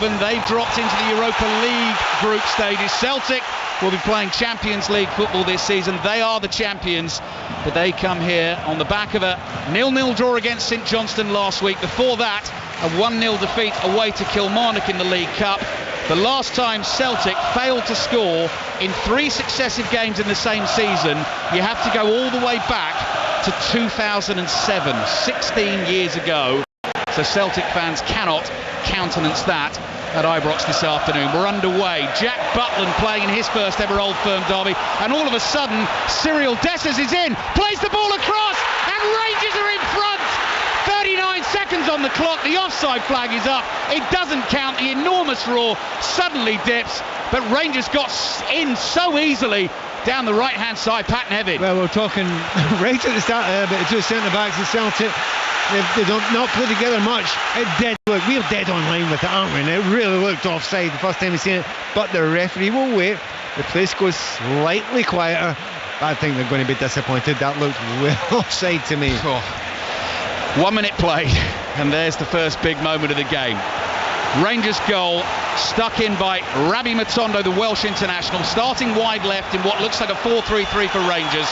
They've dropped into the Europa League group stages. Celtic will be playing Champions League football this season. They are the champions, but they come here on the back of a 0-0 draw against St Johnstone last week. Before that, a 1-0 defeat away to Kilmarnock in the League Cup. The last time Celtic failed to score in 3 successive games in the same season, you have to go all the way back to 2007, 16 years ago. So Celtic fans cannot countenance that at Ibrox this afternoon. We're underway. Jack Butland playing in his first ever Old Firm derby, and all of a sudden Cyril Dessers is in, plays the ball across, and Rangers are in front. 39 seconds on the clock, the offside flag is up, it doesn't count, the enormous roar suddenly dips, but Rangers got in so easily down the right hand side. Pat Nevin. Well, we're talking right at the start there, but the two centre backs of Celtic, they don't not play together much. We're dead on line with it, aren't we? And it really looked offside the first time we seen it, but the referee will wait. The place goes slightly quieter. I think they're going to be disappointed. That looked well offside to me. 1 minute played, and there's the first big moment of the game. Rangers goal stuck in by Rabbi Matondo, the Welsh international, starting wide left in what looks like a 4-3-3 for Rangers,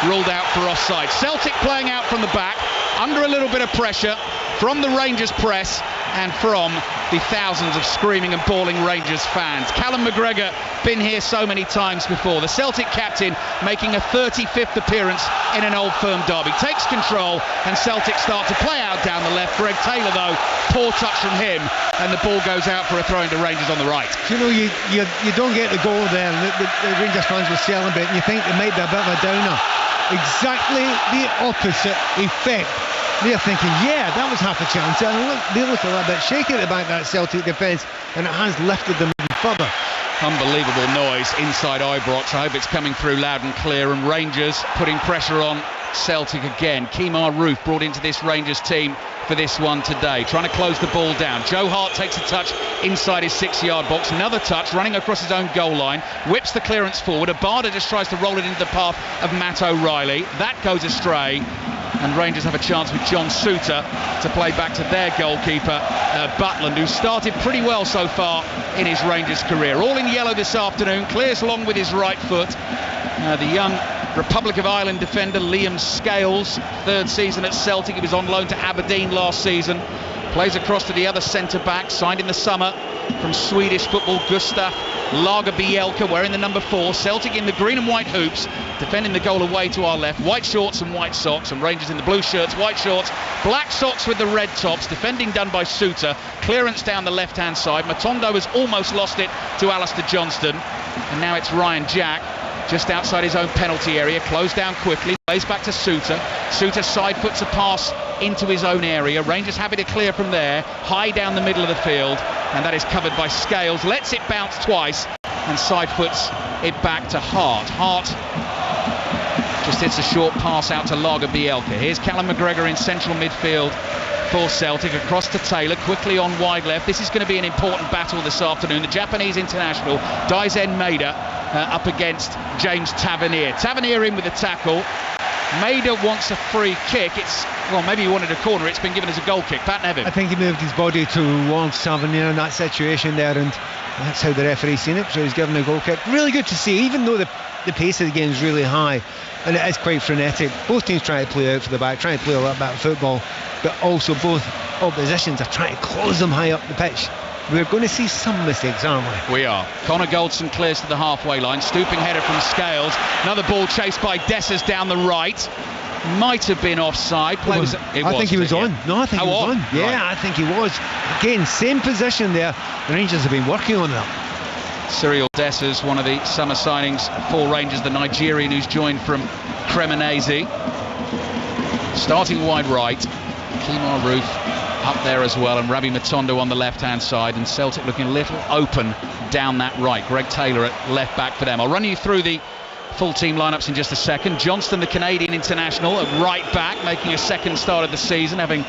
ruled out for offside. Celtic playing out from the back, under a little bit of pressure from the Rangers press and from the thousands of screaming and bawling Rangers fans. Callum McGregor, been here so many times before. The Celtic captain making a 35th appearance in an Old Firm derby. Takes control and Celtic start to play out down the left. Greg Taylor though, poor touch from him, and the ball goes out for a throw into Rangers on the right. You know, you don't get the goal there, and the Rangers fans will celebrate, and you think it might be a bit of a downer. Exactly the opposite effect. They're thinking, yeah, that was half a chance, and they look a little bit shaky at the back, that Celtic defence, and it has lifted them even further. Unbelievable noise inside Ibrox. I hope it's coming through loud and clear, and Rangers putting pressure on Celtic again. Kemar Roof brought into this Rangers team for this one today, trying to close the ball down. Joe Hart takes a touch inside his 6-yard box, another touch running across his own goal line, whips the clearance forward. Abada just tries to roll it into the path of Matt O'Reilly. That goes astray, and Rangers have a chance with John Souttar to play back to their goalkeeper, Butland, who started pretty well so far in his Rangers career. All in yellow this afternoon, clears long with his right foot. The young Republic of Ireland defender Liam Scales, 3rd season at Celtic. He was on loan to Aberdeen last season. Plays across to the other centre-back, signed in the summer from Swedish football, Gustav Lagerbielke, wearing the number 4. Celtic in the green and white hoops, defending the goal away to our left. White shorts and white socks, and Rangers in the blue shirts, white shorts, black socks with the red tops. Defending done by Souttar. Clearance down the left-hand side. Matondo has almost lost it to Alistair Johnston, and now it's Ryan Jack just outside his own penalty area, closed down quickly, plays back to Souttar. Souttar side puts a pass into his own area. Rangers happy to clear from there, high down the middle of the field, and that is covered by Scales. Lets it bounce twice and side puts it back to Hart. Hart just hits a short pass out to Lagerbielke. Here's Callum McGregor in central midfield for Celtic, across to Taylor, quickly on wide left. This is going to be an important battle this afternoon. The Japanese international, Daizen Maeda, up against James Tavernier. Tavernier in with the tackle. Maeda wants a free kick. Maybe he wanted a corner. It's been given as a goal kick. Pat Nevin. I think he moved his body towards Tavernier in that situation there, and that's how the referee's seen it, so he's given a goal kick. Really good to see, even though the pace of the game is really high and it is quite frenetic. Both teams try to play out for the back, trying to play a little bit of football, but also both oppositions are trying to close them high up the pitch. We're going to see some mistakes, aren't we? We are. Connor Goldson clears to the halfway line. Stooping header from Scales. Another ball chased by Dessers down the right. Might have been offside. I think he was on. No, I think he was on. Yeah, right. I think he was. Again, same position there. The Rangers have been working on that. Cyril Dessers, one of the summer signings for Rangers, the Nigerian who's joined from Cremonese. Starting wide right. Kemar Roof up there as well, and Rabbi Matondo on the left-hand side, and Celtic looking a little open down that right. Greg Taylor at left back for them. I'll run you through the full team lineups in just a second. Johnston, the Canadian international, at right back, making a second start of the season, having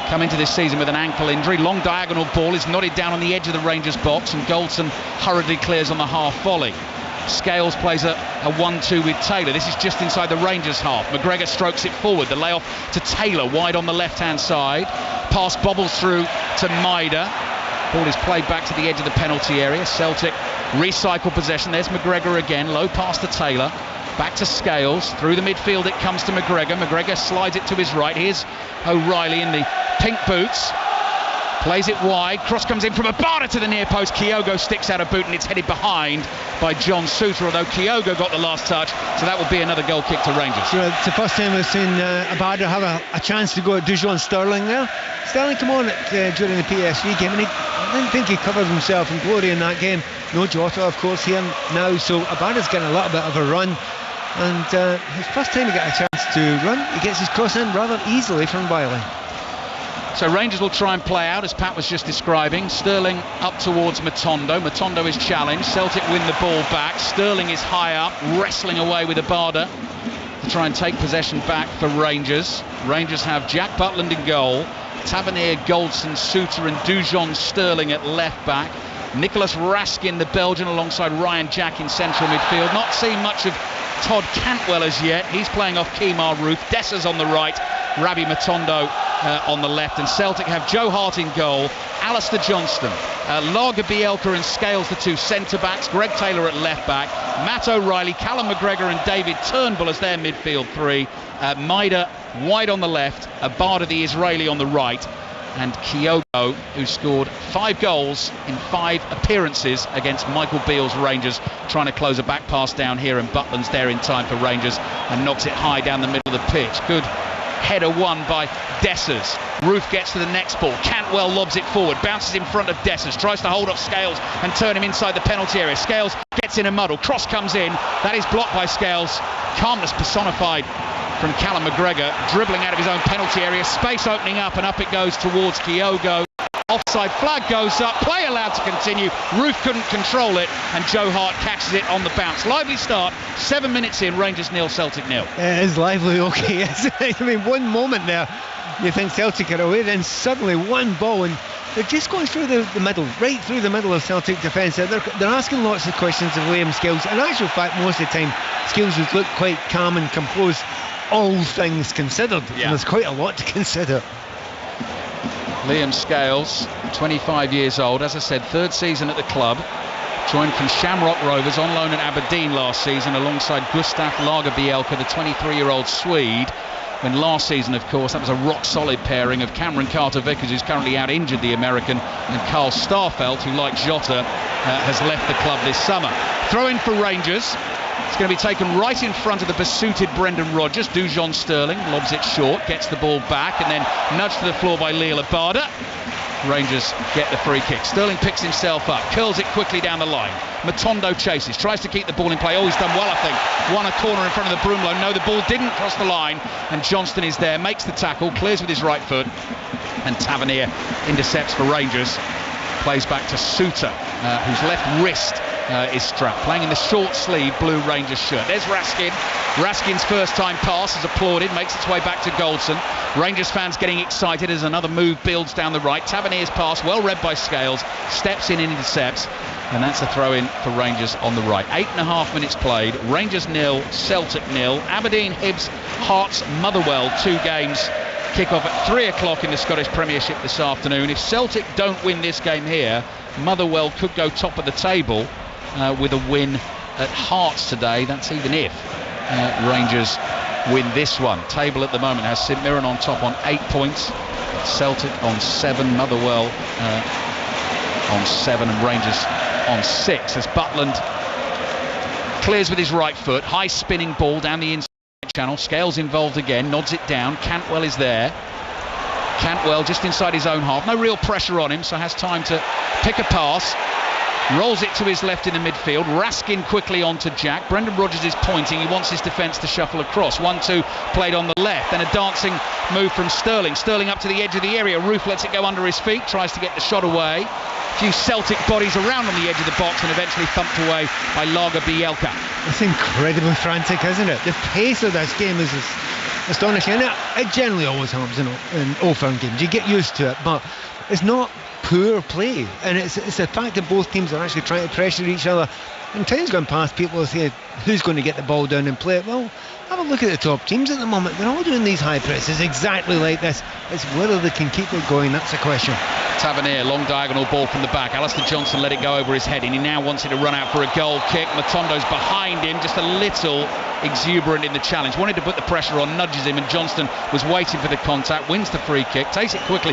come into this season with an ankle injury. Long diagonal ball is nodded down on the edge of the Rangers box, and Goldson hurriedly clears on the half volley. Scales plays a 1-2 with Taylor. This is just inside the Rangers half. McGregor strokes it forward. The layoff to Taylor, wide on the left-hand side. Pass bobbles through to Maeda. Ball is played back to the edge of the penalty area. Celtic recycle possession. There's McGregor again, low pass to Taylor. Back to Scales, through the midfield it comes to McGregor. McGregor slides it to his right. Here's O'Reilly in the pink boots. Plays it wide, cross comes in from Abada to the near post. Kyogo sticks out a boot and it's headed behind by John Souttar, although Kyogo got the last touch, so that would be another goal kick to Rangers. So it's the first time we've seen Abada have a chance to go at Dujon Sterling there. Sterling come on during the PSV game and I didn't think he covered himself in glory in that game. No Jota, of course, here now, so Abada's getting a little bit of a run. And his first time he got a chance to run, he gets his cross in rather easily from Bailey. So Rangers will try and play out as Pat was just describing. Sterling up towards Matondo. Matondo is challenged. Celtic win the ball back. Sterling is high up, wrestling away with Abada to try and take possession back for Rangers. Rangers have Jack Butland in goal, Tavernier, Goldson, Souttar and Dujon Sterling at left back. Nicholas Raskin, the Belgian, alongside Ryan Jack in central midfield. Not seen much of Todd Cantwell as yet. He's playing off Kemar Roof. Dessers on the right, Rabbi Matondo on the left, and Celtic have Joe Hart in goal, Alistair Johnston, Lager Bielka and Scales the two centre backs, Greg Taylor at left back, Matt O'Reilly, Callum McGregor and David Turnbull as their midfield three, Maida wide on the left, Abada the Israeli on the right, and Kyogo, who scored 5 goals in 5 appearances against Michael Beale's Rangers, trying to close a back pass down here, and Butland's there in time for Rangers and knocks it high down the middle of the pitch. Good header won by Dessers. Roof gets to the next ball. Cantwell lobs it forward, bounces in front of Dessers, tries to hold off Scales and turn him inside the penalty area. Scales gets in a muddle. Cross comes in. That is blocked by Scales. Calmness personified from Callum McGregor, dribbling out of his own penalty area. Space opening up, and up it goes towards Kyogo. Offside flag goes up, play allowed to continue. Roof couldn't control it, and Joe Hart catches it on the bounce. Lively start, 7 minutes in, Rangers 0, Celtic 0. It is lively, okay. I mean, one moment there, you think Celtic are away, then suddenly one ball, and they're just going through the middle, right through the middle of Celtic defence. They're asking lots of questions of Liam Scales. In actual fact, most of the time, Scales would look quite calm and composed, all things considered. Yeah. And there's quite a lot to consider. Liam Scales, 25 years old, as I said, 3rd season at the club, joined from Shamrock Rovers on loan at Aberdeen last season alongside Gustav Lagerbielke, the 23-year-old Swede. When last season, of course, that was a rock-solid pairing of Cameron Carter-Vickers, who's currently out-injured, the American, and Carl Starfelt, who, like Jota, has left the club this summer. Throw in for Rangers. It's going to be taken right in front of the besooted Brendan Rodgers. Dujon Sterling lobs it short, gets the ball back, and then nudged to the floor by Leo Abada. Rangers get the free kick. Sterling picks himself up, curls it quickly down the line. Matondo chases, tries to keep the ball in play. Oh, he's done well, I think. Won a corner in front of the Broomlow. No, the ball didn't cross the line, and Johnston is there, makes the tackle, clears with his right foot, and Tavernier intercepts for Rangers. Plays back to Souttar, whose left wrist is strapped, playing in the short sleeve blue Rangers shirt. There's Raskin. Raskin's first time pass is applauded, makes its way back to Goldson. Rangers fans getting excited as another move builds down the right. Tavernier's pass, well read by Scales, steps in and intercepts, and that's a throw in for Rangers on the right. 8.5 minutes played. Rangers 0, Celtic 0. Aberdeen, Hibs, Hearts, Motherwell, 2 games. Kick off at 3 o'clock in the Scottish Premiership this afternoon. If Celtic don't win this game here, Motherwell could go top of the table with a win at Hearts today. That's even if Rangers win this one. Table at the moment has St Mirren on top on 8 points, Celtic on 7, Motherwell on 7, and Rangers on 6 as Butland clears with his right foot. High spinning ball down the inside channel. Scales involved again, nods it down. Cantwell is there. Cantwell just inside his own half. No real pressure on him, so has time to pick a pass. Rolls it to his left in the midfield. Raskin quickly onto Jack. Brendan Rodgers is pointing. He wants his defence to shuffle across. 1-2 played on the left. Then a dancing move from Sterling. Sterling up to the edge of the area. Roof lets it go under his feet. Tries to get the shot away. A few Celtic bodies around on the edge of the box and eventually thumped away by Lager Bielka. It's incredibly frantic, isn't it? The pace of this game is astonishing. And it generally always happens in Old Firm games. You get used to it, but it's not poor play, and it's the fact that both teams are actually trying to pressure each other. And time's gone past, people will say who's going to get the ball down and play it. Well, have a look at the top teams at the moment. They're all doing these high presses exactly like this. It's whether they can keep it going, that's the question. Tavernier, long diagonal ball from the back. Alistair Johnston let it go over his head, and he now wants it to run out for a goal kick. Matondo's behind him, just a little exuberant in the challenge. Wanted to put the pressure on, nudges him, and Johnston was waiting for the contact. Wins the free kick, takes it quickly.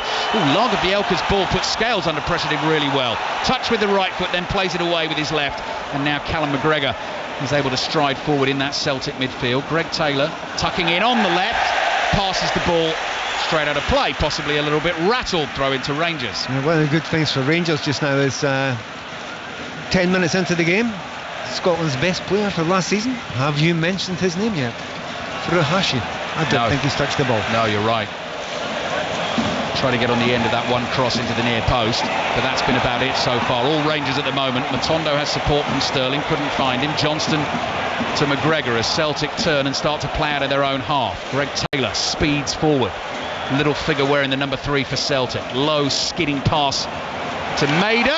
Lagerbielke's ball puts Scales under pressure, did really well. Touch with the right foot, then plays it away with his left. And now Callum McGregor is able to stride forward in that Celtic midfield. Greg Taylor tucking in on the left, passes the ball straight out of play, possibly a little bit rattled. Throw into Rangers. One of the good things for Rangers just now is 10 minutes into the game, Scotland's best player for last season. Have you mentioned his name yet? Furuhashi. I don't think he's touched the ball. No, you're right. Try to get on the end of that one cross into the near post, but that's been about it so far. All Rangers at the moment. Matondo has support from Sterling, couldn't find him. Johnston to McGregor as Celtic turn and start to play out of their own half. Greg Taylor speeds forward. Little figure wearing the number 3 for Celtic. Low skidding pass to Maida.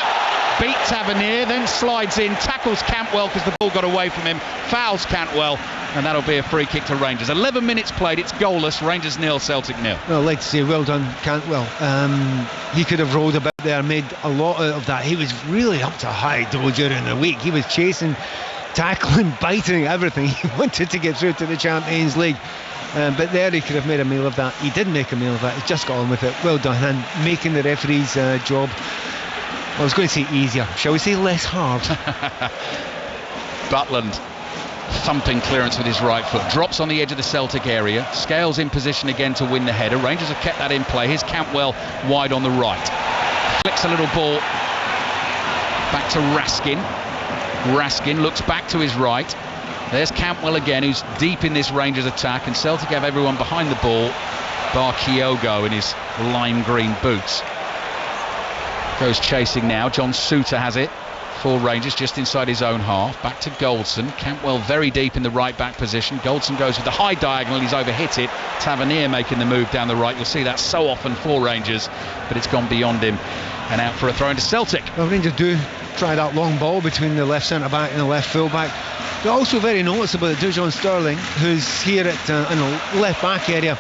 Beat Tavernier, then slides in, tackles Cantwell because the ball got away from him, fouls Cantwell, and that'll be a free kick to Rangers. 11 minutes played, it's goalless. Rangers 0, Celtic 0. Well, I'd like to say well done Cantwell. He could have rolled about there, made a lot out of that. He was really up to high though during the week. He was chasing, tackling, biting, everything. He wanted to get through to the Champions League. But there he could have made a meal of that. He did make a meal of that. He just got on with it. Well done. And making the referee's job, I was going to say easier, shall we say less hard. Butland thumping clearance with his right foot. Drops on the edge of the Celtic area. Scales in position again to win the header. Rangers have kept that in play. Here's Cantwell wide on the right. Flicks a little ball back to Raskin. Raskin looks back to his right. There's Cantwell again, who's deep in this Rangers attack, and Celtic have everyone behind the ball, bar Kyogo in his lime green boots. Goes chasing now. John Souttar has it for Rangers just inside his own half. Back to Goldson. Cantwell very deep in the right back position. Goldson goes with the high diagonal. He's overhit it. Tavernier making the move down the right. You'll see that so often for Rangers, but it's gone beyond him and out for a throw into Celtic. Well, Rangers do try that long ball between the left centre back and the left full back. But also very noticeable that Dujon Sterling, who's here at in the left back area,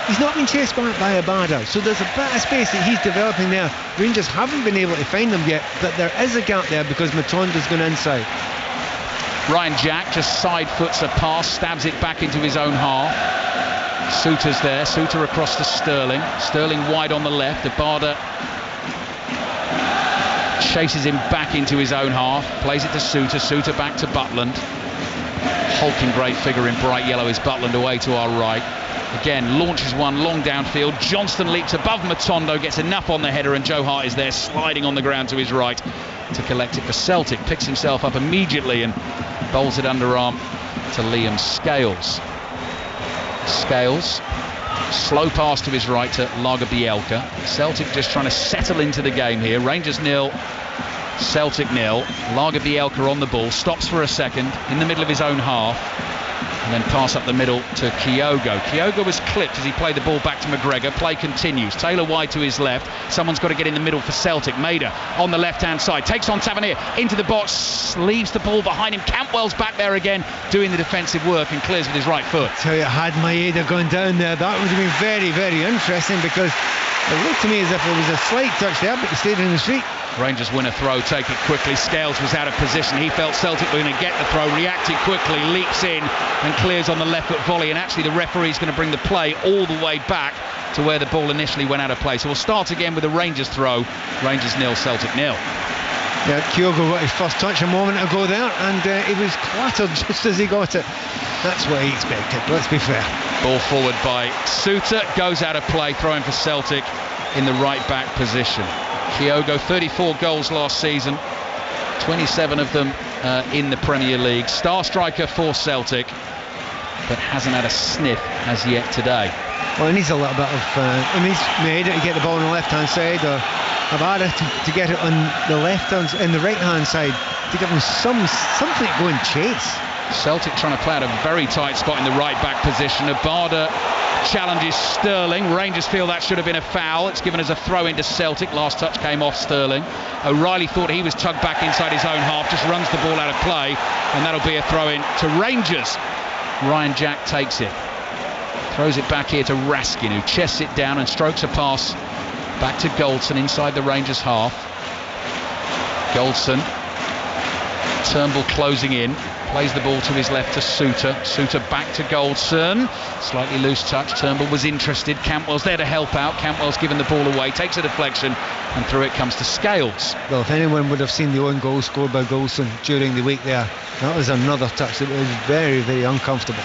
he's not been chased back by Abada, so there's a bit of space that he's developing there. Rangers haven't been able to find them yet, but there is a gap there because Matondo's gone inside. Ryan Jack just side foots a pass, stabs it back into his own half. Souttar's there, Souttar across to Sterling. Sterling wide on the left. Abada chases him back into his own half, plays it to Souttar. Souttar back to Butland. Hulking great figure in bright yellow is Butland away to our right. Again, launches one long downfield. Johnston leaps above Matondo, gets enough on the header, and Joe Hart is there sliding on the ground to his right to collect it for Celtic. Picks himself up immediately and bowls it underarm to Liam Scales. Scales, slow pass to his right to Lagerbielke. Celtic just trying to settle into the game here. Rangers 0, Celtic 0. Lagerbielke on the ball, stops for a second in the middle of his own half, and then pass up the middle to Kyogo. Kyogo was clipped as he played the ball back to McGregor. Play continues. Taylor wide to his left. Someone's got to get in the middle for Celtic. Maida on the left-hand side. Takes on Tavernier into the box. Leaves the ball behind him. Cantwell's back there again doing the defensive work and clears with his right foot. I tell you, had Maeda gone down there, that would have been very, very interesting because it looked to me as if there was a slight touch there, but he stayed in his feet. Rangers win a throw, take it quickly. Scales was out of position. He felt Celtic were going to get the throw, reacted quickly, leaps in and clears on the left foot volley. And actually the referee's going to bring the play all the way back to where the ball initially went out of play. So we'll start again with a Rangers throw. Rangers 0, Celtic 0. Yeah, Kyogo got his first touch a moment ago there, and he was clattered just as he got it. That's what he expected, let's be fair. Ball forward by Souttar, goes out of play, throwing for Celtic in the right back position. Kyogo, 34 goals last season, 27 of them in the Premier League. Star striker for Celtic, but hasn't had a sniff as yet today. Well, he needs a little bit of... he needs Maeda to get the ball on the left-hand side, or Abada to get it on the in the right-hand side, to give him something to go and chase. Celtic trying to play out a very tight spot in the right back position. Abada challenges Sterling. Rangers feel that should have been a foul. It's given as a throw into Celtic. Last touch came off Sterling. O'Reilly thought he was tugged back inside his own half, just runs the ball out of play, and that'll be a throw in to Rangers. Ryan Jack takes it, throws it back here to Raskin, who chests it down and strokes a pass Back to Goldson inside the Rangers half. Goldson. Turnbull closing in. Plays the ball to his left to Suter. Suter back to Goldson. Slightly loose touch. Turnbull was interested. Cantwell's there to help out. Cantwell's given the ball away. Takes a deflection. And through it comes to Scales. Well, if anyone would have seen the own goal scored by Goldson during the week there, that was another touch that was very, very uncomfortable.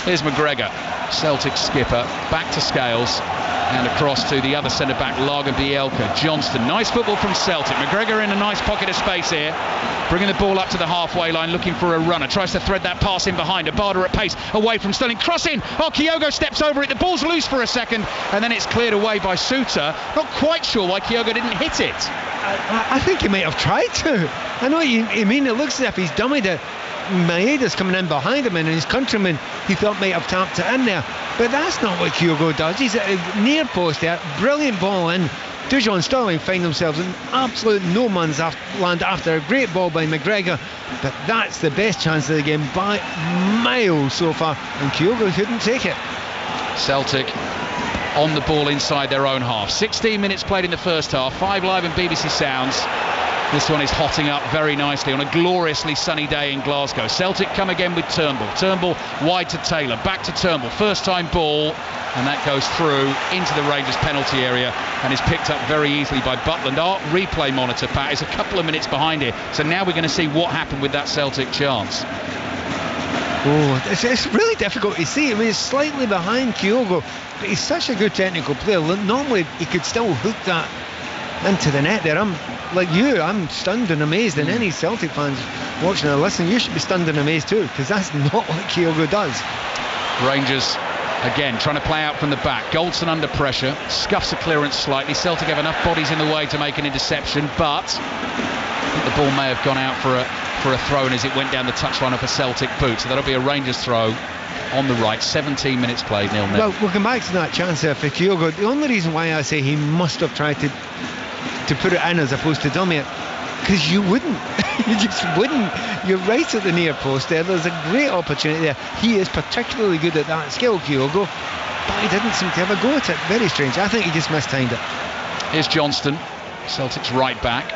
Here's McGregor, Celtic skipper, back to Scales and across to the other centre-back, Lagerbielke. Johnston, nice football from Celtic. McGregor in a nice pocket of space here, bringing the ball up to the halfway line, looking for a runner. Tries to thread that pass in behind. Abada at pace, away from Sterling. Cross in. Oh, Kyogo steps over it. The ball's loose for a second, and then it's cleared away by Suter. Not quite sure why Kyogo didn't hit it. I think he might have tried to. I know what you mean. It looks as if he's dummied it. Maeda's coming in behind him, and his countryman he thought might have tapped it in there, but that's not what Kyogo does. He's at a near post there, brilliant ball in. Dujon Sterling find themselves in absolute no man's land after a great ball by McGregor, but that's the best chance of the game by miles so far, and Kyogo couldn't take it. Celtic on the ball inside their own half. 16 minutes played in the first half. 5 Live and BBC Sounds. This one is hotting up very nicely on a gloriously sunny day in Glasgow. Celtic come again with Turnbull. Turnbull wide to Taylor, back to Turnbull. First time ball, and that goes through into the Rangers penalty area and is picked up very easily by Butland. Our replay monitor, Pat, is a couple of minutes behind here. So now we're going to see what happened with that Celtic chance. Oh, it's really difficult to see. I mean, it's slightly behind Kyogo, but he's such a good technical player. Normally, he could still hook that into the net there. I'm stunned and amazed, and any Celtic fans watching or listening, you should be stunned and amazed too, because that's not what Kyogo does. Rangers again trying to play out from the back. Goldson under pressure, scuffs a clearance slightly. Celtic have enough bodies in the way to make an interception, but I think the ball may have gone out for a throw, and as it went down the touchline of a Celtic boot, so that'll be a Rangers throw on the right. 17 minutes played, 0-0. Well, we'll come back to that chance there for Kyogo. The only reason why I say he must have tried to put it in as opposed to dummy it, because you wouldn't. You just wouldn't. You're right at the near post there. There's a great opportunity there. He is particularly good at that skill, Kyogo, but he didn't seem to have a go at it. Very strange. I think he just mistimed it. Here's Johnston, Celtic's right back,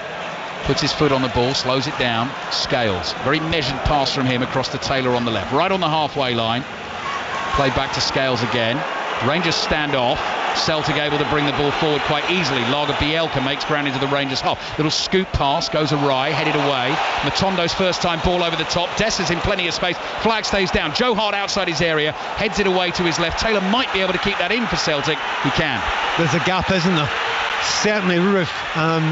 puts his foot on the ball, slows it down. Scales, very measured pass from him across to Taylor on the left, right on the halfway line. Play back to Scales again. Rangers stand off. Celtic able to bring the ball forward quite easily. Lagerbielke makes ground into the Rangers half. Little scoop pass goes awry, headed away. Matondo's first time ball over the top. Dessa's in plenty of space. Flag stays down. Joe Hart outside his area, heads it away to his left. Taylor might be able to keep that in for Celtic. He can. There's a gap, isn't there? Certainly Roof and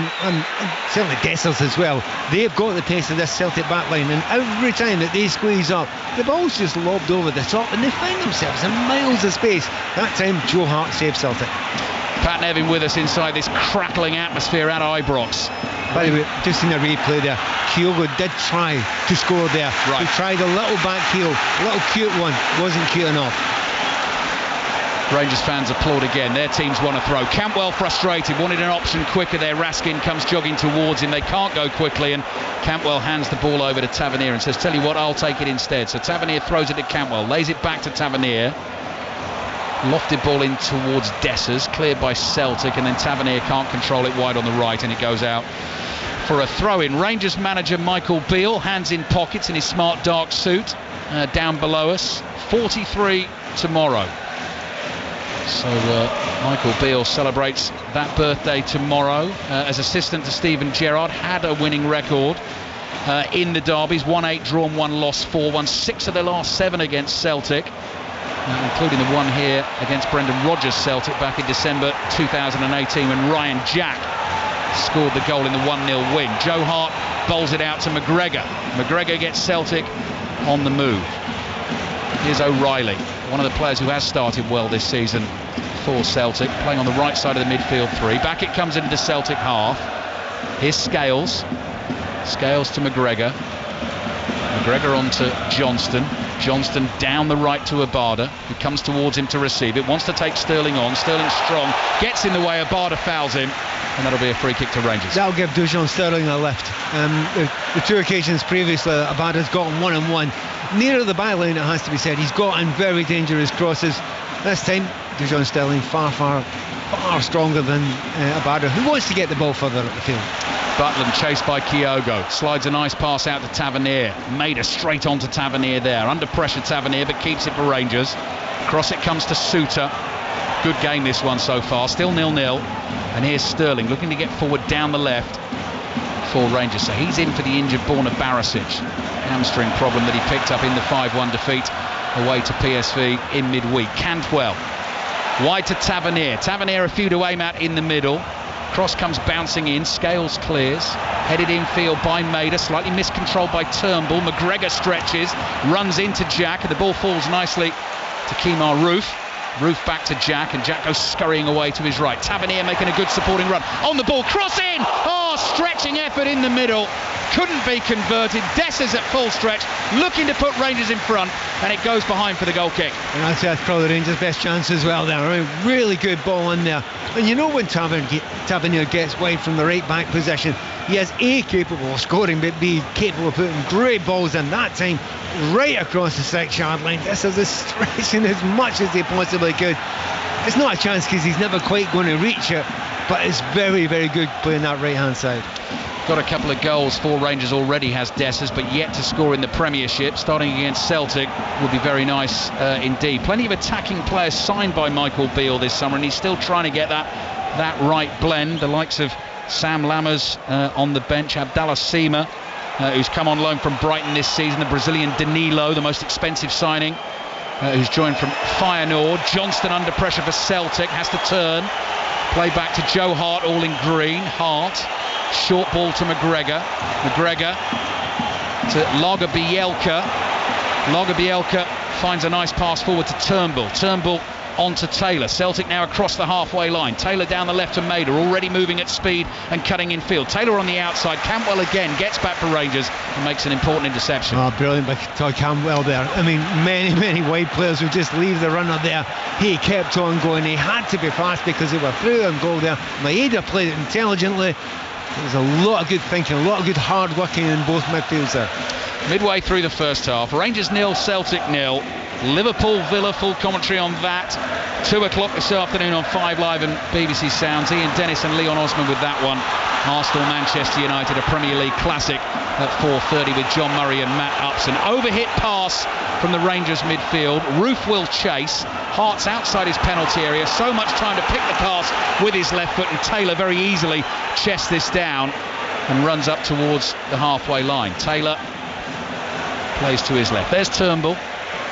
certainly Dessers as well. They've got the pace of this Celtic backline, and every time that they squeeze up, the ball's just lobbed over the top and they find themselves in miles of space. That time Joe Hart saved Celtic. Pat Nevin with us inside this crackling atmosphere at Ibrox. By the way, just in a replay there, Kyogo did try to score there. Right. He tried a little back heel, a little cute one, wasn't cute enough. Rangers fans applaud again. Their teams want to throw. Cantwell frustrated, wanted an option quicker there. Raskin comes jogging towards him. They can't go quickly, and Cantwell hands the ball over to Tavernier and says, tell you what, I'll take it instead. So Tavernier throws it to Cantwell, lays it back to Tavernier. Lofted ball in towards Dessers, cleared by Celtic, and then Tavernier can't control it wide on the right, and it goes out for a throw-in. Rangers manager Michael Beale, hands in pockets in his smart dark suit, down below us. 43 tomorrow. So Michael Beale celebrates that birthday tomorrow. As assistant to Stephen Gerrard, had a winning record in the derbies. 1-8 drawn, 1 lost, 4 won 6 of the last 7 against Celtic, including the one here against Brendan Rodgers' Celtic back in December 2018 when Ryan Jack scored the goal in the 1-0 win. Joe Hart bowls it out to McGregor. McGregor gets Celtic on the move. Here's O'Reilly, one of the players who has started well this season for Celtic, playing on the right side of the midfield 3. Back it comes into the Celtic half. Here's Scales. Scales to McGregor. McGregor on to Johnston. Johnston down the right to Abada, who comes towards him to receive it. Wants to take Sterling on. Sterling strong. Gets in the way. Abada fouls him. And that'll be a free kick to Rangers. That'll give Dujon Sterling a lift. The 2 occasions previously, Abada's gotten 1-on-1. Nearer the byline, it has to be said. He's gotten very dangerous crosses. This time, Dujon Sterling far far stronger than Abada, who wants to get the ball further up the field. Butland chased by Kyogo, slides a nice pass out to Tavernier, Maida straight on to Tavernier there, under pressure Tavernier, but keeps it for Rangers. Cross it comes to Suter. Good game this one so far, still 0-0, and here's Sterling looking to get forward down the left for Rangers, so he's in for the injured Borna Barisic, hamstring problem that he picked up in the 5-1 defeat away to PSV in midweek. Cantwell wide to Tavernier a few to aim at in the middle. Cross comes bouncing in, Scales clears, headed infield by Maida, slightly miscontrolled by Turnbull. McGregor stretches, runs into Jack, and the ball falls nicely to Kemar Roof. Roof back to Jack, and Jack goes scurrying away to his right. Tavernier making a good supporting run. On the ball, cross in! Oh, stretching effort in the middle. Couldn't be converted. Dessers at full stretch, looking to put Rangers in front, and it goes behind for the goal kick. And I'd say that's probably Rangers' best chance as well there. I mean, really good ball in there. And you know when Tavernier gets wide from the right back position, he is A, capable of scoring, but B, capable of putting great balls in that time right across the 6-yard line. Dessers is stretching as much as he possibly could. It's not a chance because he's never quite going to reach it, but it's very, very good playing that right hand side. Got a couple of goals for Rangers already, has Dessers, but yet to score in the Premiership. Starting against Celtic would be very nice indeed. Plenty of attacking players signed by Michael Beale this summer, and he's still trying to get that right blend. The likes of Sam Lammers on the bench, Abdallah Sima, who's come on loan from Brighton this season, the Brazilian Danilo, the most expensive signing, who's joined from Feyenoord. Johnston under pressure for Celtic, has to turn. Play back to Joe Hart, all in green. Hart, short ball to McGregor. McGregor to Lagerbielke. Lagerbielke finds a nice pass forward to Turnbull. Turnbull on to Taylor. Celtic now across the halfway line. Taylor down the left to Maida, already moving at speed and cutting in field. Taylor on the outside. Cantwell again gets back for Rangers and makes an important interception. Oh, brilliant by Todd Cantwell there. I mean, many wide players would just leave the runner there. He kept on going. He had to be fast because they were through and goal there. Maeda played it intelligently. There's a lot of good thinking, a lot of good hard working in both midfields there. Midway through the first half, Rangers 0, Celtic 0. Liverpool Villa, full commentary on that. 2 o'clock this afternoon on 5 Live and BBC Sounds. Ian Dennis and Leon Osman with that one. Arsenal Manchester United, a Premier League classic at 4:30 with John Murray and Matt Upson. Overhit pass from the Rangers midfield. Roof will chase. Hart's outside his penalty area. So much time to pick the pass with his left foot, and Taylor very easily chests this down and runs up towards the halfway line. Taylor plays to his left. There's Turnbull.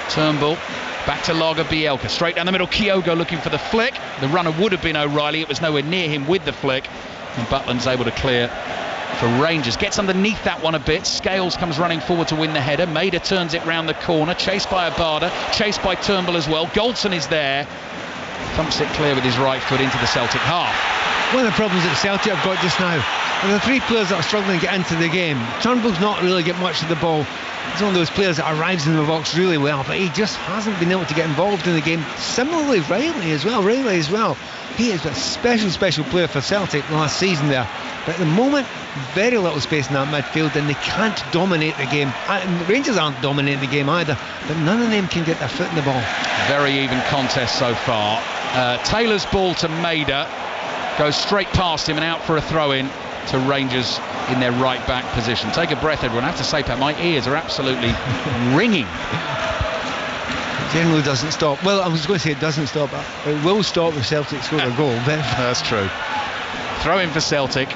Turnbull back to Lagerbielke, straight down the middle. Kyogo looking for the flick. The runner would have been O'Reilly. It was nowhere near him with the flick, and Butland's able to clear for Rangers. Gets underneath that one a bit. Scales comes running forward to win the header. Maida turns it round the corner, chased by Abada, chased by Turnbull as well. Goldson is there, thumps it clear with his right foot into the Celtic half. One of the problems that Celtic have got just now are the 3 players that are struggling to get into the game. Turnbull's not really get much of the ball. He's one of those players that arrives in the box really well, but he just hasn't been able to get involved in the game. Similarly, Riley as well. He is a special player for Celtic last season there. But at the moment, very little space in that midfield, and they can't dominate the game. And Rangers aren't dominating the game either, but none of them can get their foot in the ball. Very even contest so far. Taylor's ball to Maida goes straight past him and out for a throw-in to Rangers in their right back position. Take a breath, everyone. I have to say, Pat, my ears are absolutely ringing. Generally doesn't stop. Well, I was going to say it doesn't stop. It will stop if Celtic score a goal. But that's true. Throw in for Celtic.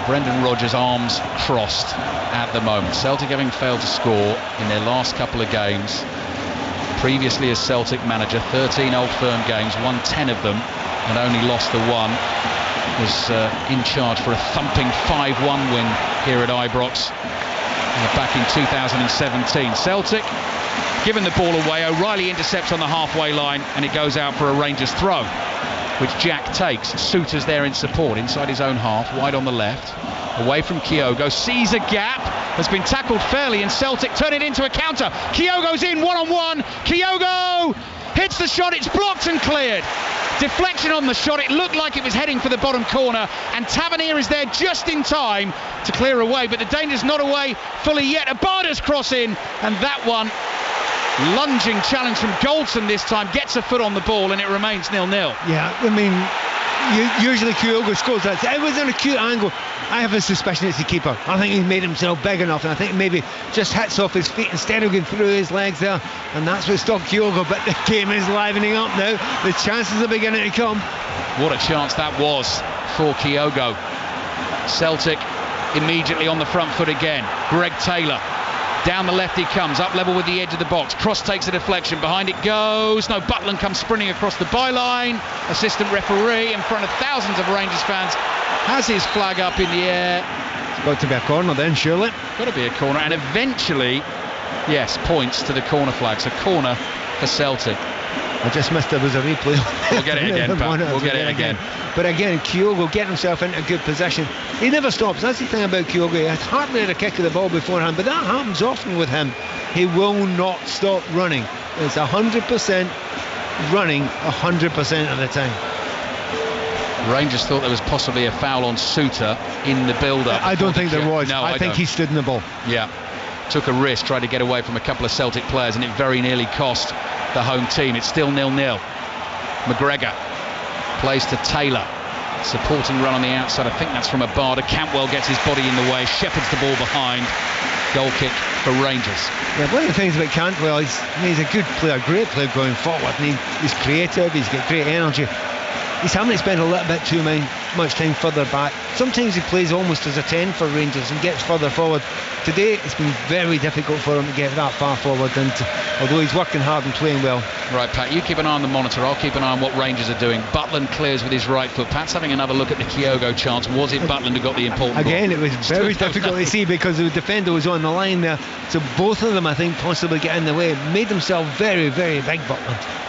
Brendan Rodgers, arms crossed at the moment. Celtic having failed to score in their last couple of games. Previously as Celtic manager, 13 Old Firm games, won 10 of them and only lost the one. Was in charge for a thumping 5-1 win here at Ibrox back in 2017. Celtic given the ball away. O'Reilly intercepts on the halfway line, and it goes out for a Rangers throw, which Jack takes. Suter's there in support inside his own half, wide on the left, away from Kyogo, sees a gap, has been tackled fairly, and Celtic turn it into a counter. Kyogo's in one-on-one. Kyogo hits the shot, it's blocked and cleared. Deflection on the shot, it looked like it was heading for the bottom corner, and Tavernier is there just in time to clear away, but the danger's not away fully yet. Abada's cross in, and that one, lunging challenge from Goldson this time, gets a foot on the ball, and it remains 0-0. Yeah, I mean, usually Kyogo scores that. It was an acute angle. I have a suspicion it's the keeper. I think he's made himself big enough, and I think maybe just hits off his feet instead of going through his legs there, and that's what stopped Kyogo. But the game is livening up now. The chances are beginning to come. What a chance that was for Kyogo. Celtic immediately on the front foot again. Greg Taylor. Down the left he comes, up level with the edge of the box. Cross takes a deflection, behind it goes. No, Butland comes sprinting across the byline. Assistant referee in front of thousands of Rangers fans has his flag up in the air. It's got to be a corner then, surely. Got to be a corner, and eventually, yes, points to the corner flag. So corner for Celtic. I just missed there was a replay. We'll get it again, Pat. We'll get it again. But again, Kyogo getting himself into a good position. He never stops. That's the thing about Kyogo. He had hardly had a kick of the ball beforehand, but that happens often with him. He will not stop running. It's 100% running 100% of the time. Rangers thought there was possibly a foul on Suter in the build-up. I don't think there was. No, I think he stood in the ball. Yeah. Took a risk, tried to get away from a couple of Celtic players, and it very nearly cost the home team. It's still 0-0. McGregor plays to Taylor. Supporting run on the outside. I think that's from Abada. Cantwell gets his body in the way, shepherds the ball behind. Goal kick for Rangers. Yeah, one of the things about Cantwell is he's a good player, great player going forward. And he's creative, he's got great energy. He's having to spend a little bit too much time further back. Sometimes he plays almost as a 10 for Rangers and gets further forward. Today it's been very difficult for him to get that far forward, and although he's working hard and playing well. Right, Pat, you keep an eye on the monitor, I'll keep an eye on what Rangers are doing. Butland clears with his right foot. Pat's having another look at the Kyogo chance. Was it Butland who got the important Again, ball? it was very difficult to see because the defender was on the line there, so both of them I think possibly get in the way. Made himself very, very big, Butland.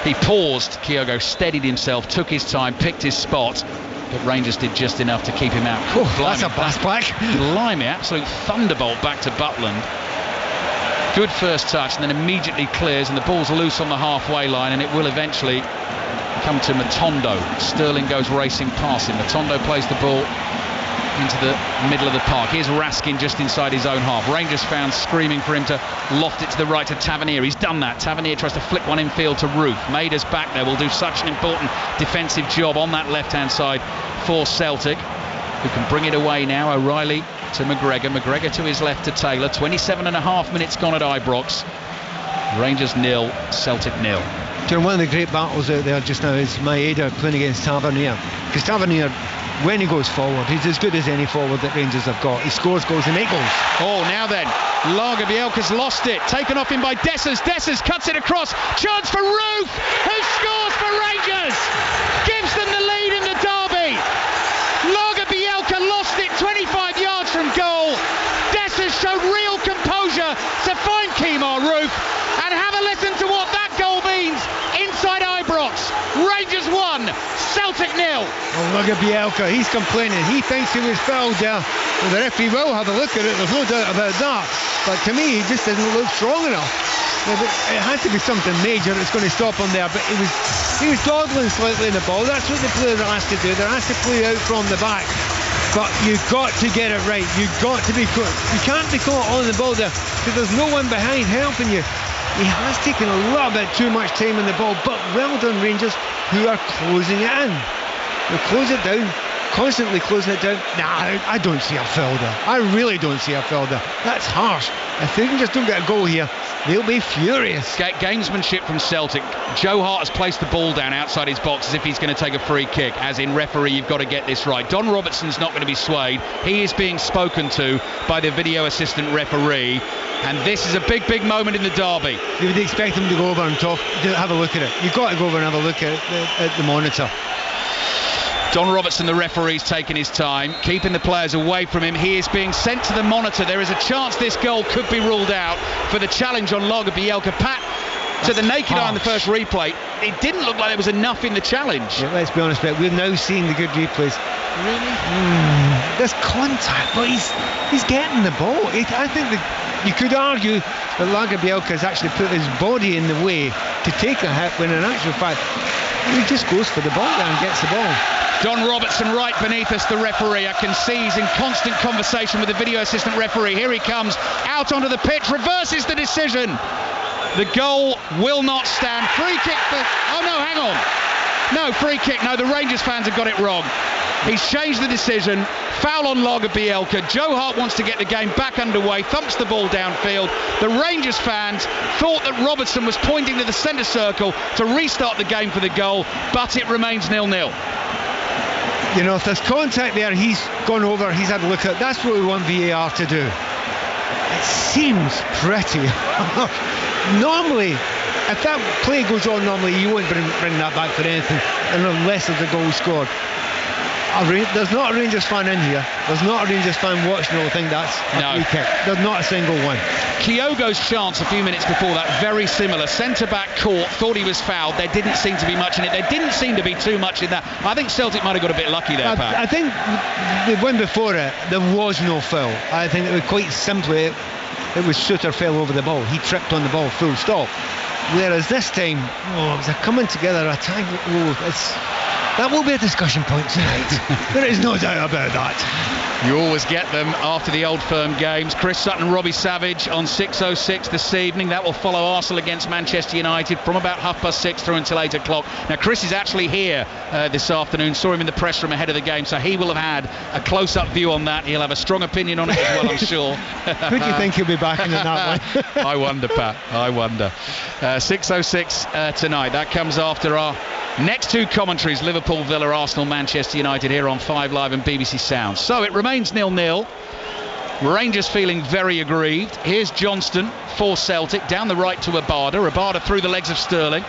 He paused, Kyogo steadied himself, took his time, picked his spot, but Rangers did just enough to keep him out. That's a blast back. Blimey, absolute thunderbolt back to Butland. Good first touch, and then immediately clears, and the ball's loose on the halfway line, and it will eventually come to Matondo. Sterling goes racing past him. Matondo plays the ball into the middle of the park. Here's Raskin just inside his own half. Rangers fans screaming for him to loft it to the right to Tavernier. He's done that. Tavernier tries to flick one in field to Roof. Mader's back there will do such an important defensive job on that left-hand side for Celtic, who can bring it away now. O'Reilly to McGregor. McGregor to his left to Taylor. 27.5 minutes gone at Ibrox. Rangers 0, Celtic 0. One of the great battles out there just now is Maeda playing against Tavernier, because Tavernier, when he goes forward, he's as good as any forward that Rangers have got. He scores goals and makes goals. Oh, now then, Lagerbielke's lost it. Taken off him by Dessers. Dessers cuts it across. Chance for Roof, who scores for Rangers. Gives them the lead in the derby. Lagerbielke lost it 25 yards from goal. Dessers showed real composure to find Kemar Roof. And have a listen to what that goal means inside Ibrox. Rangers 1, Celtic 0. Oh, look at Bielka, he's complaining. He thinks he was fouled there. Well, the referee will have a look at it, there's no doubt about that. But to me, he just doesn't look strong enough. It has to be something major that's going to stop him there. But he was dawdling slightly in the ball. That's what the players are asked to do. They're asked to play out from the back. But you've got to get it right. You've got to be caught. You can't be caught on the ball there because there's no one behind helping you. He has taken a little bit too much time on the ball, but well done Rangers, who are closing it in. They close it down, constantly closing it down. Nah, I don't see a foul there. I really don't see a foul there. That's harsh. If they can just don't get a goal here, they'll be furious. Gamesmanship from Celtic. Joe Hart has placed the ball down outside his box as if he's going to take a free kick. As in, referee, you've got to get this right. Don Robertson's not going to be swayed. He is being spoken to by the video assistant referee. And this is a big, big moment in the derby. You would expect him to go over and have a look at it. You've got to go over and have a look at the monitor. Don Robertson, the referee's taking his time, keeping the players away from him. He is being sent to the monitor. There is a chance this goal could be ruled out for the challenge on Lagerbielke. Pat, to the naked eye on the first replay, it didn't look like there was enough in the challenge. Yeah, let's be honest, but we're now seeing the good replays. Really? There's contact, but he's getting the ball. I think that you could argue that Lagerbielke has actually put his body in the way to take a hit, when in actual fact he just goes for the ball there and gets the ball. Don Robertson right beneath us, the referee. I can see he's in constant conversation with the video assistant referee. Here he comes out onto the pitch, reverses the decision. The goal will not stand. Free kick for... Oh no, hang on. No, free kick. No, the Rangers fans have got it wrong. He's changed the decision. Foul on Lager Bielka. Joe Hart wants to get the game back underway, thumps the ball downfield. The Rangers fans thought that Robertson was pointing to the centre circle to restart the game for the goal, but it remains 0-0. You know, if there's contact there, he's gone over, he's had a look at it. That's what we want VAR to do. It seems pretty normally, if that play goes on normally, you won't bring that back for anything unless there's a goal scored. There's not a Rangers fan in here. There's not a Rangers fan watching who will think that's a free kick. There's not a single one. Kyogo's chance a few minutes before that, very similar. Centre-back caught, thought he was fouled. There didn't seem to be much in it. There didn't seem to be too much in that. I think Celtic might have got a bit lucky there, Pat. I think the one before it, there was no foul. I think it was quite simply, it was Suter fell over the ball. He tripped on the ball, full stop. Whereas this time, it was a coming together attack. That will be a discussion point tonight. There is no doubt about that. You always get them after the Old Firm games. Chris Sutton, Robbie Savage on 6:06 this evening. That will follow Arsenal against Manchester United from about 6:30 through until 8 o'clock. Now, Chris is actually here this afternoon. Saw him in the press room ahead of the game, so he will have had a close-up view on that. He'll have a strong opinion on it as well, I'm sure. Who do you think he'll be backing in that one? I wonder, Pat. I wonder. 6:06 tonight. That comes after our next two commentaries, Liverpool, Villa, Arsenal, Manchester United, here on 5 Live and BBC Sounds. So it remains 0-0. Rangers feeling very aggrieved. Here's Johnston for Celtic, down the right to Abada. Abada through the legs of Sterling.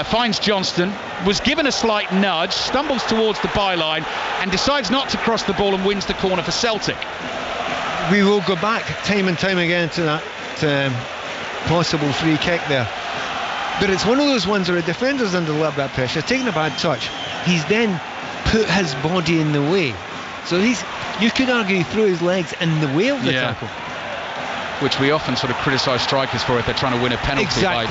Finds Johnston, was given a slight nudge, stumbles towards the byline and decides not to cross the ball and wins the corner for Celtic. We will go back time and time again to that possible free kick there. But it's one of those ones where a defender's under a little bit of pressure, taking a bad touch. He's then put his body in the way. So you could argue he threw his legs in the way of the tackle. Which we often sort of criticise strikers for if they're trying to win a penalty by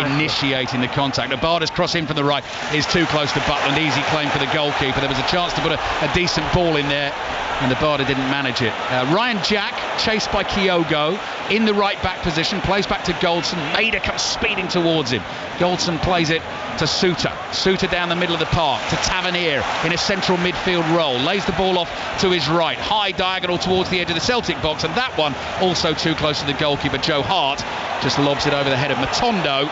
initiating the contact. Abada's cross in from the right is too close to Butland. Easy claim for the goalkeeper. There was a chance to put a decent ball in there, and Abada didn't manage it. Ryan Jack, chased by Kyogo, in the right back position, plays back to Goldson. Maida comes speeding towards him. Goldson plays it to Suter. Suter down the middle of the park to Tavernier in a central midfield role. Lays the ball off to his right. High diagonal towards the edge of the Celtic box, and that one also too close to the goalkeeper. Joe Hart just lobs it over the head of Matondo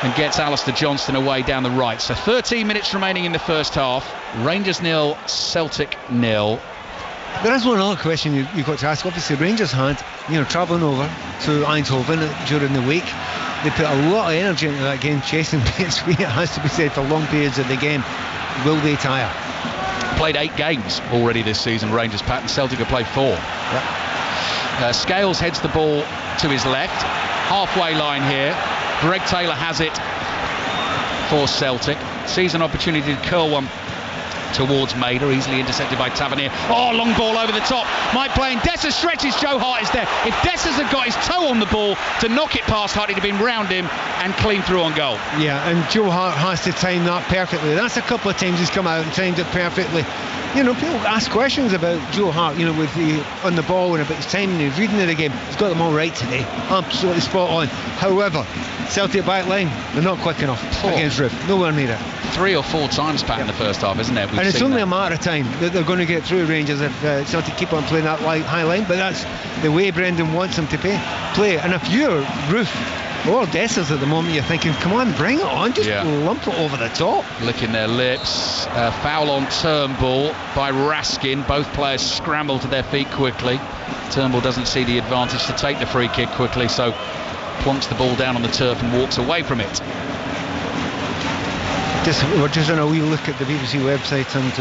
and gets Alistair Johnston away down the right. So 13 minutes remaining in the first half. Rangers 0, Celtic 0. There is one other question you've got to ask. Obviously, Rangers had, travelling over to Eindhoven during the week. They put a lot of energy into that game, chasing PSV, it has to be said, for long periods of the game. Will they tire? Played 8 games already this season, Rangers, Pat, and Celtic have played 4. Yep. Scales heads the ball to his left. Halfway line here. Greg Taylor has it for Celtic. Sees an opportunity to curl one towards Maida, easily intercepted by Tavernier. Oh, long ball over the top. Might play in. Dessers stretches. Joe Hart is there. If Dessers had got his toe on the ball to knock it past Hart, he'd have been round him and clean through on goal. Yeah, and Joe Hart has to time that perfectly. That's a couple of times he's come out and timed it perfectly. People ask questions about Joe Hart, with on the ball and about his timing. He's reading it again. He's got them all right today. Absolutely spot on. However, Celtic back line, they're not quick enough against Roof. Nowhere near it. 3 or 4 times, Pat, in the first half, isn't it? And it's only a matter of time that they're going to get through Rangers if Celtic keep on playing that high line. But that's the way Brendan wants them to play. And if you're Roof or Dessers at the moment, you're thinking, come on, bring it on, just lump it over the top. Licking their lips. Foul on Turnbull by Raskin. Both players scramble to their feet quickly. Turnbull doesn't see the advantage to take the free kick quickly, so plonks the ball down on the turf and walks away from it. We're just on a wee look at the BBC website, and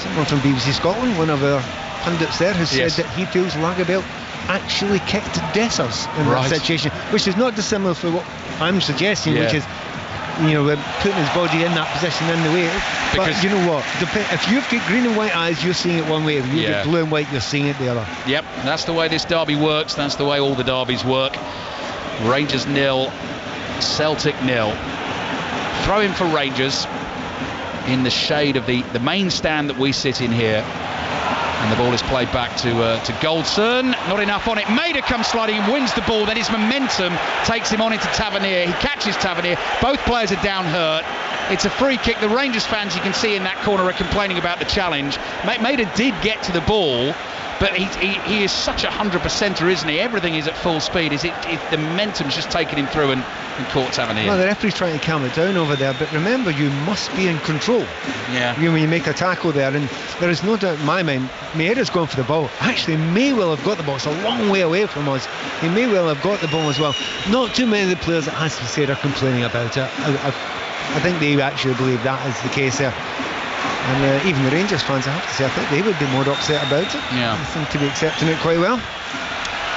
someone from BBC Scotland, one of our pundits there, has said that he feels Lagerbielke actually kicked Dessers in that situation, which is not dissimilar for what I'm suggesting, which is putting his body in that position in the way. Because but you know what, if you've got green and white eyes, you're seeing it one way. If you've got blue and white, you're seeing it the other. Yep, that's the way this derby works. That's the way all the derbies work. Rangers 0, Celtic 0. Throw in for Rangers in the shade of the main stand that we sit in here, and the ball is played back to Goldson. Not enough on it. Maida comes sliding and wins the ball. Then his momentum takes him on into Tavernier. He catches Tavernier. Both players are down hurt. It's a free kick. The Rangers fans, you can see in that corner, are complaining about the challenge. Maida did get to the ball, but he is such a 100%er, isn't he? Everything is at full speed. The momentum's just taken him through and caught Tavernier. Well, the referee's trying to calm it down over there, but remember, you must be in control. Yeah. When you make a tackle there, and there is no doubt in my mind, Maida's going for the ball. Actually, may well have got the ball. It's a long way away from us. He may well have got the ball as well. Not too many of the players, it has to say, are complaining about it. I think they actually believe that is the case there. And even the Rangers fans, I have to say, I think they would be more upset about it. Yeah. They seem to be accepting it quite well.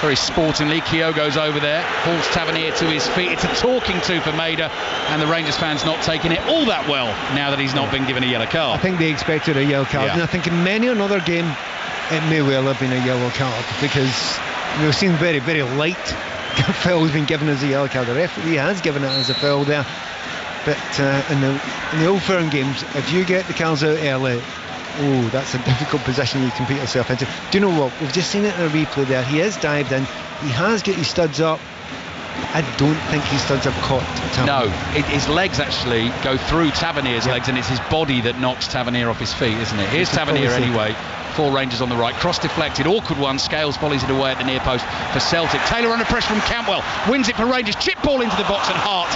Very sportingly, Kyogo's over there, hauls Tavernier to his feet. It's a talking to for Maida, and the Rangers fans not taking it all that well now that he's not been given a yellow card. I think they expected a yellow card, and I think in many another game it may well have been a yellow card, because we've seen very, very light foul has been given as a yellow card. The referee has given it as a foul there. But in the Old Firm games, if you get the cards out early, that's a difficult position you can put yourself into. Do you know what? We've just seen it in a replay there. He has dived in. He has got his studs up. I don't think his studs have caught Tavernier. No, his legs actually go through Tavernier's legs, and it's his body that knocks Tavernier off his feet, isn't it? Here's Tavernier anyway. 4 Rangers on the right, cross deflected, awkward one. Scales volleys it away at the near post for Celtic. Taylor under pressure from Cantwell, wins it for Rangers, chip ball into the box, and Hart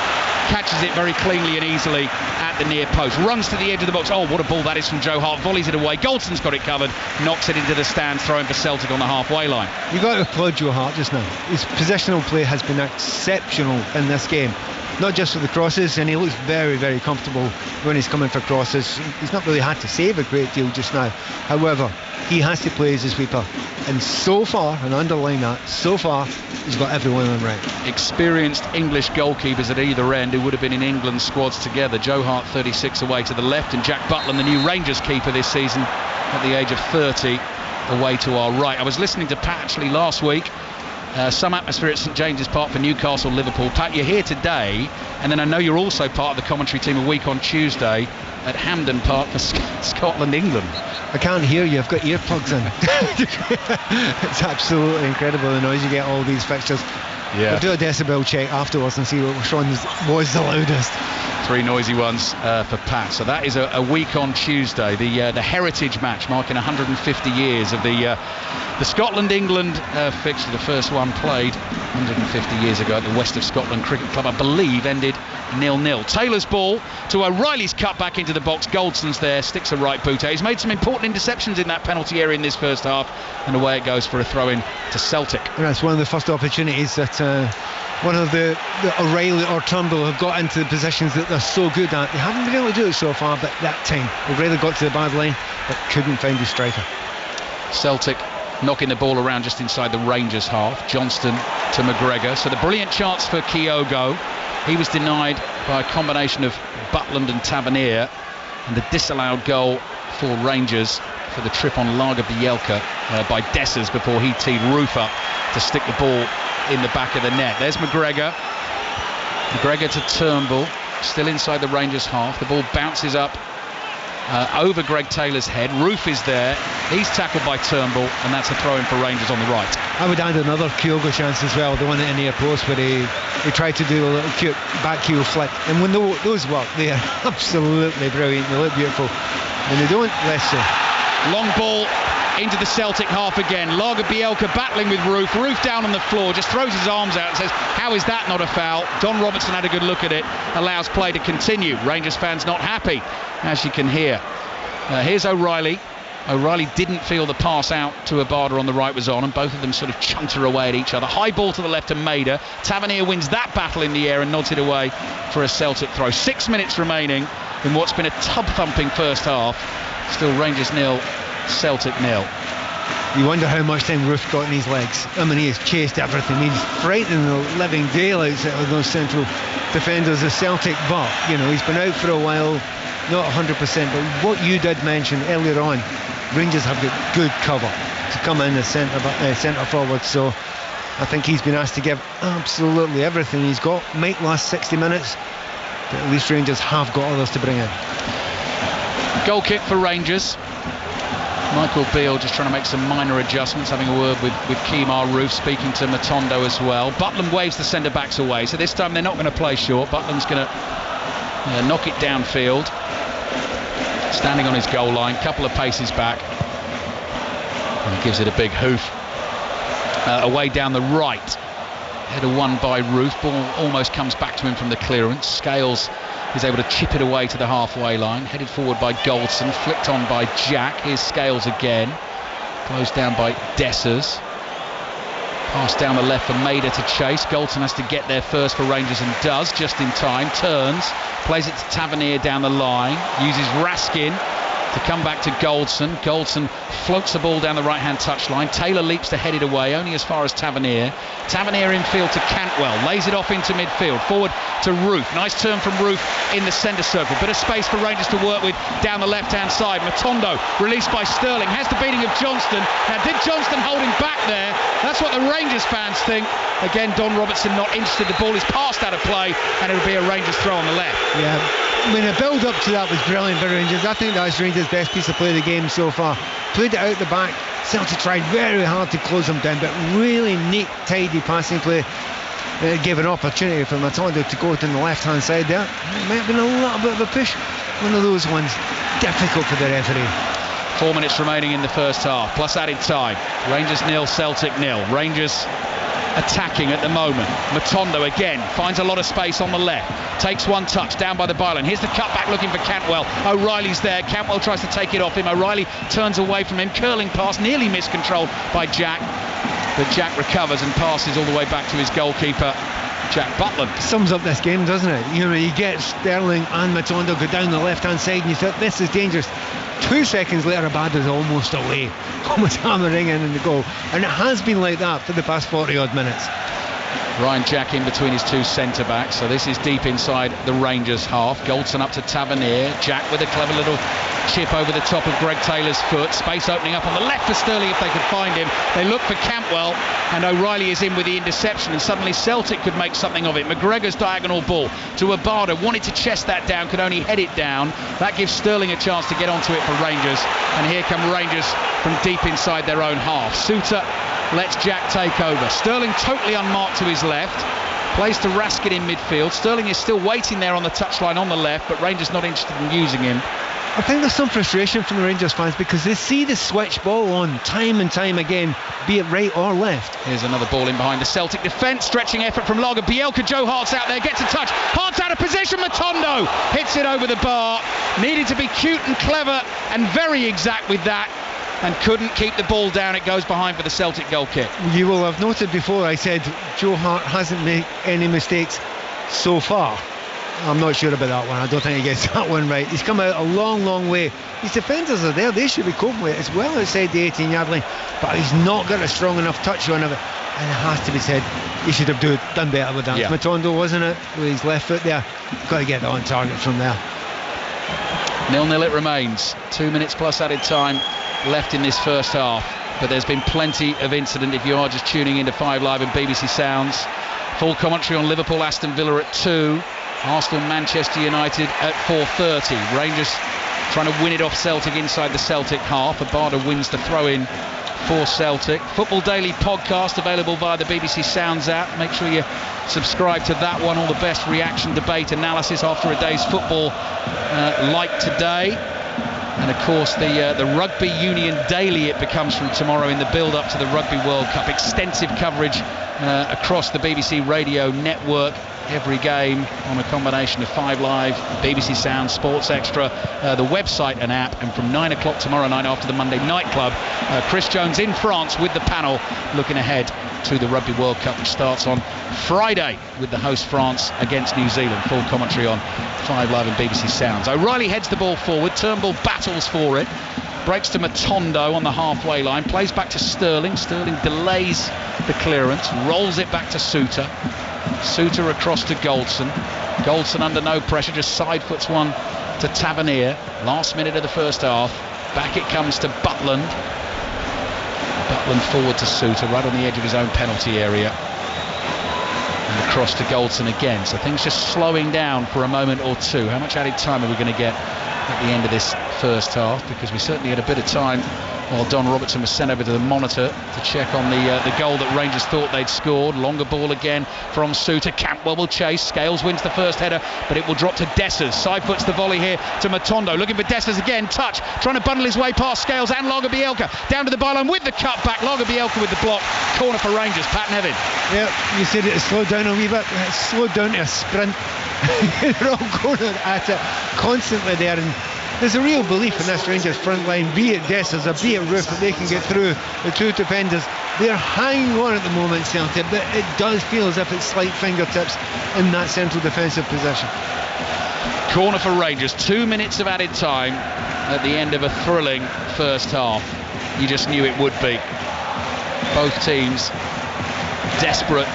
catches it very cleanly and easily at the near post, runs to the edge of the box. Oh, what a ball that is from Joe Hart, volleys it away. Goldson's got it covered, knocks it into the stands, throwing for Celtic on the halfway line. You've got to applaud Joe Hart just now. His positional play has been exceptional in this game. Not just with the crosses, and he looks very, very comfortable when he's coming for crosses. He's not really had to save a great deal just now. However, he has to play as a sweeper, and so far, and underline that, so far he's got everyone on right. Experienced English goalkeepers at either end who would have been in England's squads together. Joe Hart 36 away to the left, and Jack Butland, the new Rangers keeper this season at the age of 30, away to our right. I was listening to Pat actually last week. Some atmosphere at St James's Park for Newcastle, Liverpool. Pat, you're here today, and then I know you're also part of the commentary team a week on Tuesday at Hampden Park for Scotland, England. I can't hear you, I've got earplugs in. It's absolutely incredible the noise you get all these fixtures. Yeah. We'll do a decibel check afterwards and see which one was the loudest. 3 noisy ones for Pat. So that is a week on Tuesday, the heritage match marking 150 years of the Scotland-England fixture. The first one played 150 years ago at the West of Scotland Cricket Club, I believe, ended 0-0. Taylor's ball to O'Reilly's cut back into the box. Goldson's there, sticks a right boot out. He's made some important interceptions in that penalty area in this first half, and away it goes for a throw-in to Celtic. And that's one of the first opportunities that one of the O'Reilly or Turnbull have got into the positions that they're so good at. They haven't been able to do it so far, but that time O'Reilly got to the bad line but couldn't find his striker. Celtic knocking the ball around just inside the Rangers half. Johnston to McGregor. So the brilliant chance for Kyogo. He was denied by a combination of Butland and Tavernier, and the disallowed goal for Rangers for the trip on Lager Bielka by Dessers before he teed Roof up to stick the ball in the back of the net. There's McGregor. McGregor to Turnbull, still inside the Rangers half. The ball bounces up over Greg Taylor's head. Roof is there. He's tackled by Turnbull, and that's a throw-in for Rangers on the right. I would add another Kyogo chance as well, the one at the near post where he tried to do a little cute back heel flick, and when those work, they are absolutely brilliant. They look beautiful. When they don't, less so. Long ball into the Celtic half again. Lager Bielka battling with Roof. Roof down on the floor, just throws his arms out and says, how is that not a foul? Don Robertson had a good look at it, allows play to continue. Rangers fans not happy, as you can hear. Here's O'Reilly. O'Reilly didn't feel the pass out to Abada on the right was on, and both of them sort of chunter away at each other. High ball to the left to Maida. Tavernier wins that battle in the air and nods it away for a Celtic throw. 6 minutes remaining in what's been a tub-thumping first half. Still Rangers 0, Celtic 0. You wonder how much time Roof got in his legs. I mean, he has chased everything. He's frightening the living daylights out of those central defenders of Celtic, but, you know, he's been out for a while, not 100%, but what you did mention earlier on, Rangers have got good cover to come in as centre forward, so I think he's been asked to give absolutely everything he's got. Might last 60 minutes, but at least Rangers have got others to bring in. Goal kick for Rangers. Michael Beale just trying to make some minor adjustments, having a word with Kemar Roof, speaking to Matondo as well. Butland waves the centre-backs away, so this time they're not going to play short. Butland's going to knock it downfield. Standing on his goal line, couple of paces back. And he gives it a big hoof. Away down the right. Header won by Roof. Ball almost comes back to him from the clearance. Scales is able to chip it away to the halfway line. Headed forward by Goldson. Flicked on by Jack. Here's Scales again. Closed down by Dessers. Pass down the left for Maida to chase. Goldson has to get there first for Rangers and does, just in time. Turns, plays it to Tavernier down the line. Uses Raskin to come back to Goldson. Goldson floats the ball down the right-hand touchline. Taylor leaps to head it away, only as far as Tavernier. Tavernier infield to Cantwell. Lays it off into midfield. Forward to Roof. Nice turn from Roof in the centre circle. Bit of space for Rangers to work with down the left-hand side. Matondo released by Sterling. Has the beating of Johnston. Now, did Johnston hold him back there? That's what the Rangers fans think. Again, Don Robertson not interested. The ball is passed out of play, and it'll be a Rangers throw on the left. Yeah, I mean, the build-up to that was brilliant for Rangers. I think that's Rangers' best piece of play of the game so far. Played it out the back. Celtic tried very hard to close them down, but really neat, tidy passing play. Gave an opportunity for Matondo to go to the left-hand side there. It might have been a little bit of a push. One of those ones difficult for the referee. 4 minutes remaining in the first half, plus added time. Rangers 0, Celtic 0. Rangers attacking at the moment. Matondo again finds a lot of space on the left. Takes one touch down by the byline. Here's the cutback looking for Cantwell. O'Reilly's there. Cantwell tries to take it off him. O'Reilly turns away from him. Curling pass, nearly miscontrolled by Jack. But Jack recovers and passes all the way back to his goalkeeper, Jack Butland. Sums up this game, doesn't it? You know, you get Sterling and Matondo go down the left-hand side and you thought, this is dangerous. 2 seconds later, Abada's almost away. Almost hammering in the goal. And it has been like that for the past 40-odd minutes. Ryan Jack in between his two centre-backs, so this is deep inside the Rangers half. Goldson up to Tavernier. Jack with a clever little chip over the top of Greg Taylor's foot. Space opening up on the left for Sterling if they could find him. They look for Cantwell, and O'Reilly is in with the interception, and suddenly Celtic could make something of it. McGregor's diagonal ball to Abada. Wanted to chest that down, could only head it down. That gives Sterling a chance to get onto it for Rangers, and here come Rangers from deep inside their own half. Suter lets Jack take over. Sterling totally unmarked to his left. Plays to Raskin in midfield. Sterling is still waiting there on the touchline on the left, but Rangers not interested in using him. I think there's some frustration from the Rangers fans because they see the switch ball on time and time again, be it right or left. Here's another ball in behind the Celtic defence. Stretching effort from Lager. Bielka, Joe Hart's out there, gets a touch. Hart's out of position. Matondo hits it over the bar. Needed to be cute and clever and very exact with that, and couldn't keep the ball down. It goes behind for the Celtic goal kick. You will have noted before I said Joe Hart hasn't made any mistakes so far. I'm not sure about that one. I don't think he gets that one right. He's come out a long way. His defenders are there. They should be coping with it as well outside the 18-yard line, but he's not got a strong enough touch on it, and it has to be said, he should have done better with that. Yeah. Matondo, wasn't it, with his left foot there? Got to get that on target from there. 0-0 it remains. 2 minutes plus added time left in this first half, but there's been plenty of incident if you are just tuning into 5 Live and BBC Sounds. Full commentary on Liverpool Aston Villa at 2, Arsenal Manchester United at 4:30. Rangers trying to win it off Celtic inside the Celtic half. Abada wins the throw in for Celtic. Football Daily podcast available via the BBC Sounds app. Make sure you subscribe to that one. All the best reaction, debate, analysis after a day's football like today. And of course the Rugby Union Daily it becomes from tomorrow in the build-up to the Rugby World Cup. Extensive coverage across the BBC radio network. Every game on a combination of 5 Live, BBC Sound, Sports Extra, the website and app. And from 9 o'clock tomorrow night after the Monday Night Club, Chris Jones in France with the panel looking ahead to the Rugby World Cup, which starts on Friday with the host France against New Zealand. Full commentary on 5 Live and BBC Sounds. O'Reilly heads the ball forward. Turnbull battles for it. Breaks to Matondo on the halfway line. Plays back to Sterling. Sterling delays the clearance. Rolls it back to Suter. Suter across to Goldson. Goldson under no pressure, just side foots one to Tavernier. Last minute of the first half. Back it comes to Butland. Butland forward to Suter, right on the edge of his own penalty area. And across to Goldson again. So things just slowing down for a moment or two. How much added time are we going to get at the end of this first half? Because we certainly had a bit of time Well, Don Robertson was sent over to the monitor to check on the goal that Rangers thought they'd scored. Longer ball again from Suter. Campbell will chase. Scales wins the first header, but it will drop to Dessers. Side puts the volley here to Matondo. Looking for Dessers again. Touch. Trying to bundle his way past Scales and Lagerbielke. Down to the byline with the cut back. Lagerbielke with the block. Corner for Rangers. Pat Nevin. Yeah, you said it slowed down a wee bit. It slowed down to a sprint. They're all going at it constantly there, and there's a real belief in this Rangers front line, be it Dessers or be it Roof, that they can get through the two defenders. They're hanging on at the moment, Celtic, but it does feel as if it's slight fingertips in that central defensive position. Corner for Rangers. 2 minutes of added time at the end of a thrilling first half. You just knew it would be. Both teams desperate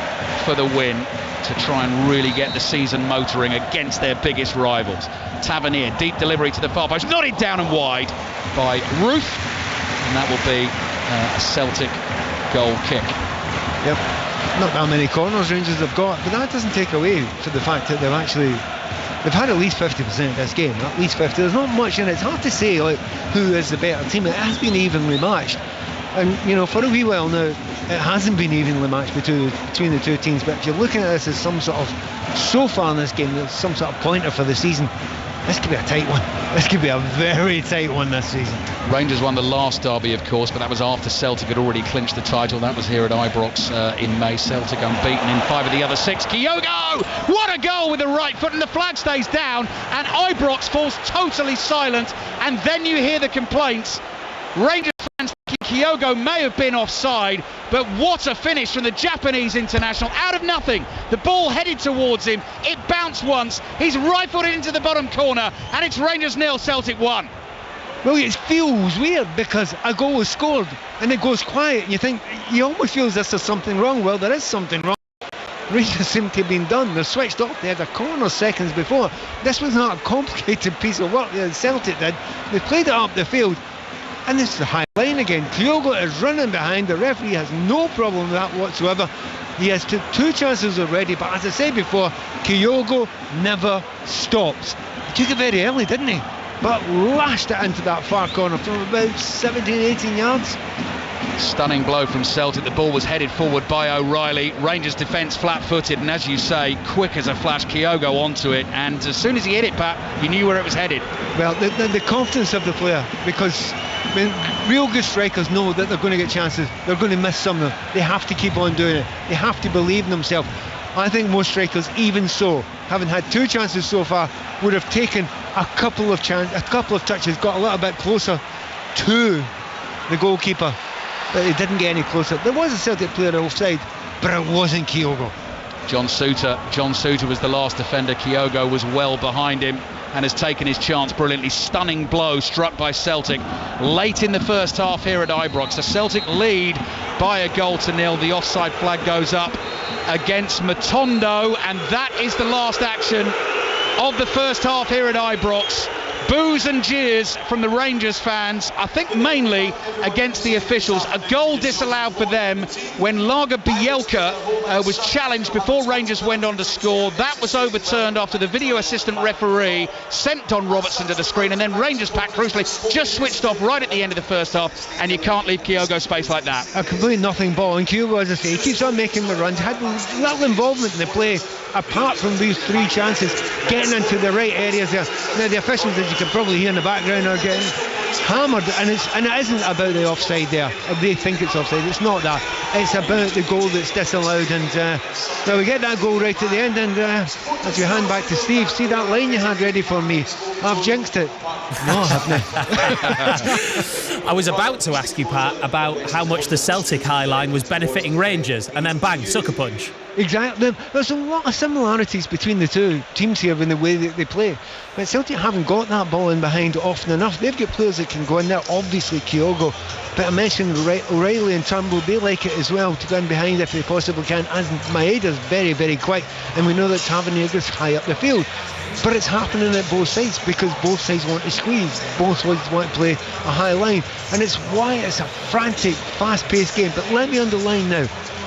for the win to try and really get the season motoring against their biggest rivals. Tavernier, deep delivery to the far post, nodded down and wide by Roof, and that will be a Celtic goal kick. Yep, not that many corners Rangers have got, but that doesn't take away from the fact that they've had at least 50% this game, at least 50. There's not much in it. It's hard to say like who is the better team. It has been evenly matched, and you know, for a wee while now it hasn't been evenly matched between the two teams, but if you're looking at this as some sort of, so far in this game, there's some sort of pointer for the season. This could be a tight one. This could be a very tight one this season. Rangers won the last derby, of course, but that was after Celtic had already clinched the title. That was here at Ibrox in May. Celtic unbeaten in 5 of the other 6. Kyogo! What a goal with the right foot, and the flag stays down, and Ibrox falls totally silent, and then you hear the complaints. Rangers fans thinking Kyogo may have been offside, but what a finish from the Japanese international. Out of nothing, the ball headed towards him, it bounced once, he's rifled it into the bottom corner, and it's Rangers 0, Celtic 1. Well, it feels weird because a goal was scored and it goes quiet, and you think, you almost feel as if there's something wrong. Well, there is something wrong. Rangers seem to have been done. They're switched off. They had a corner seconds before. This was not a complicated piece of work that Celtic did. They played it up the field. And this is the high line again. Kyogo is running behind. The referee has no problem with that whatsoever. He has two chances already, but as I said before, Kyogo never stops. He took it very early, didn't he? But lashed it into that far corner from about 17, 18 yards. Stunning blow from Celtic. The ball was headed forward by O'Reilly. Rangers defence flat-footed, and as you say, quick as a flash, Kyogo onto it, and as soon as he hit it, Pat, you knew where it was headed. Well, the confidence of the player, because real good strikers know that they're going to get chances. They're going to miss some of them. They have to keep on doing it. They have to believe in themselves. I think most strikers, even so, having had 2 chances so far, would have taken a couple of touches, got a little bit closer to the goalkeeper, but they didn't get any closer. There was a Celtic player offside, but it wasn't Kyogo. John Suter was the last defender. Kyogo was well behind him and has taken his chance brilliantly. Stunning blow struck by Celtic late in the first half here at Ibrox. The Celtic lead by a goal to 0. The offside flag goes up against Matondo, and that is the last action of the first half here at Ibrox. Boos and jeers from the Rangers fans, I think mainly against the officials. A goal disallowed for them when Lagerbielke was challenged before Rangers went on to score. That was overturned after the video assistant referee sent Don Robertson to the screen, and then Rangers pack crucially just switched off right at the end of the first half, and you can't leave Kyogo space like that. A complete nothing ball, and Kyogo, as I say, he keeps on making the runs, had little involvement in the play apart from these 3 chances, getting into the right areas there. Now the officials, as you can probably hear in the background, are getting hammered, and it isn't about the offside there. They think it's offside. It's not that. It's about the goal that's disallowed, and now we get that goal right at the end, and as you hand back to Steve, see that line you had ready for me? I've jinxed it. No, I haven't. I was about to ask you, Pat, about how much the Celtic high line was benefiting Rangers, and then bang, sucker punch. Exactly. There's a lot of similarities between the two teams here in the way that they play. But Celtic haven't got that ball in behind often enough. They've got players that can go in there, obviously Kyogo, but I mentioned O'Reilly and Turnbull. They like it as well to go in behind if they possibly can, as Maeda's very, very quick, and we know that Tavernier goes high up the field. But it's happening at both sides because both sides want to squeeze, both sides want to play a high line, and it's why it's a frantic, fast-paced game. But let me underline now,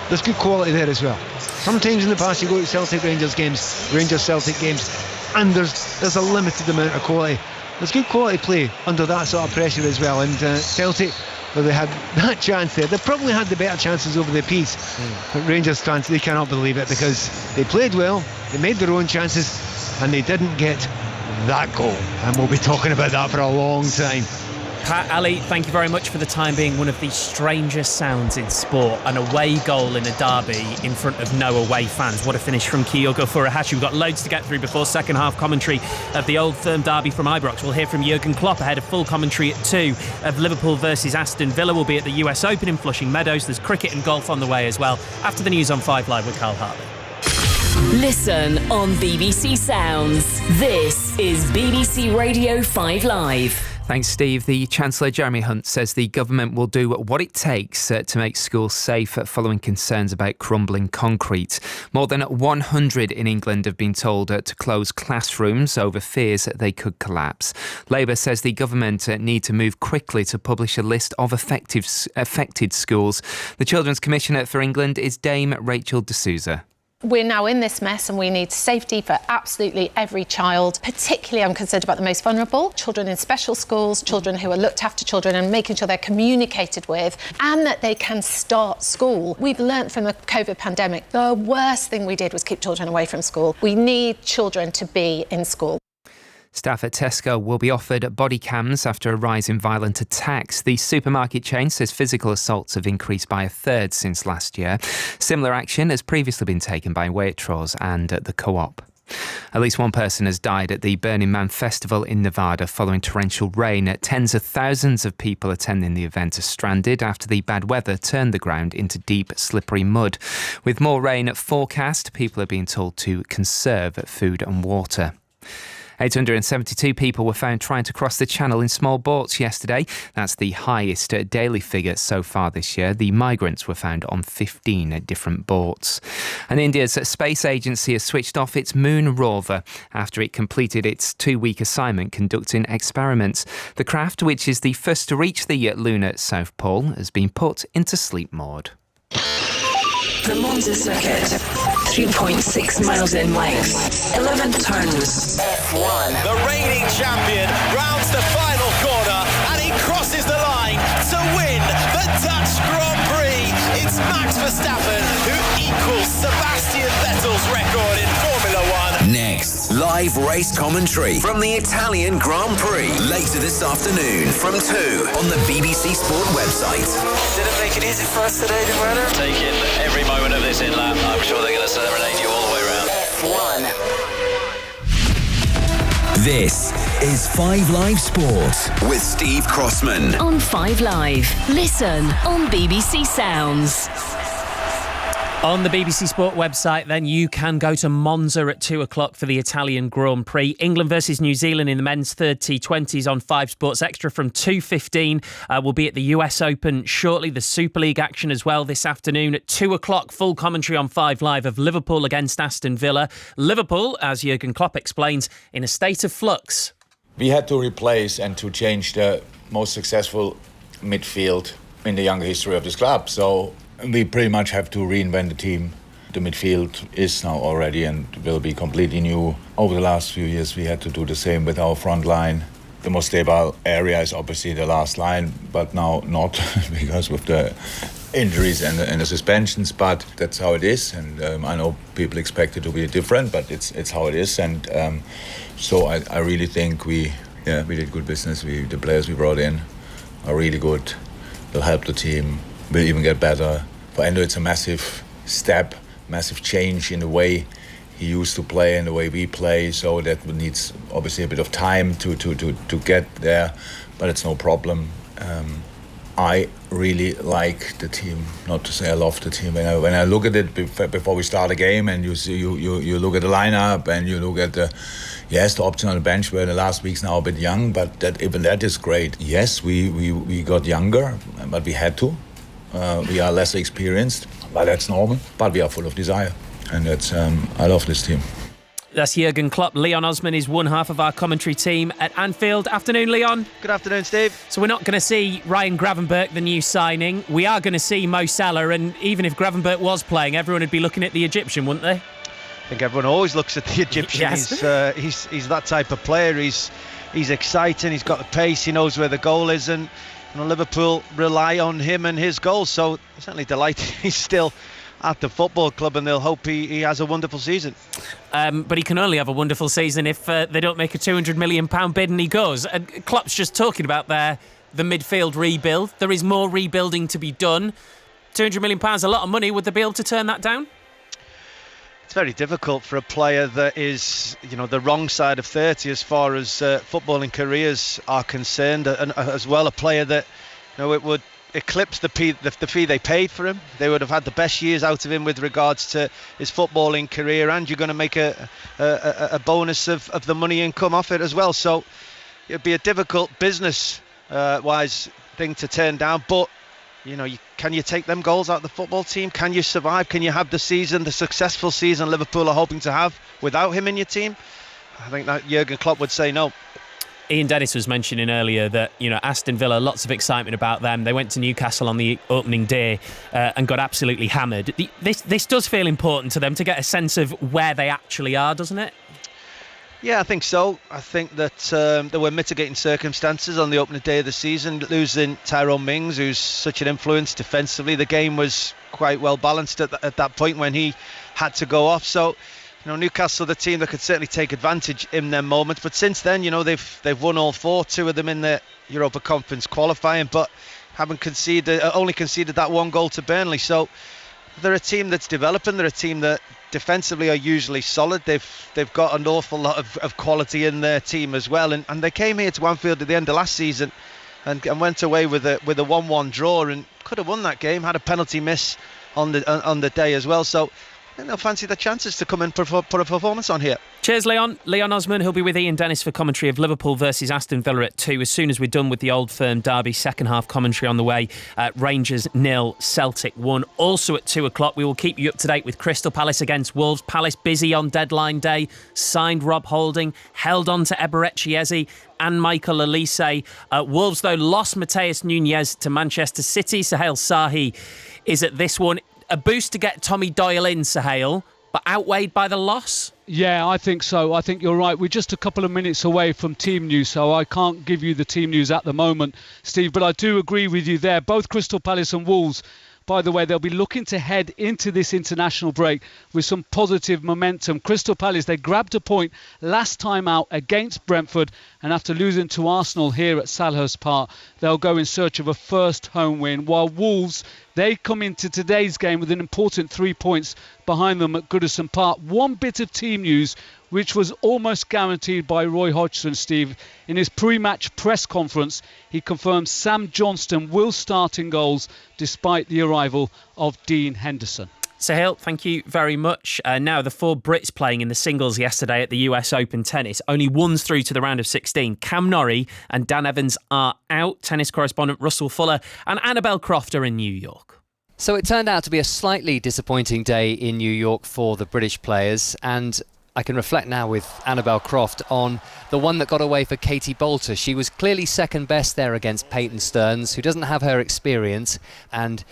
there's good quality there as well. Sometimes in the past you go to Celtic Rangers games, Rangers Celtic games, and there's a limited amount of quality. There's good quality play under that sort of pressure as well, and Celtic where they had that chance there. They probably had the better chances over the piece. But Rangers fans, they cannot believe it, because they played well, they made their own chances, and they didn't get that goal. And we'll be talking about that for a long time. Pat, Ali, thank you very much for the time being. One of the strangest sounds in sport, an away goal in a derby in front of no away fans. What a finish from Kyogo Furuhashi. We've got loads to get through before second half commentary of the Old Firm derby from Ibrox. We'll hear from Jurgen Klopp ahead of full commentary at 2 of Liverpool versus Aston Villa. We'll be at the US Open in Flushing Meadows. There's cricket and golf on the way as well. After the news on 5 Live with Carl Hartley. Listen on BBC Sounds. This is BBC Radio 5 Live. Thanks, Steve. The Chancellor, Jeremy Hunt, says the government will do what it takes to make schools safe following concerns about crumbling concrete. More than 100 in England have been told to close classrooms over fears that they could collapse. Labour says the government need to move quickly to publish a list of affected schools. The Children's Commissioner for England is Dame Rachel D'Souza. We're now in this mess and we need safety for absolutely every child. Particularly, I'm concerned about the most vulnerable, children in special schools, children who are looked after children, and making sure they're communicated with and that they can start school. We've learnt from the COVID pandemic, the worst thing we did was keep children away from school. We need children to be in school. Staff at Tesco will be offered body cams after a rise in violent attacks. The supermarket chain says physical assaults have increased by a third since last year. Similar action has previously been taken by Waitrose and the Co-op. At least one person has died at the Burning Man Festival in Nevada following torrential rain. Tens of thousands of people attending the event are stranded after the bad weather turned the ground into deep, slippery mud. With more rain forecast, people are being told to conserve food and water. 872 people were found trying to cross the channel in small boats yesterday. That's the highest daily figure so far this year. The migrants were found on 15 different boats. And India's space agency has switched off its moon rover after it completed its 2-week assignment conducting experiments. The craft, which is the first to reach the lunar South Pole, has been put into sleep mode. The Monza circuit, 3.6 miles in length, 11 turns. F1. The reigning champion rounds the final corner and he crosses the line to win the Dutch Grand Prix. It's Max Verstappen who equals Sebastian Vettel's record in Formula One. Next, live race commentary from the Italian Grand Prix later this afternoon from 2 on the BBC Sport website. Did it make it easy for us today, Demerder? Taking every moment of this in lap. I'm sure they're going to serenade you all the way around. F1. This is 5 Live Sport with Steve Crossman. On 5 Live. Listen on BBC Sounds. On the BBC Sport website, then, you can go to Monza at 2 o'clock for the Italian Grand Prix. England versus New Zealand in the men's third T20s on 5 Sports Extra from 2:15. We'll be at the US Open shortly. The Super League action as well this afternoon at 2 o'clock. Full commentary on 5 Live of Liverpool against Aston Villa. Liverpool, as Jurgen Klopp explains, in a state of flux. We had to replace and to change the most successful midfield in the young history of this club. So we pretty much have to reinvent the team. The midfield is now already and will be completely new. Over the last few years, we had to do the same with our front line. The most stable area is obviously the last line, but now not because with the injuries and the suspensions. But that's how it is, and I know people expect it to be different, but it's how it is. And so I really think we did good business. The players we brought in are really good. They'll help the team. Will even get better. For Endo, it's a massive step, massive change in the way he used to play and the way we play. So that needs obviously a bit of time to get there, but it's no problem. I really like the team. Not to say I love the team. When I look at it before we start a game, and you see you look at the lineup and you look at the option on the bench where the last week's now a bit young, but even that is great. Yes, we got younger, but we had to. We are less experienced, but that's normal. But we are full of desire, and that's I love this team. That's Jurgen Klopp. Leon Osman is one half of our commentary team at Anfield. Afternoon, Leon. Good afternoon, Steve. So we're not going to see Ryan Gravenberch, the new signing. We are going to see Mo Salah, and even if Gravenberch was playing, everyone would be looking at the Egyptian, wouldn't they? I think everyone always looks at the Egyptian. Yes. He's that type of player. He's exciting. He's got the pace. He knows where the goal is, and Liverpool rely on him and his goals. So certainly delighted he's still at the football club, and they'll hope he has a wonderful season. But he can only have a wonderful season if they don't make a £200 million bid and he goes. And Klopp's just talking about the midfield rebuild. There is more rebuilding to be done. £200 million, a lot of money. Would they be able to turn that down? It's very difficult for a player that is, the wrong side of 30 as far as footballing careers are concerned, and as well a player that, it would eclipse the fee they paid for him. They would have had the best years out of him with regards to his footballing career, and you're going to make a bonus of the money income off it as well. So it'd be a difficult business wise thing to turn down, but can you take them goals out of the football team? Can you survive? Can you have the successful season Liverpool are hoping to have without him in your team? I think that Jurgen Klopp would say no. Ian Dennis was mentioning earlier that, Aston Villa, lots of excitement about them. They went to Newcastle on the opening day and got absolutely hammered. This does feel important to them to get a sense of where they actually are, doesn't it? Yeah, I think so. I think that there were mitigating circumstances on the opening day of the season. Losing Tyrone Mings, who's such an influence defensively, the game was quite well balanced at that point when he had to go off. So, Newcastle, the team that could certainly take advantage in their moments. But since then, they've won all four, two of them in the Europa Conference qualifying, but only conceded that one goal to Burnley. So they're a team that's developing. They're a team that defensively are usually solid. They've got an awful lot of quality in their team as well. And they came here to Anfield at the end of last season and went away with a 1-1 draw and could have won that game. Had a penalty miss on the day as well. So I think they'll fancy the chances to come and put a performance on here. Cheers, Leon. Leon Osman, he'll be with Ian Dennis for commentary of Liverpool versus Aston Villa at 2. As soon as we're done with the Old Firm derby, second half commentary on the way. Rangers 0, Celtic 1. Also at 2 o'clock, we will keep you up to date with Crystal Palace against Wolves. Palace busy on deadline day. Signed Rob Holding, held on to Eberechi Eze and Michael Olise. Wolves, though, lost Mateus Nunes to Manchester City. Sahel Sahi is at this one. A boost to get Tommy Doyle in, Sahel, but outweighed by the loss? Yeah, I think so. I think you're right. We're just a couple of minutes away from team news, so I can't give you the team news at the moment, Steve, but I do agree with you there. Both Crystal Palace and Wolves, by the way, they'll be looking to head into this international break with some positive momentum. Crystal Palace, they grabbed a point last time out against Brentford, and after losing to Arsenal here at Selhurst Park, they'll go in search of a first home win, while Wolves, they come into today's game with an important 3 points behind them at Goodison Park. One bit of team news, which was almost guaranteed by Roy Hodgson, Steve. In his pre-match press conference, he confirmed Sam Johnston will start in goals despite the arrival of Dean Henderson. Sahil, thank you very much. Now, the 4 Brits playing in the singles yesterday at the US Open Tennis, only one's through to the round of 16. Cam Norrie and Dan Evans are out. Tennis correspondent Russell Fuller and Annabelle Croft are in New York. So it turned out to be a slightly disappointing day in New York for the British players, and I can reflect now with Annabelle Croft on the one that got away for Katie Boulter. She was clearly second best there against Peyton Stearns, who doesn't have her experience, and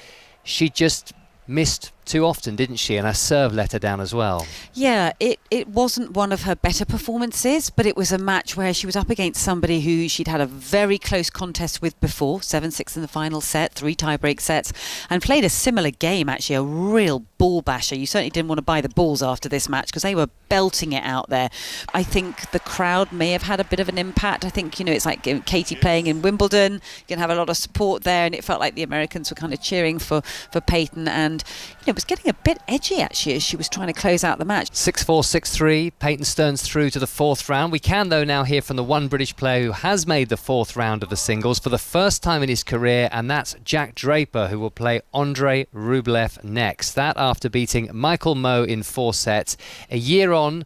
she just missed too often, didn't she? And her serve let her down as well. Yeah, it wasn't one of her better performances, but it was a match where she was up against somebody who she'd had a very close contest with before, 7-6 in the final set, 3 tie-break sets, and played a similar game, actually, a real ball basher. You certainly didn't want to buy the balls after this match because they were belting it out there. I think the crowd may have had a bit of an impact. I think, it's like Katie playing in Wimbledon. You can have a lot of support there, and it felt like the Americans were kind of cheering for Peyton, and it was getting a bit edgy, actually, as she was trying to close out the match. 6-4, 6-3, Peyton Stearns through to the 4th round. We can, though, now hear from the one British player who has made the 4th round of the singles for the first time in his career, and that's Jack Draper, who will play Andrei Rublev next. That after beating Michael Mmoh in 4 sets, a year on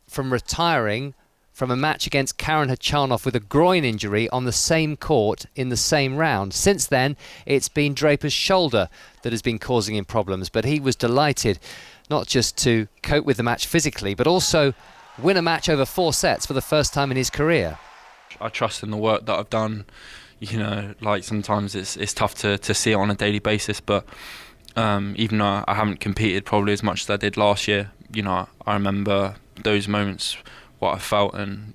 from retiring from a match against Karen Khachanov with a groin injury on the same court in the same round. Since then, it's been Draper's shoulder that has been causing him problems, but he was delighted not just to cope with the match physically, but also win a match over 4 sets for the first time in his career. I trust in the work that I've done. Sometimes it's tough to see it on a daily basis, but even though I haven't competed probably as much as I did last year, I remember those moments what I felt, and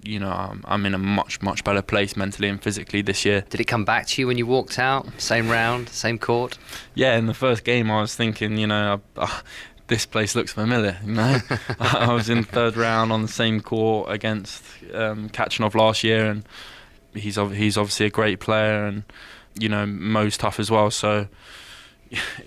I'm in a much better place mentally and physically this year. Did it come back to you when you walked out? Same round, same court? Yeah, in the first game I was thinking, this place looks familiar. I was in third round on the same court against Kachanov last year, and he's obviously a great player, and Mo's tough as well. So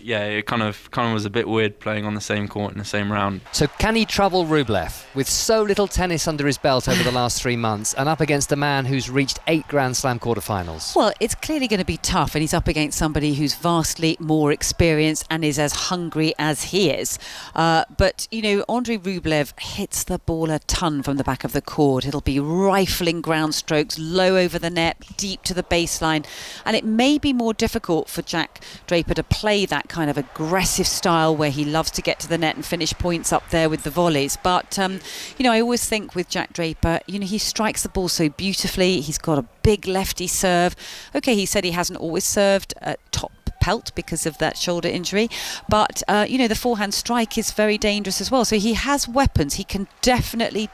yeah, it kind of was a bit weird playing on the same court in the same round. So can he trouble Rublev with so little tennis under his belt over the last 3 months and up against a man who's reached 8 Grand Slam quarterfinals? Well, it's clearly going to be tough, and he's up against somebody who's vastly more experienced and is as hungry as he is. But Andrei Rublev hits the ball a ton from the back of the court. It'll be rifling ground strokes, low over the net, deep to the baseline, and it may be more difficult for Jack Draper to play that kind of aggressive style where he loves to get to the net and finish points up there with the volleys. But I always think with Jack Draper, he strikes the ball so beautifully. He's got a big lefty serve. Okay, he said he hasn't always served at top pelt because of that shoulder injury, but the forehand strike is very dangerous as well, so he has weapons. He can definitely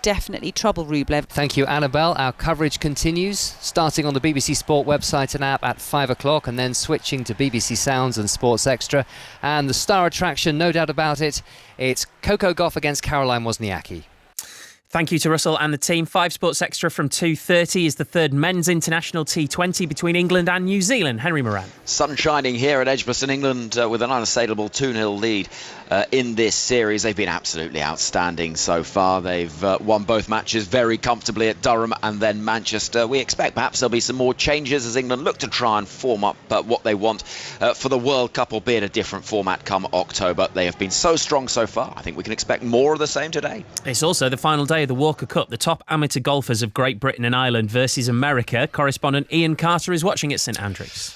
trouble Rublev. Thank you, Annabelle. Our coverage continues, starting on the BBC Sport website and app at 5 o'clock, and then switching to BBC Sounds and Sports Extra. And the star attraction, no doubt about it, it's Coco Gauff against Caroline Wozniacki. Thank you to Russell and the team. 5 Sports Extra from 2:30 is the third men's international T20 between England and New Zealand. Henry Moran. Sun shining here at Edgbaston, England with an unassailable 2-0 lead in this series. They've been absolutely outstanding so far. They've won both matches very comfortably at Durham and then Manchester. We expect perhaps there'll be some more changes as England look to try and form up what they want for the World Cup, albeit a different format come October. They have been so strong so far. I think we can expect more of the same today. It's also the final day of the Walker Cup. The top amateur golfers of Great Britain and Ireland versus America. Correspondent Ian Carter is watching at St Andrews.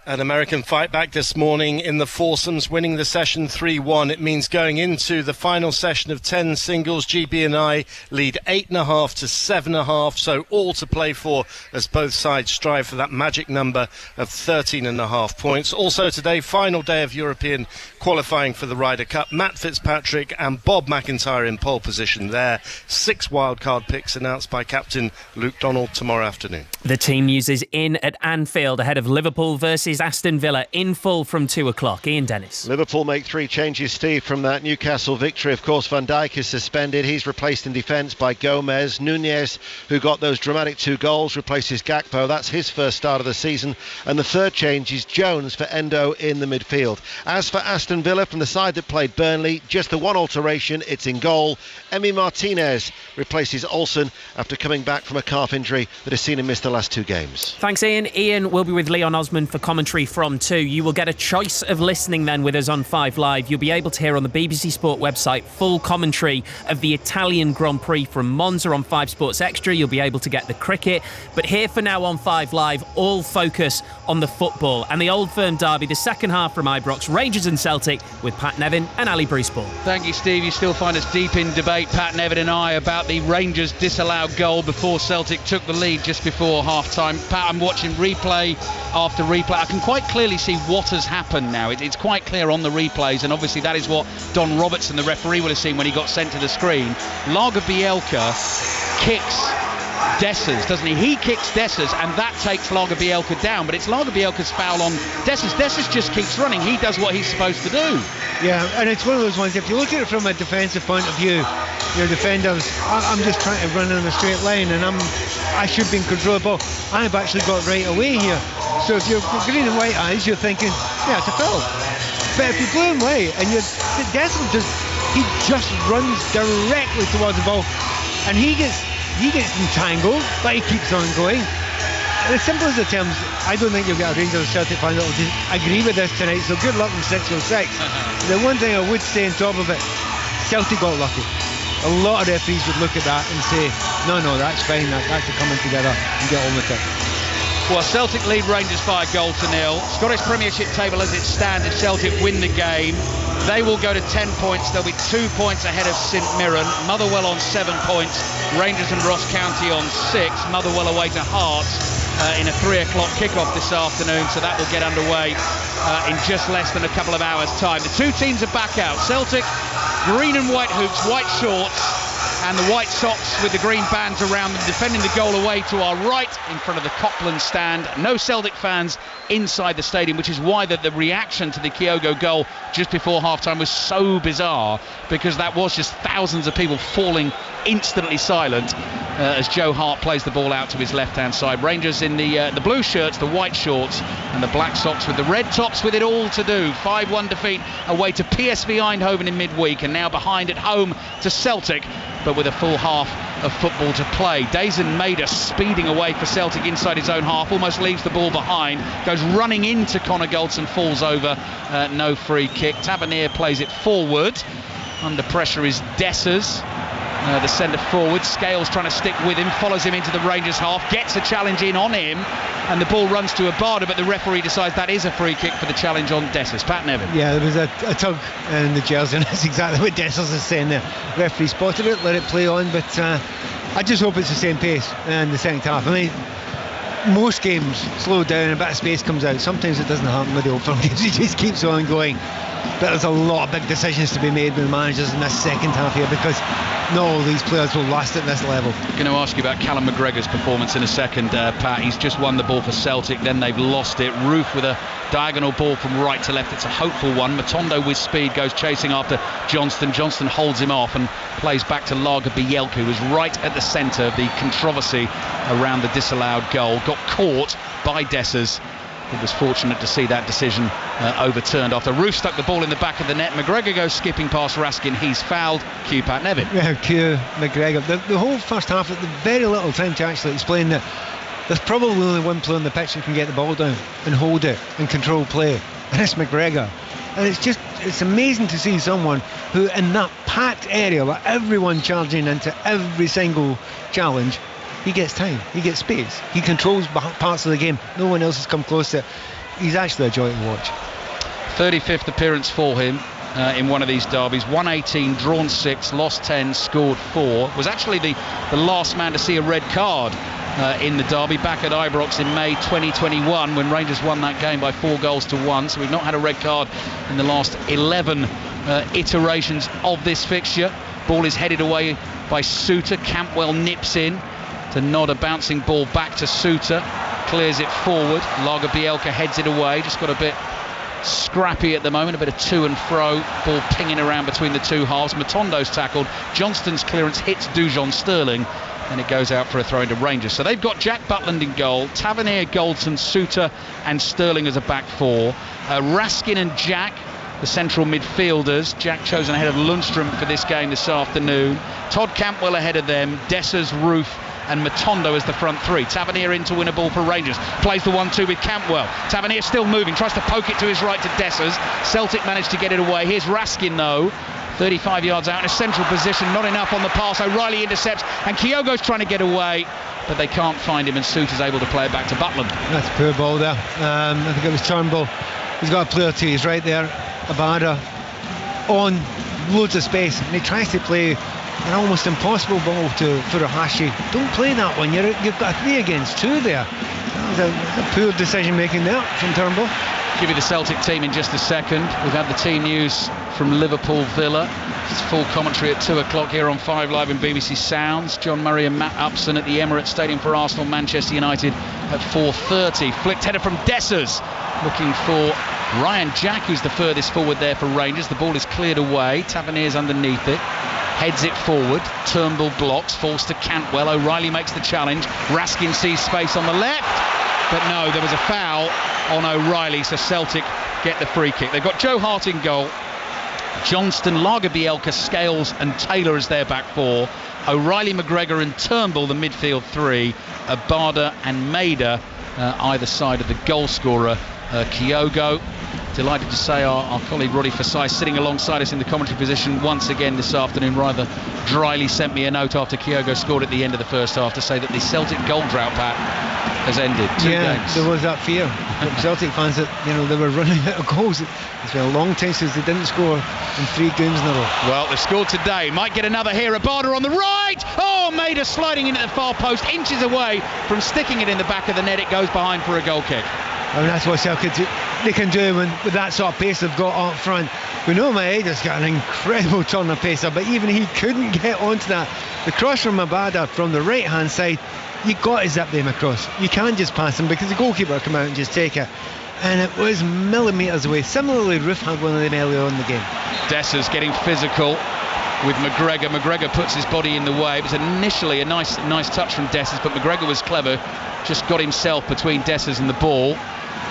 An American fight back this morning in the foursomes, winning the session 3-1. It means going into the final session of 10 singles, GB and I lead 8.5 to 7.5, so all to play for as both sides strive for that magic number of 13.5 points. Also today, final day of European qualifying for the Ryder Cup. Matt Fitzpatrick and Bob McIntyre in pole position there. 6 wildcard picks announced by captain Luke Donald tomorrow afternoon. The team news is in at Anfield ahead of Liverpool versus Aston Villa in full from 2 o'clock. Ian Dennis. Liverpool make 3 changes, Steve, from that Newcastle victory. Of course, Van Dijk is suspended. He's replaced in defence by Gomez. Nunez, who got those dramatic 2 goals, replaces Gakpo. That's his first start of the season. And the third change is Jones for Endo in the midfield. As for Aston Villa, from the side that played Burnley, just the one alteration. It's in goal. Emi Martinez replaces Olsen after coming back from a calf injury that has seen him miss the last 2 games. Thanks, Ian. Ian will be with Leon Osmond for commentary from 2. You will get a choice of listening then with us on 5 Live. You'll be able to hear on the BBC Sport website full commentary of the Italian Grand Prix from Monza on 5 Sports Extra. You'll be able to get the cricket. But here for now on 5 Live, all focus on the football and the Old Firm derby, the second half from Ibrox, Rangers and Celtic with Pat Nevin and Ali Bruceball. Thank you, Steve. You still find us deep in debate, Pat Nevin and I, about the Rangers disallowed goal before Celtic took the lead just before half-time. Pat, I'm watching replay after replay. I can quite clearly see what has happened now. It's quite clear on the replays, and obviously that is what Don Robertson, the referee, would have seen when he got sent to the screen. Lagerbielke kicks Dessers, doesn't he? He kicks Dessers, and that takes Lagerbielke down, but it's Lagerbielke's foul on Dessers. Dessers just keeps running. He does what he's supposed to do. Yeah, and it's one of those ones, if you look at it from a defensive point of view, your defenders, I'm just trying to run in a straight line, and I should be in control of the ball. I've actually got right away here. So if you're green and white eyes, you're thinking, yeah, it's a foul. But if you're blue and white, and Dessers just runs directly towards the ball, and he gets entangled, but he keeps on going. As simple as the terms, I don't think you'll get a Rangers Celtic fan that will just agree with this tonight, so good luck in 606. The one thing I would say on top of it, Celtic got lucky. A lot of referees would look at that and say, no, that's fine, that's a coming together and get on with it. Well, Celtic lead Rangers by 1-0. Scottish Premiership table as it stands, if Celtic win the game, they will go to 10 points. They'll be 2 points ahead of St Mirren. Motherwell on 7 points. Rangers and Ross County on 6. Motherwell away to Hearts in a 3 o'clock kickoff this afternoon, so that will get underway in just less than a couple of hours' time. The 2 teams are back out. Celtic, green and white hoops, white shorts. and the White Sox with the green bands around them defending the goal away to our right in front of the Copland stand. No Celtic fans inside the stadium, which is why the reaction to the Kyogo goal just before half-time was so bizarre, because that was just thousands of people falling instantly silent as Joe Hart plays the ball out to his left-hand side. Rangers in the blue shirts, the white shorts, and the black socks with the red tops with it all to do. 5-1 defeat away to PSV Eindhoven in midweek, and now behind at home to Celtic, but with a full half of football to play. Dazen Maeda speeding away for Celtic inside his own half, almost leaves the ball behind, goes running into Connor Goldson, falls over, no free kick. Tavernier plays it forward. Under pressure is Dessers, the centre forward. Scales trying to stick with him, follows him into the Rangers half, gets a challenge in on him, and the ball runs to Abada, but the referee decides that is a free kick for the challenge on Dessers. Pat Nevin. Yeah, there was a tug in the jersey, and that's exactly what Dessers is saying there. Referee spotted it, let it play on, but I just hope it's the same pace in the second half. I mean, most games slow down, a bit of space comes out. Sometimes it doesn't happen with the Old Firm games, it just keeps on going. But there's a lot of big decisions to be made with the managers in this second half here, because not all these players will last at this level. I'm going to ask you about Callum McGregor's performance in a second, Pat. He's just won the ball for Celtic, then they've lost it. Roof with a diagonal ball from right to left. It's a hopeful one. Matondo with speed goes chasing after Johnston. Johnston holds him off and plays back to Lager Bielke, who was right at the centre of the controversy around the disallowed goal. Got caught by Dessers. He was fortunate to see that decision overturned after Roof stuck the ball in the back of the net. McGregor goes skipping past Raskin. He's fouled. Cue Pat Nevin. Yeah, cue McGregor. The whole first half, at the very little time to actually explain that there's probably only one player on the pitch who can get the ball down and hold it and control play, and it's McGregor. And it's amazing to see someone who, in that packed area with everyone charging into every single challenge, he gets time, he gets space, he controls parts of the game. No one else has come close to it. He's actually a joy to watch. 35th appearance for him in one of these derbies. 118, drawn 6, lost 10, scored 4. Was actually the last man to see a red card in the derby back at Ibrox in May 2021, when Rangers won that game by 4-1. So we've not had a red card in the last 11 iterations of this fixture. Ball is headed away by Suter. Campbell nips in to nod a bouncing ball back to Suter, clears it forward. Lager Bielke heads it away, just got a bit scrappy at the moment, a bit of to and fro, ball pinging around between the two halves. Matondo's tackled, Johnston's clearance hits Dujon Sterling, and it goes out for a throw into Rangers. So they've got Jack Butland in goal, Tavernier, Goldson, Suter and Sterling as a back four. Raskin and Jack, the central midfielders. Jack chosen ahead of Lundstrom for this game this afternoon. Todd Campbell ahead of them, Dessers, Roof and Matondo as the front three. Tavernier in to win a ball for Rangers, plays the 1-2 with Campbell. Tavernier still moving, tries to poke it to his right to Dessers. Celtic managed to get it away. Here's Raskin though, 35 yards out in a central position, not enough on the pass. O'Reilly intercepts and Kyogo's trying to get away, but they can't find him, and Suter's able to play it back to Butland. That's a poor ball there. I think it was Turnbull. He's got a player to his right there, Abada, on loads of space, and he tries to play an almost impossible ball to Furuhashi. Don't play that one, you've got a 3 against 2 there. That was a poor decision making there from Turnbull. Give you the Celtic team in just a second. We've had the team news from Liverpool Villa. It's full commentary at 2 o'clock here on 5 Live and BBC Sounds. John Murray and Matt Upson at the Emirates Stadium for Arsenal, Manchester United at 4:30. Flicked header from Dessers, looking for Ryan Jack, who's the furthest forward there for Rangers. The ball is cleared away. Tavernier's underneath it. Heads it forward. Turnbull blocks, falls to Cantwell. O'Reilly makes the challenge. Raskin sees space on the left, but no, there was a foul on O'Reilly, so Celtic get the free kick. They've got Joe Hart in goal, Johnston, Lager Bielke, Scales and Taylor as their back four. O'Reilly, McGregor and Turnbull the midfield three. Abada and Maeda either side of the goal scorer, Kyogo. Delighted to say our colleague Roddy Forsyth, sitting alongside us in the commentary position once again this afternoon, rather dryly sent me a note after Kyogo scored at the end of the first half to say that the Celtic goal drought, Pat, has ended. 2 games. There was that fear from Celtic fans that they were running out of goals. It's been a long time since they didn't score in 3 games in a row. Well, they've scored today. Might get another here. Abada on the right. Oh, Maeda sliding into the far post, inches away from sticking it in the back of the net. It goes behind for a goal kick. I mean, that's what Celtic they can do with that sort of pace they've got up front. We know Maeda's got an incredible turn of pacer, but even he couldn't get onto that. The cross from Mabada from the right hand side, you got to zip them across. You can't just pass them because the goalkeeper come out and just take it. And it was millimetres away. Similarly, Roof had one of them earlier on in the game. Dessers getting physical with McGregor. McGregor puts his body in the way. It was initially a nice touch from Dessers, but McGregor was clever. Just got himself between Dessers and the ball.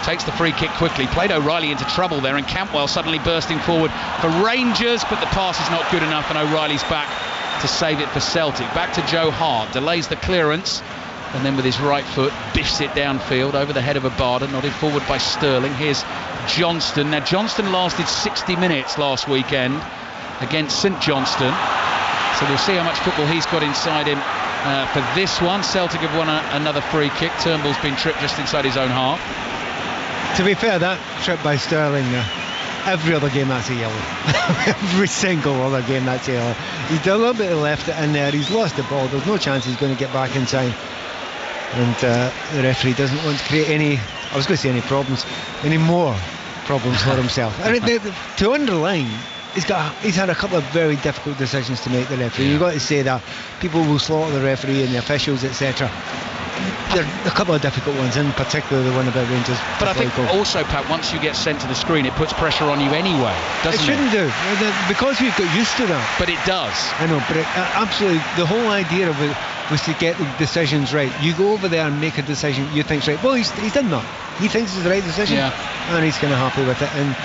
Takes the free kick quickly. Played O'Reilly into trouble there, and Campwell suddenly bursting forward for Rangers, but the pass is not good enough, and O'Reilly's back to save it for Celtic. Back to Joe Hart. Delays the clearance, and then with his right foot biffs it downfield over the head of Abada, nodded forward by Sterling. Here's Johnston. Now Johnston lasted 60 minutes last weekend against St Johnstone, so we'll see how much football he's got inside him for this one. Celtic have won another free kick. Turnbull's been tripped just inside his own half. To be fair, that trip by Sterling, every other game that's a yellow. Every single other game that's a yellow. He's done a little bit of left it in there. He's lost the ball. There's no chance he's going to get back inside. And the referee doesn't want to create any more problems for himself. And to underline, he's had a couple of very difficult decisions to make, the referee. You've got to say that. People will slaughter the referee and the officials, etc. There are a couple of difficult ones, in particular the one about Rangers. But I think also, Pat, once you get sent to the screen, it puts pressure on you anyway, doesn't it? It shouldn't do, because we've got used to that. But it does. I know, but absolutely, the whole idea of it was to get the decisions right. You go over there and make a decision you think's right. Well, he's done that. He thinks it's the right decision, and he's kind of happy with it. And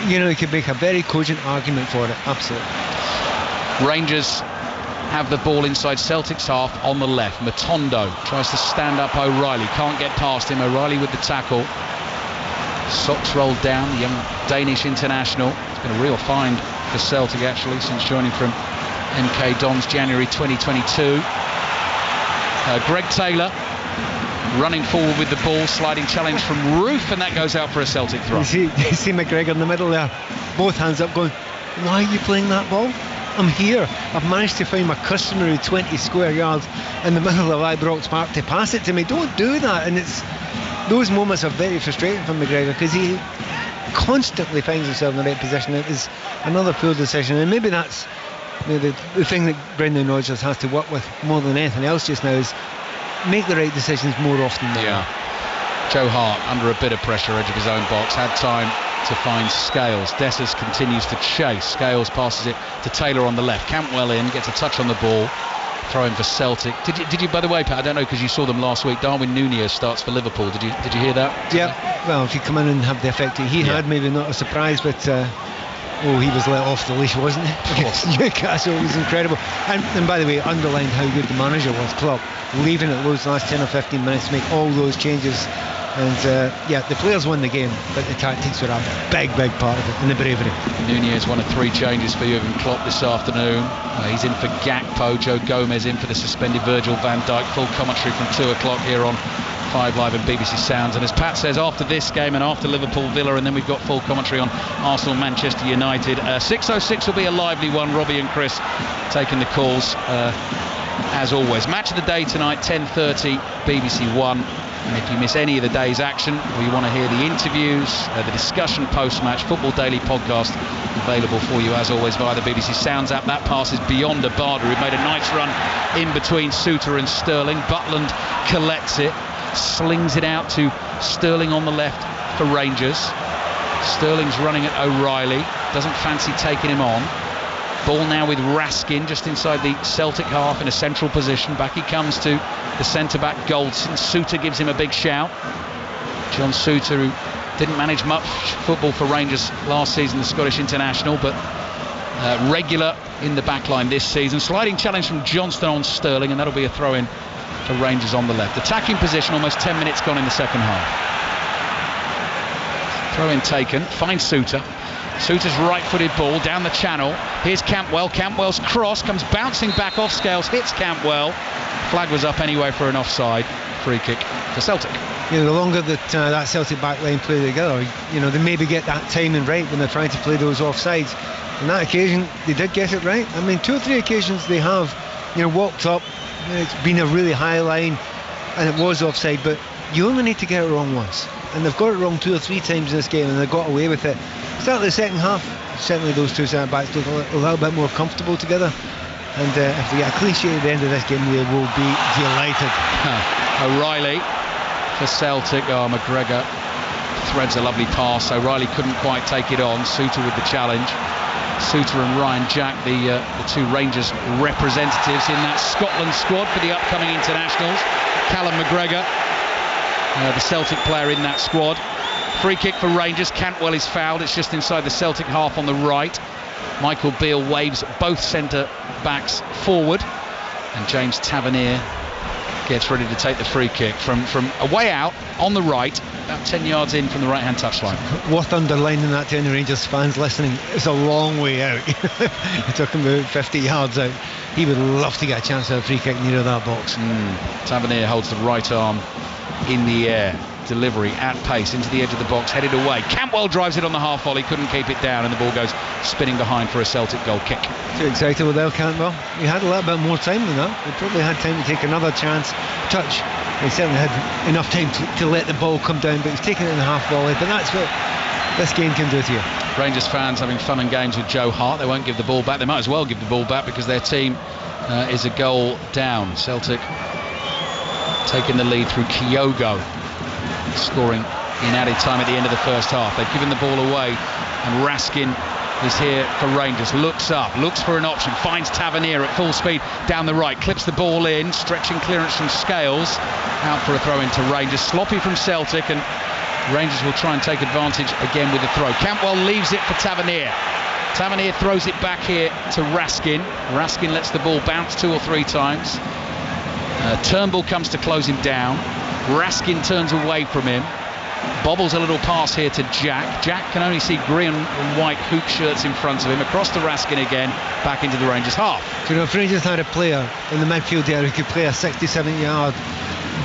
you know, he could make a very cogent argument for it. Absolutely. Rangers have the ball inside Celtic's half on the left. Matondo tries to stand up O'Reilly, can't get past him. O'Reilly with the tackle. Socks rolled down, the young Danish international. It's been a real find for Celtic actually since joining from MK Dons January 2022. Greg Taylor running forward with the ball, sliding challenge from Roof, and that goes out for a Celtic throw. You see McGregor in the middle there, both hands up going, why are you playing that ball? I'm here. I've managed to find my customary 20 square yards in the middle of Ibrox Park to pass it to me. Don't do that. And those moments are very frustrating for McGregor because he constantly finds himself in the right position. It is another poor decision, and maybe that's the thing that Brendan Rodgers has to work with more than anything else just now, is make the right decisions more often than that. Joe Hart under a bit of pressure, edge of his own box, had time to find Scales. Dessers continues to chase. Scales passes it to Taylor on the left. Campwell in, gets a touch on the ball. Throwing for Celtic. Did you, by the way, Pat, I don't know because you saw them last week, Darwin Núñez starts for Liverpool. Did you hear that? Yeah. Well, if you come in and have the effect he had, maybe not a surprise, but he was let off the leash, wasn't he? Against Newcastle. It was incredible. And by the way, underlined how good the manager was, Klopp, leaving it those last 10 or 15 minutes to make all those changes. And the players won the game, but the tactics were a big part of it, and the bravery. Núñez, one of 3 changes for Jurgen Klopp this afternoon. He's in for Gakpo. Joe Gomez in for the suspended Virgil van Dijk. Full commentary from 2 o'clock here on 5 Live and BBC Sounds. And as Pat says, after this game and after Liverpool Villa, and then we've got full commentary on Arsenal Manchester United. 6:06 will be a lively one. Robbie and Chris taking the calls as always. Match of the day tonight, 10:30, BBC One. And if you miss any of the day's action, or you want to hear the interviews, the discussion post-match, Football Daily podcast available for you as always via the BBC Sounds app. That passes beyond Abada, who made a nice run in between Suter and Sterling. Butland collects it, slings it out to Sterling on the left for Rangers. Sterling's running at O'Reilly, doesn't fancy taking him on. Ball now with Raskin just inside the Celtic half in a central position. Back he comes to the centre-back Goldson. Suter gives him a big shout. John Suter, who didn't manage much football for Rangers last season, the Scottish international, but regular in the back line this season. Sliding challenge from Johnston on Sterling, and that'll be a throw-in for Rangers on the left. Attacking position, almost 10 minutes gone in the second half. Throw-in taken, finds Suter. Suter's right-footed ball down the channel. Here's Campwell. Campwell's cross comes bouncing back off Scales, hits Campwell. Flag was up anyway for an offside. Free kick for Celtic. The longer that Celtic back line play together, they maybe get that timing right when they're trying to play those offsides. On that occasion, they did get it right. I mean, 2 or 3 occasions they have, walked up. It's been a really high line, and it was offside, but you only need to get it wrong once. and they've got it wrong 2 or 3 times in this game, and they got away with it. Certainly the second half, certainly those two centre backs look a little bit more comfortable together, and if we get a clean sheet at the end of this game, we will be delighted. O'Reilly for Celtic. McGregor threads a lovely pass. O'Reilly couldn't quite take it on. Suter with the challenge. Suter and Ryan Jack, the two Rangers representatives in that Scotland squad for the upcoming internationals. Callum McGregor, the Celtic player in that squad. Free kick for Rangers. Cantwell is fouled. It's just inside the Celtic half on the right. Michael Beale waves both centre backs forward, and James Tavernier gets ready to take the free kick from a way out on the right, about 10 yards in from the right hand touchline. Worth underlining that to any Rangers fans listening, it's a long way out. You're talking about 50 yards out. He would love to get a chance at a free kick near that box. Tavernier holds the right arm in the air. Delivery at pace into the edge of the box, headed away. Cantwell drives it on the half volley, couldn't keep it down, and the ball goes spinning behind for a Celtic goal kick. Too excited with El Cantwell. He had a little bit more time than that. He probably had time to take another chance. Touch. He certainly had enough time to let the ball come down, but he's taking it in the half volley. But that's what this game can do to you. Rangers fans having fun and games with Joe Hart. They won't give the ball back. They might as well give the ball back because their team is a goal down. Celtic taking the lead through Kyogo, scoring in added time at the end of the first half. They've given the ball away, and Raskin is here for Rangers. Looks up, looks for an option, finds Tavernier at full speed down the right, clips the ball in, stretching clearance from Scales, out for a throw into Rangers. Sloppy from Celtic, and Rangers will try and take advantage again with the throw. Cantwell leaves it for Tavernier. Tavernier throws it back here to Raskin. Raskin lets the ball bounce 2 or 3 times. Turnbull comes to close him down. Raskin turns away from him, bobbles a little pass here to Jack. Jack can only see green and white hoop shirts in front of him, across to Raskin again, back into the Rangers half. So, if Rangers had a player in the midfield area who could play a 60-70 yard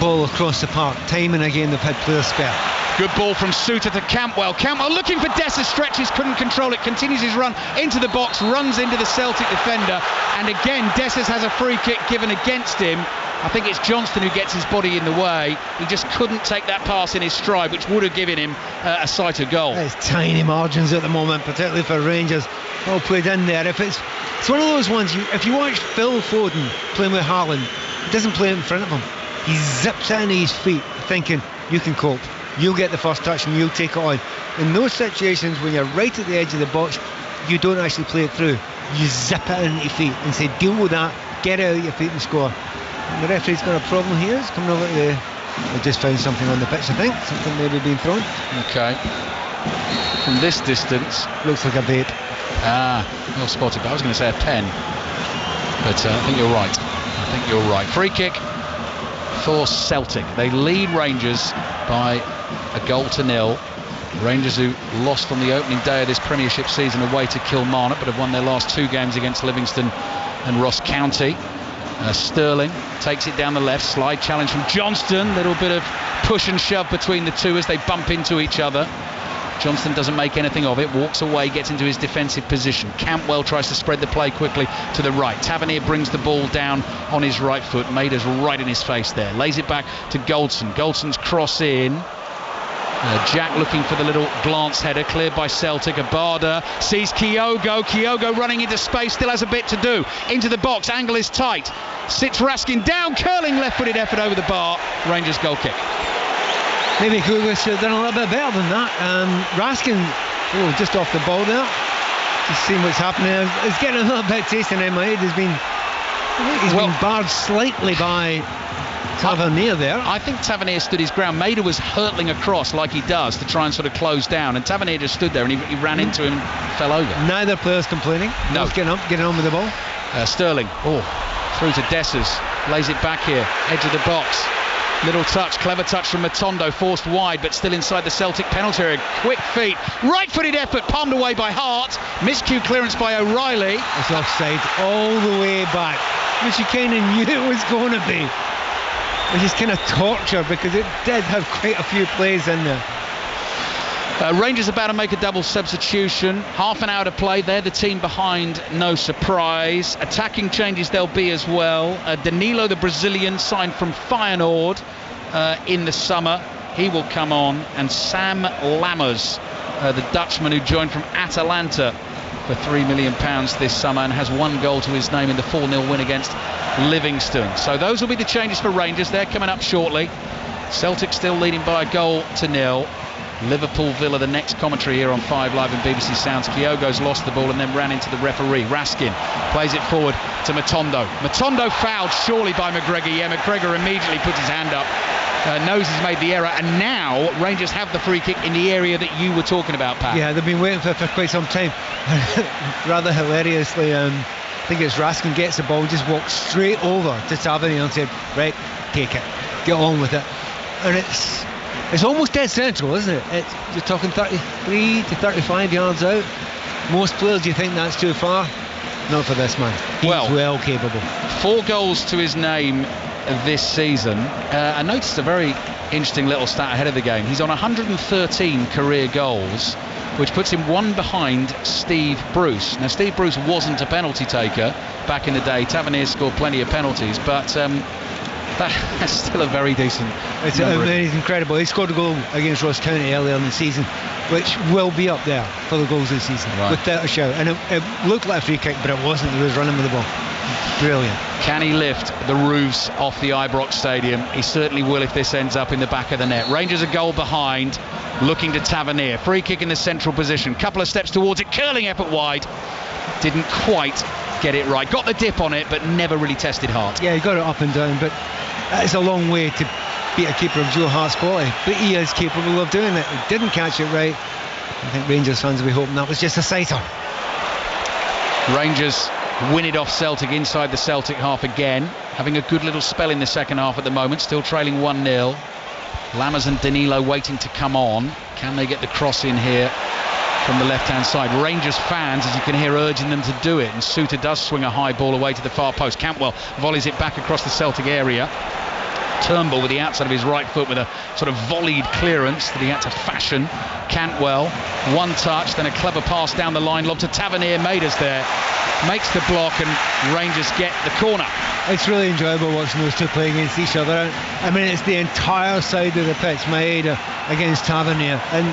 ball across the park, time and again they've had players spare. Good ball from Suter to Cantwell. Cantwell looking for Dessers, stretches, couldn't control it, continues his run into the box, runs into the Celtic defender, and again Dessers has a free kick given against him. I think it's Johnston who gets his body in the way. He just couldn't take that pass in his stride, which would have given him a sight of goal. There's tiny margins at the moment, particularly for Rangers. All played in there. It's one of those ones, if you watch Phil Foden playing with Haaland, he doesn't play it in front of him. He zips it into his feet, thinking, you can cope. You'll get the first touch and you'll take it on. In those situations, when you're right at the edge of the box, you don't actually play it through. You zip it into your feet and say, deal with that, get it out of your feet and score. The referee's got a problem here. He's coming over they just found something on the pitch, I think. Something maybe being thrown. Okay. From this distance, looks like a vape. Well spotted, but I was going to say a pen. But I think you're right. Free kick for Celtic. They lead Rangers by 1-0. Rangers, who lost on the opening day of this Premiership season away to Kilmarnock, but have won their last 2 games against Livingston and Ross County. Sterling takes it down the left, slide challenge from Johnston, little bit of push and shove between the two as they bump into each other. Johnston doesn't make anything of it, walks away, gets into his defensive position. Cantwell tries to spread the play quickly to the right. Tavernier brings the ball down on his right foot. Mader's right in his face there. Lays it back to Goldson. Goldson's cross in. Jack looking for the little glance header, cleared by Celtic. Abada sees Kyogo. Kyogo running into space, still has a bit to do. Into the box, angle is tight. Sits Raskin down, curling left-footed effort over the bar. Rangers goal kick. Maybe Kyogo should have done a little bit better than that. Raskin, just off the ball there. Just seeing what's happening. It's getting a little bit tasting in my head. He's been barred slightly by Tavernier there. I think Tavernier stood his ground. Mader was hurtling across like he does to try and sort of close down, and Tavernier just stood there and he ran into him and fell over. Neither player's complaining. No. Both getting on with the ball. Sterling, through to Dessers, lays it back here, edge of the box. Little touch, clever touch from Matondo, forced wide, but still inside the Celtic penalty area. Quick feet, right-footed effort, palmed away by Hart. Miscue clearance by O'Reilly. It's offside all the way back, which you kind of knew it was going to be. Which is kind of torture because it did have quite a few plays in there. Rangers about to make a double substitution. Half an hour to play. They're the team behind, no surprise. Attacking changes there'll be as well. Danilo, the Brazilian, signed from Feyenoord in the summer. he will come on, and Sam Lammers, the Dutchman who joined from Atalanta for £3 million this summer and has 1 goal to his name in the 4-0 win against Livingston. So those will be the changes for Rangers. They're coming up shortly. Celtic still leading by 1-0. Liverpool Villa, the next commentary here on 5 Live and BBC Sounds. Kyogo's lost the ball and then ran into the referee. Raskin plays it forward to Matondo. Matondo fouled surely by McGregor. Yeah, McGregor immediately puts his hand up, knows he's made the error, and now Rangers have the free kick in the area that you were talking about, Pat. Yeah, they've been waiting for quite some time. Rather hilariously, I think it's Raskin gets the ball, just walks straight over to Tavernier and said, right, take it, get on with it. And it's almost dead central, isn't it? You're talking 33 to 35 yards out. Most players, do you think that's too far? Not for this man. He's well capable. 4 goals to his name this season. I noticed a very interesting little stat ahead of the game. He's on 113 career goals, which puts him 1 behind Steve Bruce. Now, Steve Bruce wasn't a penalty taker back in the day. Tavernier scored plenty of penalties, but that's still a very decent number. It's incredible. He scored a goal against Ross County earlier in the season, which will be up there for the goals this season, without a shout. And it looked like a free kick, but it wasn't. He was running with the ball. Brilliant. Can he lift the roofs off the Ibrox Stadium? He certainly will if this ends up in the back of the net. Rangers a goal behind, looking to Tavernier. Free kick in the central position. Couple of steps towards it, curling effort wide. Didn't quite get it right. Got the dip on it, but never really tested Hart. Yeah, he got it up and down, but it's a long way to beat a keeper of Joe Hart's quality. But he is capable of doing it. He didn't catch it right. I think Rangers fans will be hoping that was just a sighter. Rangers win it off Celtic inside the Celtic half again. Having a good little spell in the second half at the moment. Still trailing 1-0. Lammers and Danilo waiting to come on. Can they get the cross in here from the left-hand side? Rangers fans, as you can hear, urging them to do it, and Suter does swing a high ball away to the far post. Cantwell volleys it back across the Celtic area. Turnbull with the outside of his right foot with a sort of volleyed clearance that he had to fashion. Cantwell, 1 touch, then a clever pass down the line, lob to Tavernier. Maeder's there, makes the block, and Rangers get the corner. It's really enjoyable watching those two play against each other. I mean, it's the entire side of the pitch, Maeda against Tavernier, and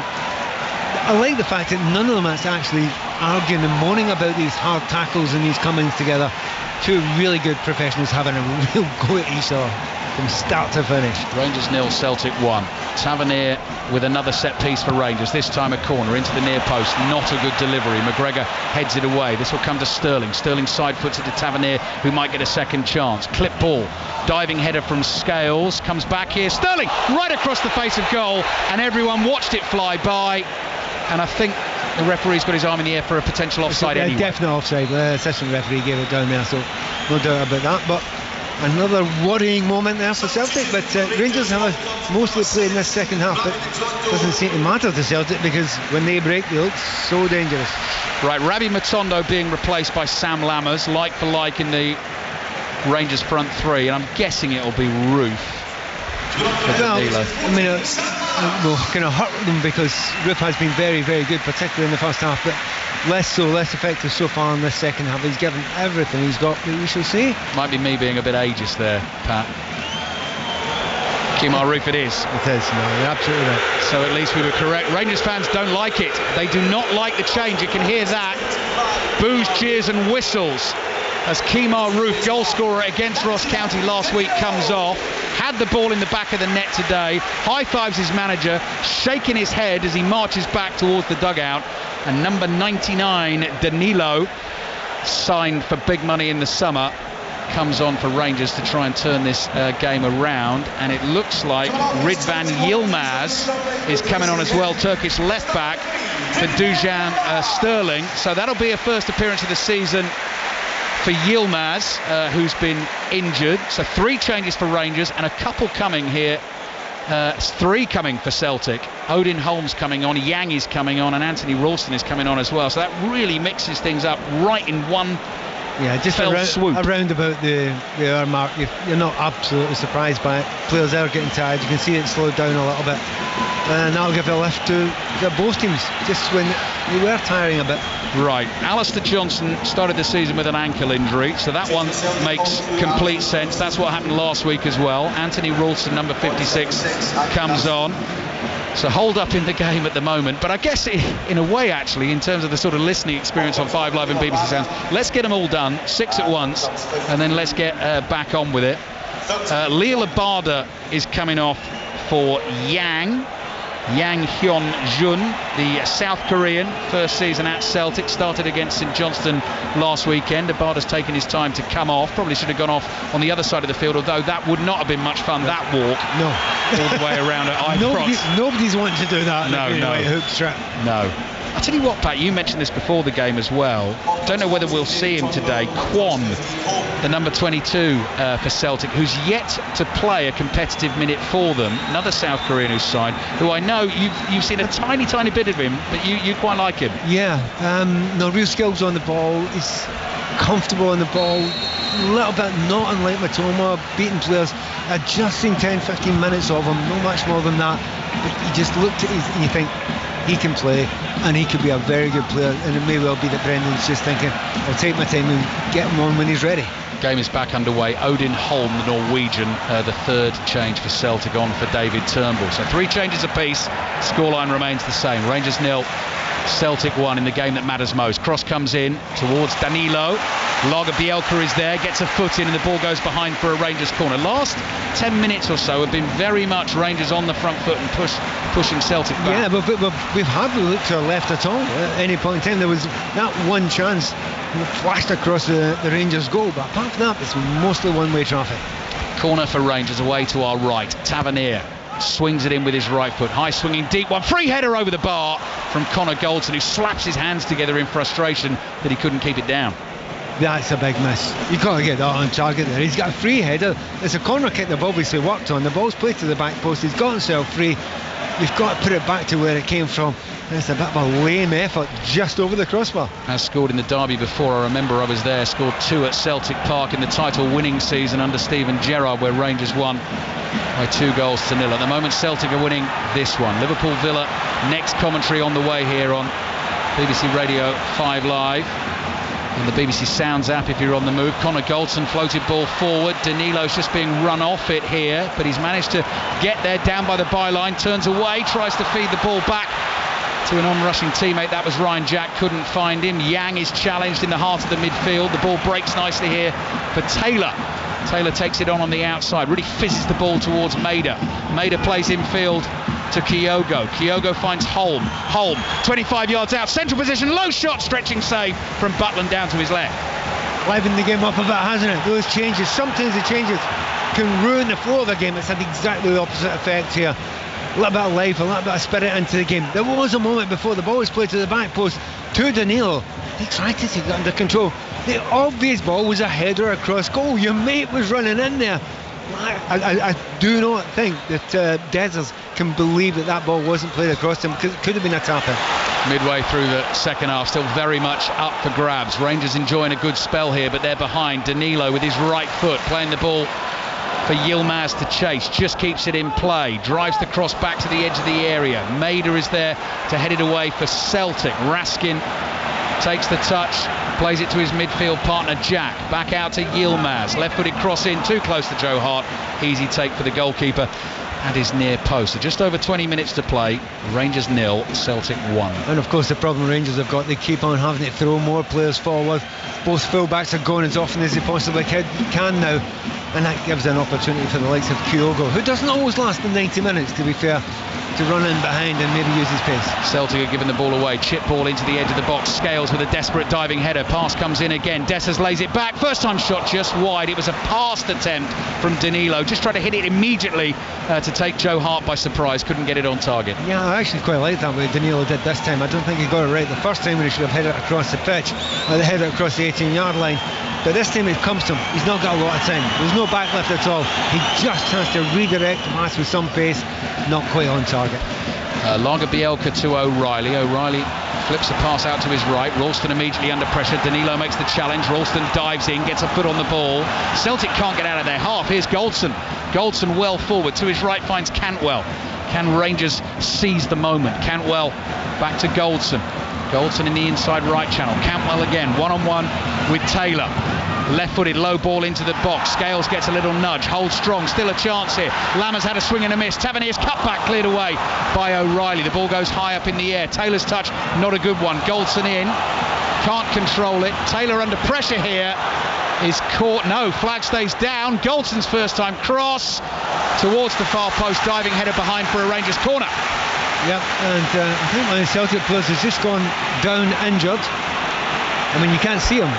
I like the fact that none of them are actually arguing and moaning about these hard tackles and these comings together. Two really good professionals having a real go at each other from start to finish. Rangers 0, Celtic 1. Tavernier with another set piece for Rangers, this time a corner into the near post. Not a good delivery. McGregor heads it away. This will come to Sterling. Sterling side foots it to Tavernier, who might get a second chance. Clip ball, diving header from Scales, comes back here. Sterling right across the face of goal, and everyone watched it fly by. And I think the referee's got his arm in the air for a potential offside anyway. Definite offside. The assistant referee gave it down there, so no doubt about that. But another worrying moment there for Celtic. But Rangers have mostly played in this second half. It doesn't seem to matter to Celtic, because when they break, they look so dangerous. Right, Rabbi Matondo being replaced by Sam Lammers, like for like in the Rangers front 3, and I'm guessing it'll be Roof. Well, I mean, will kind of hurt them, because Roof has been very, very good, particularly in the first half, but less effective so far in this second half. He's given everything he's got, we shall see. Might be me being a bit ageist there, Pat. Kemar Roof it is. It is, no, you're absolutely right. So at least we were correct. Rangers fans don't like it. They do not like the change. You can hear that. Boos, cheers and whistles as Kemar Roof, goal scorer against Ross County last week, comes off. Had the ball in the back of the net today. High fives his manager, shaking his head as he marches back towards the dugout. And number 99, Danilo, signed for big money in the summer, comes on for Rangers to try and turn this game around. And it looks like Ridvan Yilmaz is coming on as well, Turkish left back, for Dujan Sterling. So that'll be a first appearance of the season for Yilmaz, who's been injured. So 3 changes for Rangers and a couple coming here. 3 coming for Celtic. Odin Holmes coming on, Yang is coming on, and Anthony Ralston is coming on as well. So that really mixes things up right in one just around about the hour mark. You're not absolutely surprised by it. Players are getting tired. You can see it slowed down a little bit. and that'll give a lift to both teams just when they were tiring a bit. Right, Alistair Johnson started the season with an ankle injury, so that one makes complete sense. That's what happened last week as well. Anthony Ralston, number 56, comes on. So hold up in the game at the moment, but I guess in a way, actually, in terms of the sort of listening experience on 5 Live and BBC Sounds, let's get them all done, 6 at once, and then let's get back on with it. Leah Labada is coming off for Yang Hyun-jun, the South Korean, first season at Celtic, started against St Johnstone last weekend. Abada's taken his time to come off, probably should have gone off on the other side of the field, although that would not have been much fun, that walk. No. All the way around at Ibrox. Nobody's wanting to do that. No. Hoop strap. No. I tell you what, Pat, you mentioned this before the game as well. Don't know whether we'll see him today. Kwon, the number 22 for Celtic, who's yet to play a competitive minute for them. Another South Korean who's signed, who I know you've seen a tiny bit of him, but you quite like him. Yeah, no real skills on the ball. He's comfortable on the ball. A little bit not unlike Matoma, beating players, adjusting 10-15 minutes of him, no much more than that. But you just looked at his and you think, he can play and he could be a very good player, and it may well be that Brendan's just thinking, I'll take my time and get him on when he's ready. Game is back underway. Odin Holm, the Norwegian, the third change for Celtic on for David Turnbull. So 3 changes apiece, scoreline remains the same. Rangers 0, Celtic 1 in the game that matters most. Cross comes in towards Danilo. Lager Bielka is there, gets a foot in, and the ball goes behind for a Rangers corner. Last 10 minutes or so have been very much Rangers on the front foot and pushing Celtic back. Yeah, but we've hardly looked to our left at all at any point in time. There was that one chance flashed across the Rangers goal, but apart from that, it's mostly one-way traffic. Corner for Rangers away to our right. Tavernier swings it in with his right foot. High swinging deep one. Free header over the bar from Connor Goldson, who slaps his hands together in frustration that he couldn't keep it down. That's a big miss. You've got to get that on target there. He's got a free header. It's a corner kick they've obviously worked on. The ball's played to the back post. He's got himself free. You've got to put it back to where it came from. It's a bit of a lame effort just over the crossbar. Has scored in the derby before. I remember I was there. Scored 2 at Celtic Park in the title-winning season under Steven Gerrard, where Rangers won by 2-0. At the moment, Celtic are winning this one. Liverpool Villa, next commentary on the way here on BBC Radio 5 Live. And the BBC Sounds app if you're on the move. Connor Goldson floated ball forward. Danilo's just being run off it here, but he's managed to get there down by the byline, turns away, tries to feed the ball back to an on-rushing teammate. That was Ryan Jack, couldn't find him. Yang is challenged in the heart of the midfield. The ball breaks nicely here for Taylor. Taylor takes it on the outside, really fizzes the ball towards Maida. Maida plays infield to Kyogo. Kyogo finds Holm. Holm, 25 yards out, central position, low shot, stretching save from Butland down to his left. Livened the game up a bit, hasn't it? Those changes, sometimes the changes can ruin the flow of the game. It's had exactly the opposite effect here. A little bit of life, a little bit of spirit into the game. There was a moment before the ball was played to the back post to Danilo. He tried to take it under control. The obvious ball was a header across goal. Your mate was running in there. I do not think that Dezers can believe that ball wasn't played across him, because it could have been a tap-in. Midway through the second half, still very much up for grabs. Rangers enjoying a good spell here, but they're behind. Danilo with his right foot playing the ball for Yilmaz to chase, just keeps it in play, drives the cross back to the edge of the area. Maida is there to head it away for Celtic. Raskin takes the touch, plays it to his midfield partner Jack, back out to Yilmaz, left-footed cross in, too close to Joe Hart, easy take for the goalkeeper at his near post. So just over 20 minutes to play, Rangers 0, Celtic 1. And of course the problem Rangers have got, they keep on having to throw more players forward. Both full-backs are going as often as they possibly can now, and that gives an opportunity for the likes of Kyogo, who doesn't always last the 90 minutes, to be fair, to run in behind and maybe use his pace. Celtic are giving the ball away, chip ball into the edge of the box, Scales with a desperate diving header, pass comes in again, Dessers lays it back, first time shot just wide. It was a passed attempt from Danilo, just tried to hit it immediately to take Joe Hart by surprise, couldn't get it on target. Yeah, I actually quite like that way Danilo did this time. I don't think he got it right the first time when he should have hit it across the pitch, or they hit it across the 18-yard line. But this time it comes to him, he's not got a lot of time, there's no backlift at all, he just has to redirect the pass with some pace, not quite on target. Lager Bielka to O'Reilly flips the pass out to his right. Ralston immediately under pressure. Danilo makes the challenge. Ralston dives in, gets a foot on the ball. Celtic can't get out of their half. Here's Goldson. Goldson well forward. To his right finds Cantwell. Can Rangers seize the moment? Cantwell back to Goldson. Goldson in the inside right channel. Cantwell again, one-on-one with Taylor. Left-footed, low ball into the box. Scales gets a little nudge, holds strong, still a chance here. Lammers had a swing and a miss. Tavernier's cutback cleared away by O'Reilly. The ball goes high up in the air. Taylor's touch, not a good one. Goldson in, can't control it. Taylor under pressure here, is caught. No, flag stays down. Goldson's first time cross towards the far post, diving header behind for a Rangers corner. Yep, and I think one of the Celtic players has just gone down injured. I mean, you can't see him.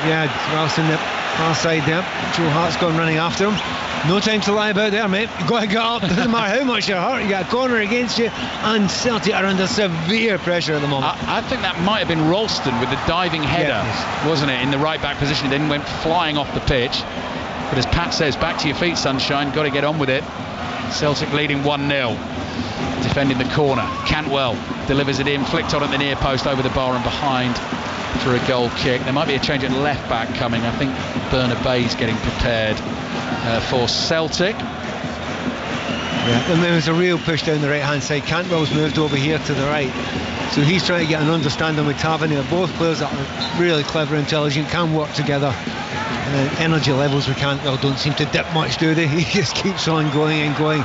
Yeah, Ralston the far side there. Joe Hart's gone running after him. No time to lie about there, mate. You've got to get up. Doesn't matter how much you're hurt, you got a corner against you, and Celtic are under severe pressure at the moment. I think that might have been Ralston with the diving header, wasn't it, in the right back position. He then went flying off the pitch. But as Pat says, back to your feet, sunshine. Got to get on with it. Celtic leading 1-0. Defending the corner. Cantwell delivers it in, flicked on at the near post, over the bar and behind for a goal kick. There might be a change at left back coming. I think Bernabei's getting prepared for Celtic. Yeah, and there was a real push down the right hand side. Cantwell's moved over here to the right, so he's trying to get an understanding with Tavernier. Both players that are really clever, intelligent, can work together. Energy levels with Cantwell don't seem to dip much, do they? He just keeps on going and going.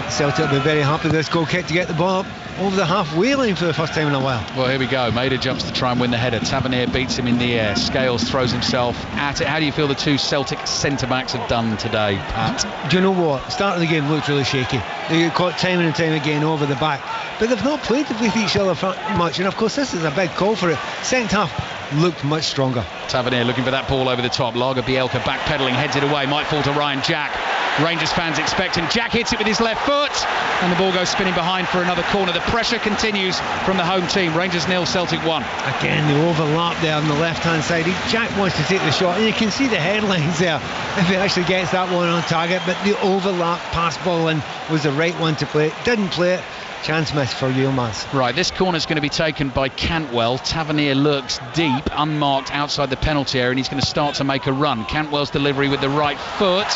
Celtic will be very happy with this goal kick to get the ball up over the halfway line for the first time in a while. Well, here we go. Maida jumps to try and win the header. Tavernier beats him in the air. Scales throws himself at it. How do you feel the two Celtic centre-backs have done today, Pat? Do you know what? Start of the game looked really shaky. They get caught time and time again over the back. But they've not played with each other much. And, of course, this is a big call for it. Second half looked much stronger. Tavernier looking for that ball over the top. Lager Bielka backpedaling, heads it away. Might fall to Ryan Jack. Rangers fans expecting. Jack hits it with his left foot, and the ball goes spinning behind for another corner. The pressure continues from the home team. Rangers 0, Celtic 1. Again, the overlap there on the left-hand side. Jack wants to take the shot, and you can see the headlines there if he actually gets that one on target. But the overlap pass ball in was the right one to play. Didn't play it. Chance missed for Yilmaz. Right, this corner's going to be taken by Cantwell. Tavernier lurks deep, unmarked outside the penalty area, and he's going to start to make a run. Cantwell's delivery with the right foot.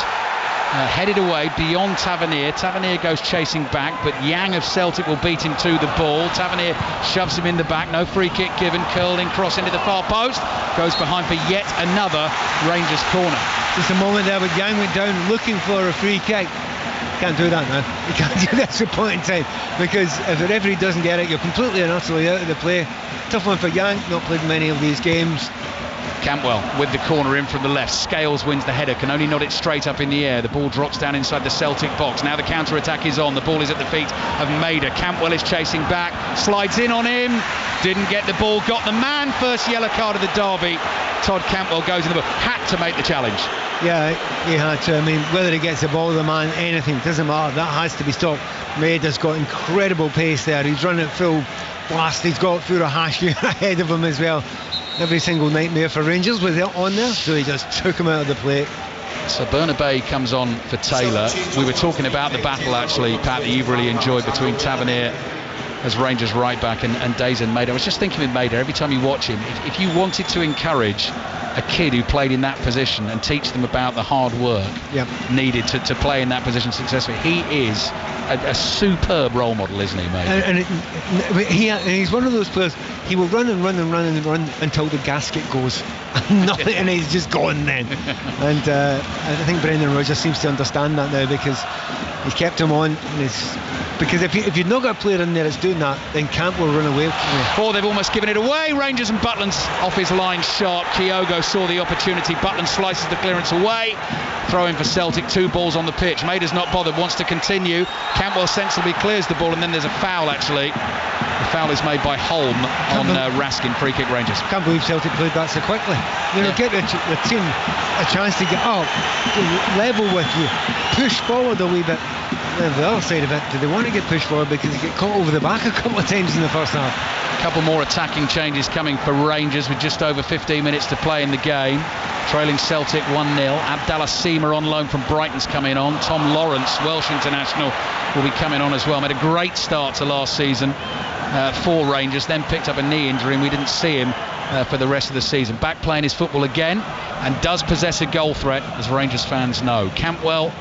Headed away beyond Tavernier. Tavernier goes chasing back, but Yang of Celtic will beat him to the ball. Tavernier shoves him in the back. No free kick given. Curling cross into the far post. Goes behind for yet another Rangers corner. Just a moment there, but Yang went down looking for a free kick. Can't do that now. You can't do that at a point in time, because if the referee doesn't get it, you're completely and utterly out of the play. Tough one for Yang. Not played many of these games. Campbell with the corner in from the left. Scales wins the header, can only nod it straight up in the air. The ball drops down inside the Celtic box. Now the counter-attack is on. The ball is at the feet of Maida. Campbell is chasing back, slides in on him, didn't get the ball, got the man. First yellow card of the derby. Todd Campbell goes in the book. Had to make the challenge. Yeah, he had to. I mean, whether he gets the ball or the man, anything, doesn't matter. That has to be stopped. Maida's got incredible pace there. He's running at full blast. He's got Furuhashi ahead of him as well. Every single nightmare for Rangers with it on there, so he just took him out of the plate. So Bernabei comes on for Taylor. We were talking about the battle, actually, Pat, that you've really enjoyed between Tavernier as Rangers right back and Dazen Maida. I was just thinking with Maida, every time you watch him, if you wanted to encourage a kid who played in that position and teach them about the hard work needed to play in that position successfully, he is a superb role model, isn't he, mate? And he's one of those players. He will run and run and run and run until the gasket goes. Nothing, and he's just gone then. And I think Brendan Rodgers seems to understand that now, because he's kept him on. Because if you've not got a player in there that's doing that, then Camp will run away. Oh, they've almost given it away. Rangers and Butland's off his line sharp. Kyogo saw the opportunity. Butland slices the clearance away. Throw in for Celtic. 2 balls on the pitch. Maida's not bothered, wants to continue. Campbell sensibly clears the ball, and then there's a foul, actually. The foul is made by Holm on Raskin. Free kick, Rangers. Can't believe Celtic played that so quickly. Get the team a chance to get up, level with you, push forward a wee bit. And the other side of it, do they want to get pushed forward because they get caught over the back a couple of times in the first half? A couple more attacking changes coming for Rangers with just over 15 minutes to play in the game. Trailing Celtic 1-0. Abdallah Seema on loan from Brighton's coming on. Tom Lawrence, Welsh international, will be coming on as well. Made a great start to last season for Rangers, then picked up a knee injury and we didn't see him for the rest of the season. Back playing his football again and does possess a goal threat, as Rangers fans know. Campbell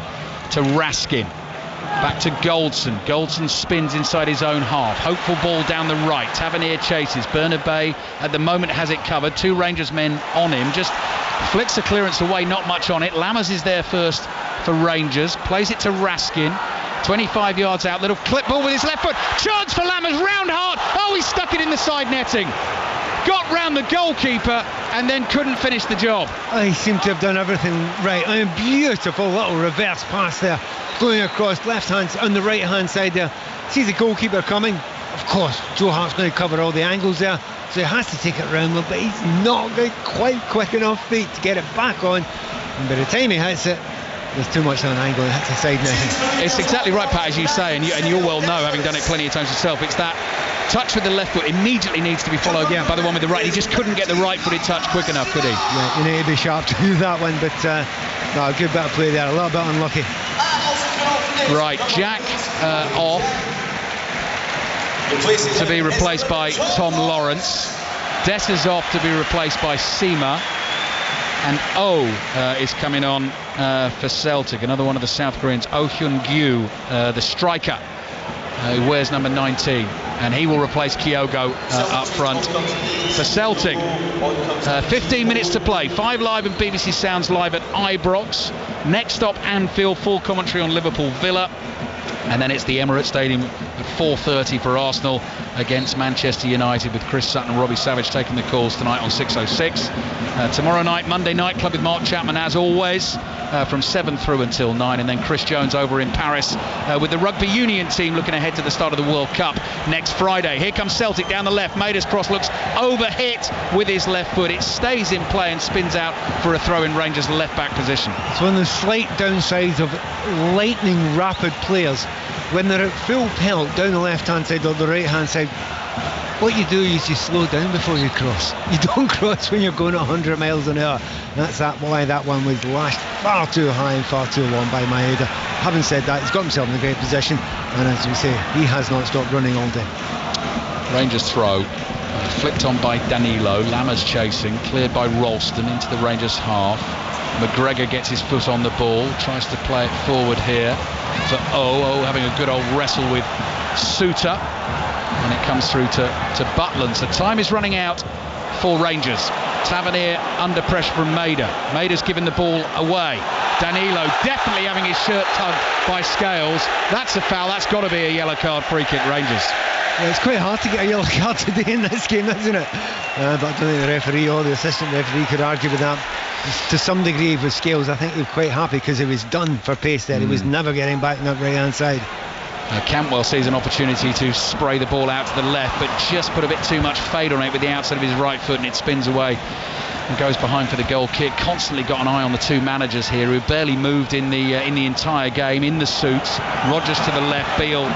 to Raskin. Back to Goldson. Goldson spins inside his own half. Hopeful ball down the right. Tavernier chases. Bernabei at the moment has it covered. 2 Rangers men on him. Just flicks the clearance away, not much on it. Lammers is there first for Rangers. Plays it to Raskin. 25 yards out. Little clip ball with his left foot. Chance for Lammers. Round hard. Oh, he stuck it in the side netting. Got round the goalkeeper and then couldn't finish the job. He seemed to have done everything right. I mean, beautiful little reverse pass there, going across left hand on the right hand side there. Sees the goalkeeper coming. Of course, Joe Hart's going to cover all the angles there, so he has to take it round, but he's not got quite quick enough feet to get it back on. And by the time he hits it, there's too much on an angle. It hits the side netting. It's exactly right, Pat, as you say, and you'll well know, having done it plenty of times yourself. It's that touch with the left foot immediately needs to be followed by the one with the right. He just couldn't get the right-footed touch quick enough, could he? Yeah, you need to be sharp to do that one, but no, a good bit of play there, a little bit unlucky. Right, Jack off to be replaced by Tom Lawrence. Dessa's off to be replaced by Seema. And O is coming on for Celtic, another one of the South Koreans, Oh Hyun-gyu, the striker, who wears number 19, and he will replace Kyogo up front for Celtic. 15 minutes to play, 5 live and BBC Sounds live at Ibrox. Next stop Anfield, full commentary on Liverpool Villa. And then it's the Emirates Stadium at 4:30 for Arsenal against Manchester United, with Chris Sutton and Robbie Savage taking the calls tonight on 6:06. Tomorrow night, Monday Night Club with Mark Chapman as always, from 7 through until 9, and then Chris Jones over in Paris with the rugby union team looking ahead to the start of the World Cup next Friday. Here comes Celtic down the left. Mader's cross looks overhit with his left foot. It stays in play and spins out for a throw in Rangers' left back position. It's one of the slight downsides of lightning rapid players. When they're at full pelt down the left hand side or the right hand side, what you do is you slow down before you cross. You don't cross when you're going at 100 miles an hour. That's why that one was lashed far too high and far too long by Maeda. Having said that, he's got himself in a great position, and as we say, he has not stopped running all day. Rangers throw, flicked on by Danilo. Lammers chasing, cleared by Ralston into the Rangers half. McGregor gets his foot on the ball, tries to play it forward here for O having a good old wrestle with Suter, and it comes through to Butland. So time is running out for Rangers. Tavernier under pressure from Mader. Mader's given the ball away. Danilo definitely having his shirt tugged by Scales. That's a foul. That's got to be a yellow card, free kick, Rangers. Yeah, it's quite hard to get a yellow card today in this game, isn't it? But I don't think the referee or the assistant referee could argue with that. To some degree with Scales, I think he was quite happy because he was done for pace there. He was never getting back on that right hand side. Campbell sees an opportunity to spray the ball out to the left, but just put a bit too much fade on it with the outside of his right foot, and it spins away and goes behind for the goal kick. Constantly got an eye on the two managers here, who barely moved in the entire game in the suits. Rodgers to the left, Beale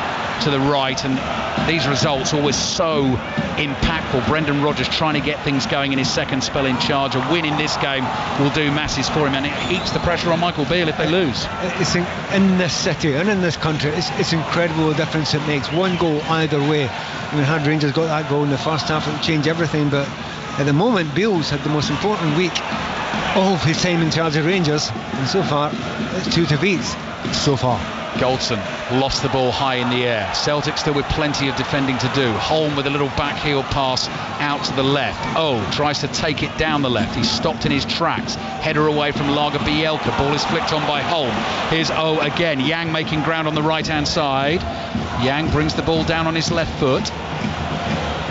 to the right, and these results always so impactful. Brendan Rodgers trying to get things going in his second spell in charge. A win in this game will do masses for him, and it heaps the pressure on Michael Beale if they lose. It's in this city and in this country, it's incredible the difference it makes. One goal either way. I mean, had Rangers got that goal in the first half, it would change everything, but at the moment Beale's had the most important week of his time in charge of Rangers, and so far it's 2 defeats so far. Goldson lost the ball high in the air. Celtic still with plenty of defending to do. Holm with a little back heel pass out to the left. Tries to take it down the left. He's stopped in his tracks. Header away from Lager Bielka. Ball is flicked on by Holm. Here's O again. Yang making ground on the right hand side. Yang brings the ball down on his left foot.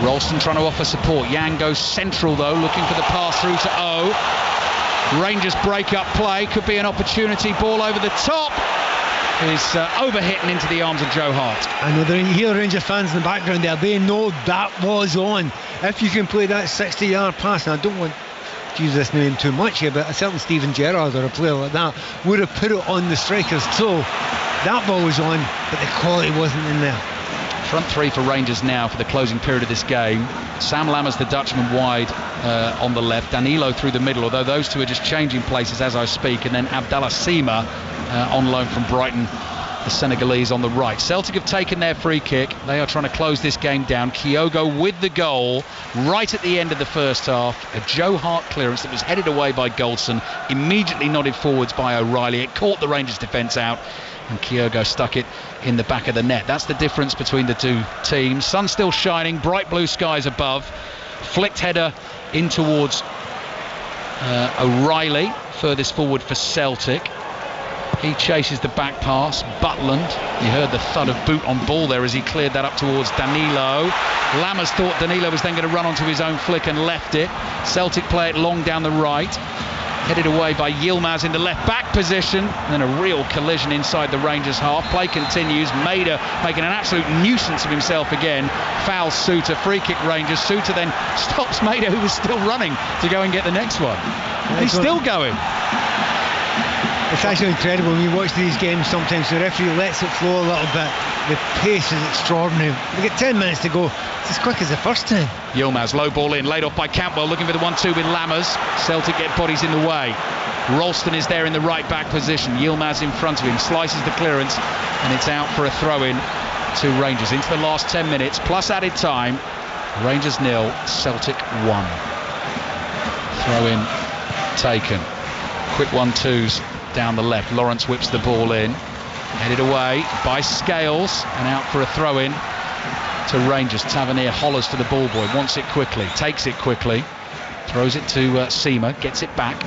Ralston trying to offer support. Yang goes central though, looking for the pass through to O. Rangers break up play. Could be an opportunity. Ball over the top. Is overhit and into the arms of Joe Hart. I know there are here Ranger fans in the background there. They know that was on. If you can play that 60-yard pass, and I don't want to use this name too much here, but a certain Stephen Gerrard or a player like that would have put it on the strikers. So that ball was on, but the quality wasn't in there. Front three for Rangers now for the closing period of this game. Sam Lammers, the Dutchman, wide on the left. Danilo through the middle, although those two are just changing places as I speak. And then Abdallah Seema on loan from Brighton the Senegalese on the right. Celtic have taken their free kick. They are trying to close this game down. Kyogo with the goal right at the end of the first half. A Joe Hart clearance that was headed away by Goldson, immediately nodded forwards by O'Reilly. It caught the Rangers defence out, and Kyogo stuck it in the back of the net. That's the difference between the two teams. Sun still shining, bright blue skies above. Flicked header in towards O'Reilly, furthest forward for Celtic. He chases the back pass. Butland, you heard the thud of boot on ball there as he cleared that up towards Danilo. Lammers thought Danilo was then going to run onto his own flick and left it. Celtic play it long down the right, headed away by Yilmaz into left back position. Then a real collision inside the Rangers half. Play continues. Maida making an absolute nuisance of himself again. Fouls Suter. Free kick Rangers. Suter then stops Maida, who was still running, to go and get the next one. He's still going. It's actually incredible when you watch these games. Sometimes the referee lets it flow a little bit. The pace is extraordinary. We get 10 minutes to go. It's as quick as the first time. Yilmaz, low ball in, laid off by Cantwell, looking for the 1-2 with Lammers. Celtic get bodies in the way. Ralston is there in the right back position. Yilmaz in front of him, slices the clearance, and it's out for a throw-in to Rangers. Into the last 10 minutes, plus added time. Rangers 0, Celtic 1. Throw-in taken. Quick 1-2s down the left. Lawrence whips the ball in, headed away by Scales, and out for a throw-in to Rangers. Tavernier hollers for the ball boy, wants it quickly, takes it quickly, throws it to Seema, gets it back.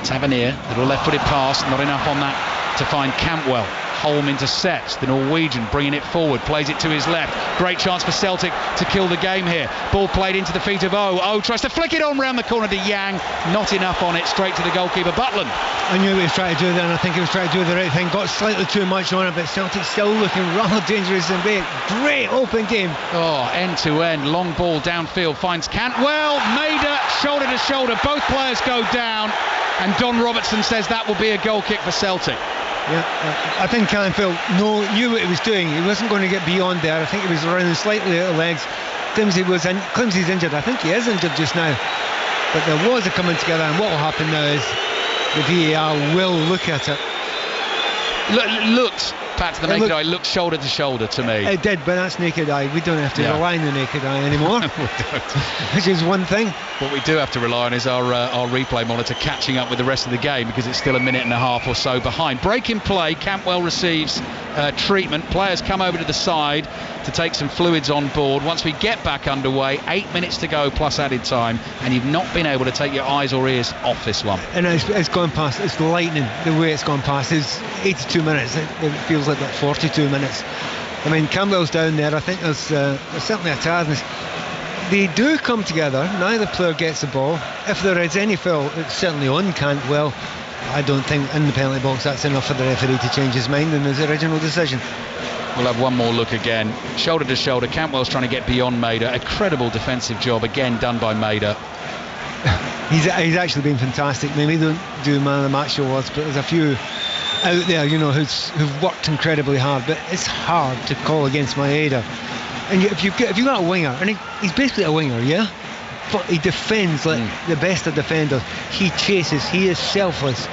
Tavernier, little left-footed pass, not enough on that to find Cantwell. Holm intercepts, the Norwegian bringing it forward, plays it to his left. Great chance for Celtic to kill the game here. Ball played into the feet of O tries to flick it on round the corner to Yang, not enough on it, straight to the goalkeeper Butland. I knew he was trying to do that, and I think he was trying to do the right thing. Got slightly too much on it, but Celtic still looking rather dangerous and great open game. Oh, end to end, long ball downfield, finds Cantwell. Maida shoulder to shoulder, both players go down, and Don Robertson says that will be a goal kick for Celtic. Yeah, I think Cantwell knew what he was doing. He wasn't going to get beyond there. I think he was running slightly out of legs. Clemsy's injured. I think he is injured just now. But there was a coming together, and what will happen now is the VAR will look at it. Looked, Pat, to the naked eye, looked shoulder to shoulder to me. It did, but that's naked eye. We don't have to rely on the naked eye anymore. We don't. Which is one thing. What we do have to rely on is our replay monitor catching up with the rest of the game, because it's still a minute and a half or so behind. Break in play, Cantwell receives treatment. Players come over to the side to take some fluids on board. Once we get back underway, 8 minutes to go plus added time, and you've not been able to take your eyes or ears off this one. And it's gone past. It's lightning the way it's gone past. It's 82 minutes. It feels like that 42 minutes. I mean, Campbell's down there. I think there's certainly a tiredness. They do come together. Neither player gets the ball. If there is any foul, it's certainly on Cantwell. I don't think in the penalty box that's enough for the referee to change his mind in his original decision. We'll have one more look again. Shoulder to shoulder. Cantwell's trying to get beyond Maida. A credible defensive job again done by Maida. He's actually been fantastic. I mean, we don't do man of the match awards, but there's a few out there, who've worked incredibly hard. But it's hard to call against Maeda. And if you've got a winger, and he's basically a winger, yeah, but he defends like the best of defenders. He chases. He is selfless.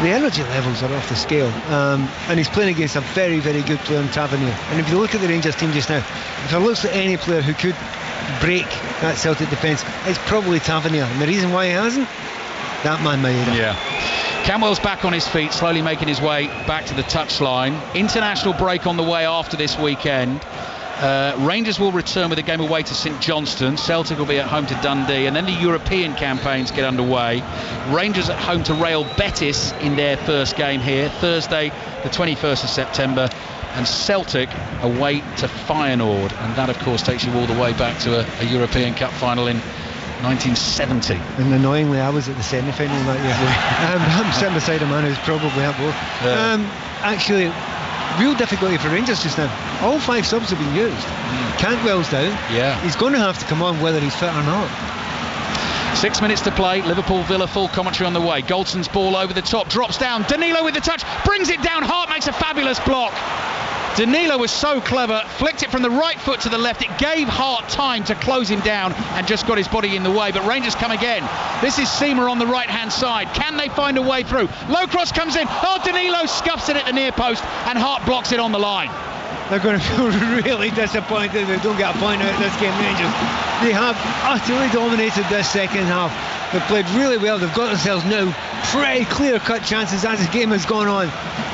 The energy levels are off the scale, and he's playing against a very, very good player in Tavernier. And if you look at the Rangers team just now, if it looks at any player who could break that Celtic defence, it's probably Tavernier. And the reason why he hasn't, that man Maeda. Yeah. Cantwell's back on his feet, slowly making his way back to the touchline. International break on the way after this weekend. Rangers will return with a game away to St Johnstone. Celtic will be at home to Dundee, and then the European campaigns get underway. Rangers at home to Real Betis in their first game here, Thursday the 21st of September, and Celtic away to Feyenoord, and that of course takes you all the way back to a European Cup final in 1970. And annoyingly, I was at the semi-final that year. I'm sitting beside a man who's probably at both. Actually, real difficulty for Rangers just now. All 5 subs have been used. Cantwell's down. Yeah. He's going to have to come on whether he's fit or not. 6 minutes to play. Liverpool Villa full commentary on the way. Goldson's ball over the top, drops down. Danilo with the touch, brings it down. Hart makes a fabulous block. Danilo was so clever, flicked it from the right foot to the left. It gave Hart time to close him down and just got his body in the way. But Rangers come again. This is Seamer on the right-hand side. Can they find a way through? Low cross comes in. Oh, Danilo scuffs it at the near post and Hart blocks it on the line. They're going to feel really disappointed if they don't get a point out of this game, Rangers. They have utterly dominated this second half. They've played really well. They've got themselves now pretty clear-cut chances as the game has gone on.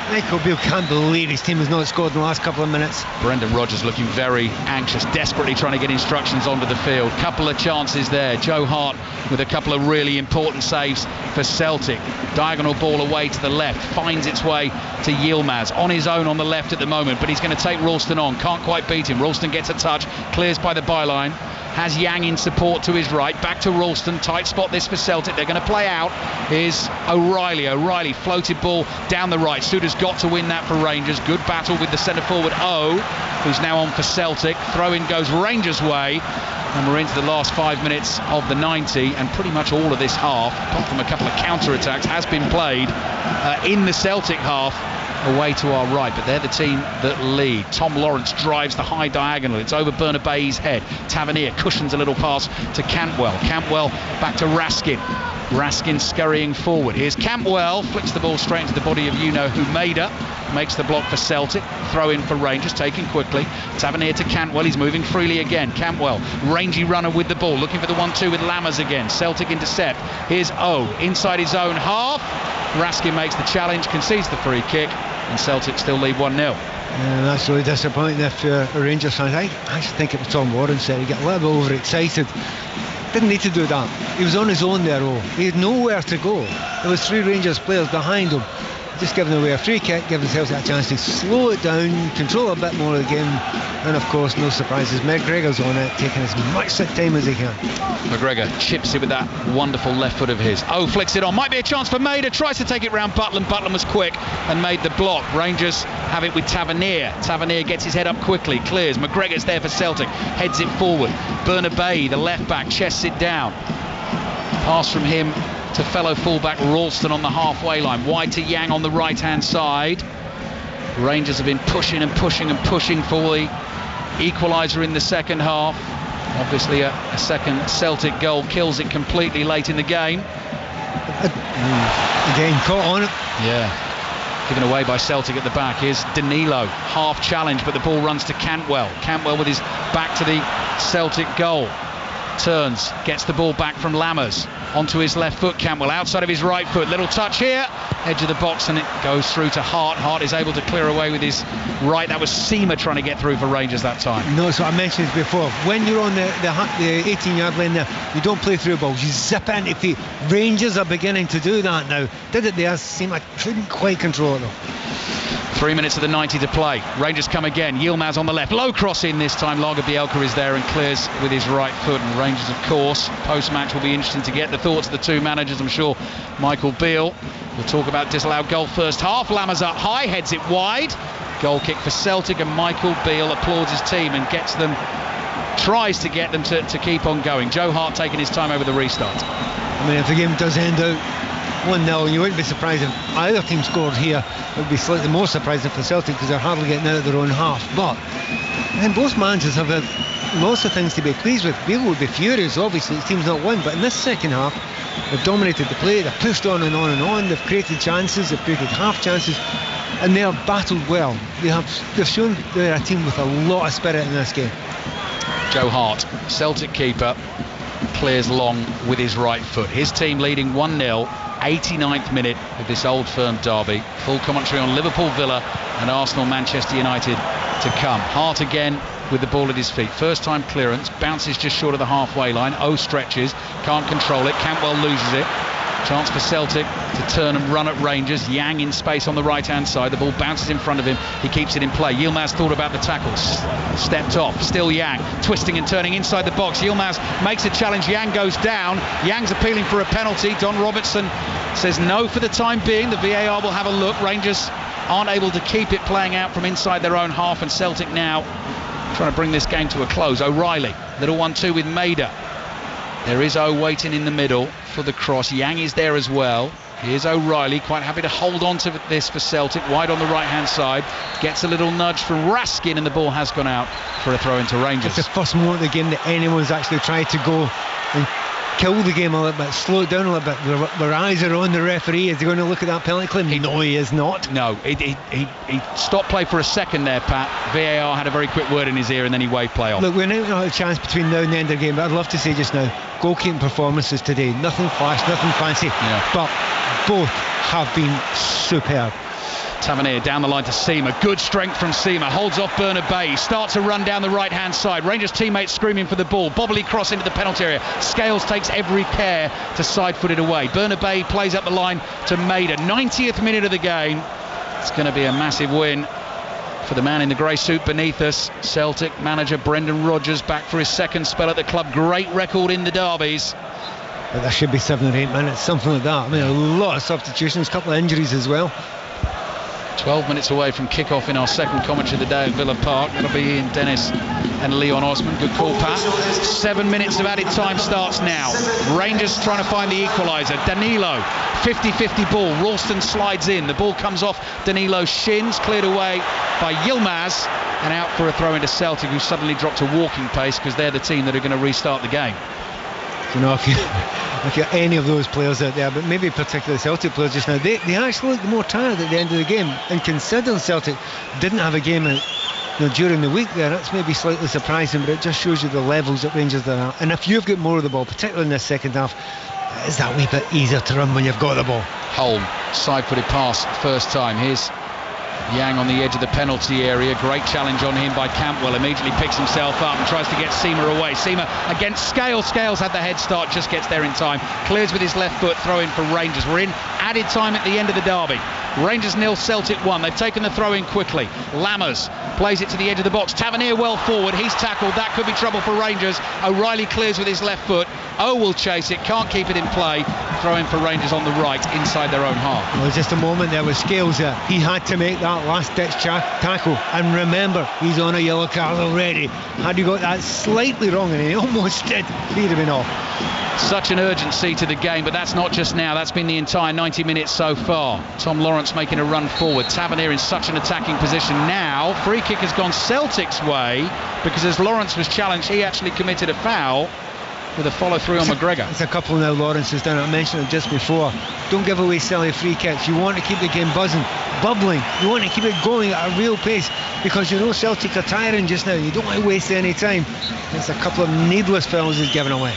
Michael Beale can't believe his team has not scored in the last couple of minutes. Brendan Rodgers looking very anxious, desperately trying to get instructions onto the field. Couple of chances there. Joe Hart with a couple of really important saves for Celtic. Diagonal ball away to the left, finds its way to Yilmaz on his own on the left at the moment, but he's going to take Ralston on. Can't quite beat him. Ralston gets a touch, clears by the byline. Has Yang in support to his right. Back to Ralston. Tight spot this for Celtic. They're going to play out. Is O'Reilly. O'Reilly floated ball down the right. Suda's got to win that for Rangers. Good battle with the centre forward O, who's now on for Celtic. Throw in goes Rangers' way. And we're into the last 5 minutes of the 90, and pretty much all of this half, apart from a couple of counter-attacks, has been played in the Celtic half away to our right, but they're the team that lead. Tom Lawrence drives the high diagonal. It's over Bernabei's head. Tavernier cushions a little pass to Cantwell. Cantwell back to Raskin. Raskin scurrying forward. Here's Cantwell, flicks the ball straight into the body of you-know-who Maida. Makes the block for Celtic. Throw in for Rangers, taken quickly. Tavernier to Cantwell, he's moving freely again. Cantwell, rangy runner with the ball, looking for the 1-2 with Lammers again. Celtic intercept. Here's O, inside his own half. Raskin makes the challenge, concedes the free kick, and Celtic still lead 1-0. Yeah, that's really disappointing if you're a Rangers fan. I actually think it was Tom Lawrence said he got a little bit overexcited. Didn't need to do that. He was on his own there, he had nowhere to go. There was 3 Rangers players behind him. Just giving away a free kick, giving themselves a chance to slow it down, control a bit more of the game, and of course, no surprises, McGregor's on it, taking as much sick time as he can. McGregor chips it with that wonderful left foot of his. Oh, flicks it on, might be a chance for Maida, tries to take it round Butland. Butland was quick and made the block. Rangers have it with Tavernier. Tavernier gets his head up quickly, clears. McGregor's there for Celtic, heads it forward. Bernabei, the left back, chests it down. Pass from him to fellow fullback Ralston on the halfway line. Wide to Yang on the right-hand side. Rangers have been pushing and pushing and pushing for the equaliser in the second half. Obviously a second Celtic goal kills it completely late in the game. Again, caught on it. Yeah. Given away by Celtic at the back. Here's Danilo, half challenge, but the ball runs to Cantwell. Cantwell with his back to the Celtic goal. Turns, gets the ball back from Lammers. Onto his left foot, Cantwell, outside of his right foot. Little touch here, edge of the box, and it goes through to Hart. Hart is able to clear away with his right. That was Seamer trying to get through for Rangers that time. No, so I mentioned this before. When you're on the 18-yard line there, you don't play through balls, you zip into feet. Rangers are beginning to do that now. Did it there? Seamer couldn't quite control it though. 3 minutes of the 90 to play. Rangers come again. Yilmaz on the left. Low cross in this time. Lagerbielke is there and clears with his right foot. And Rangers, of course, post-match will be interesting to get the thoughts of the two managers. I'm sure Michael Beale will talk about disallowed goal first half. Lammers up high, heads it wide. Goal kick for Celtic, and Michael Beale applauds his team and tries to get them to keep on going. Joe Hart taking his time over the restart. I mean, if the game does end out 1-0, you wouldn't be surprised if either team scored here. It would be slightly more surprising for Celtic because they're hardly getting out of their own half. But then both managers have had lots of things to be pleased with. Beale would be furious, obviously, his team's not won. But in this second half, they've dominated the play, they've pushed on and on and on, they've created chances, they've created half chances, and they have battled well. They've shown they're a team with a lot of spirit in this game. Joe Hart, Celtic keeper, clears long with his right foot. His team leading 1-0. 89th minute of this Old Firm derby. Full commentary on Liverpool, Villa and Arsenal, Manchester United to come. Hart again with the ball at his feet. First time clearance, bounces just short of the halfway line. O stretches, can't control it. Cantwell loses it. Chance for Celtic to turn and run at Rangers. Yang in space on the right hand side. The ball bounces in front of him. He keeps it in play. Yilmaz thought about the tackles. Stepped off. Still Yang. Twisting and turning inside the box. Yilmaz makes a challenge. Yang goes down. Yang's appealing for a penalty. Don Robertson says no for the time being. The VAR will have a look. Rangers aren't able to keep it playing out from inside their own half, and Celtic now trying to bring this game to a close. O'Reilly. Little 1-2 with Maida. There is O waiting in the middle for the cross. Yang is there as well. Here's O'Reilly, quite happy to hold on to this for Celtic, wide on the right-hand side. Gets a little nudge from Raskin, and the ball has gone out for a throw into Rangers. It's the first moment of the game that anyone's actually tried to go and kill the game a little bit, slow it down a little bit. Their eyes are on the referee. Is he going to look at that penalty claim? No, he is not. No, he stopped play for a second there, Pat. VAR had a very quick word in his ear, and then he waved play off. Look, we're now not a chance between now and the end of the game, but I'd love to say just now, goalkeeping performances today, nothing flash, nothing fancy, but both have been superb. Tavernier down the line to Seamer. Good strength from Seamer. Holds off Bernabei. Starts a run down the right-hand side. Rangers teammates screaming for the ball. Bobbly cross into the penalty area. Scales takes every care to side-foot it away. Bernabei plays up the line to Maida. 90th minute of the game. It's going to be a massive win for the man in the grey suit beneath us. Celtic manager Brendan Rodgers back for his second spell at the club. Great record in the derbies. But there should be 7 or 8 minutes, something like that. I mean, a lot of substitutions, a couple of injuries as well. 12 minutes away from kick-off in our second commentary of the day at Villa Park. That'll be Ian Dennis and Leon Osman. Good call, Pat. 7 minutes of added time starts now. Rangers trying to find the equaliser. Danilo, 50-50 ball. Ralston slides in. The ball comes off Danilo's shins, cleared away by Yilmaz, and out for a throw into Celtic, who suddenly dropped to walking pace because they're the team that are going to restart the game. You know, if you're any of those players out there, but maybe particularly Celtic players just now, they actually look more tired at the end of the game. And considering Celtic didn't have a game during the week there, that's maybe slightly surprising, but it just shows you the levels that Rangers are at. And if you've got more of the ball, particularly in this second half, it's that wee bit easier to run when you've got the ball. Holm, side-footed pass, first time. Here's Yang on the edge of the penalty area. Great challenge on him by Campbell. Immediately picks himself up and tries to get Seamer away. Seamer against Scales. Scales had the head start, just gets there in time. Clears with his left foot, throw in for Rangers. We're in added time at the end of the derby. Rangers 0, Celtic 1. They've taken the throw in quickly. Lammers plays it to the edge of the box. Tavernier well forward. He's tackled. That could be trouble for Rangers. O'Reilly clears with his left foot. O will chase it. Can't keep it in play. Throw in for Rangers on the right, inside their own half. Well, just a moment there with Scales there. He had to make that last-ditch tackle. And remember, he's on a yellow card already. Had he got that slightly wrong, and he almost did, he'd have been off. Such an urgency to the game, but that's not just now. That's been the entire 90 minutes so far. Tom Lawrence making a run forward. Tavernier in such an attacking position now. Free kick has gone Celtic's way because as Lawrence was challenged, he actually committed a foul with a follow-through on McGregor. It's a couple now Lawrence has done. I mentioned it just before. Don't give away silly free kicks. You want to keep the game buzzing, bubbling. You want to keep it going at a real pace because you know Celtic are tiring just now. You don't want to waste any time. It's a couple of needless fouls he's given away.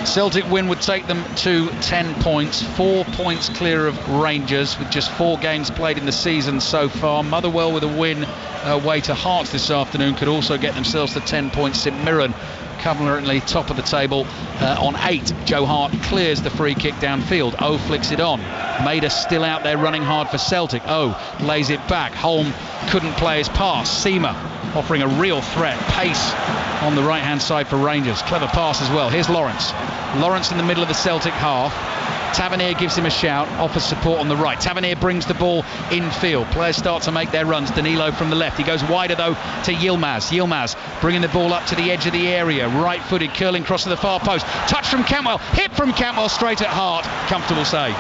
Celtic win would take them to 10 points, 4 points clear of Rangers with just 4 games played in the season so far. Motherwell with a win away to Hearts this afternoon could also get themselves to 10 points. St Mirren currently top of the table on 8. Joe Hart clears the free kick downfield. O flicks it on. Maida still out there running hard for Celtic. O lays it back. Holm couldn't play his pass. Seamer offering a real threat. Pace on the right hand side for Rangers. Clever pass as well. Here's Lawrence. Lawrence in the middle of the Celtic half. Tavernier gives him a shout, offers support on the right. Tavernier brings the ball infield. Players start to make their runs. Danilo from the left. He goes wider though to Yilmaz. Yilmaz bringing the ball up to the edge of the area. Right-footed, curling cross to the far post. Touch from Cantwell. Hit from Cantwell straight at Hart. Comfortable save.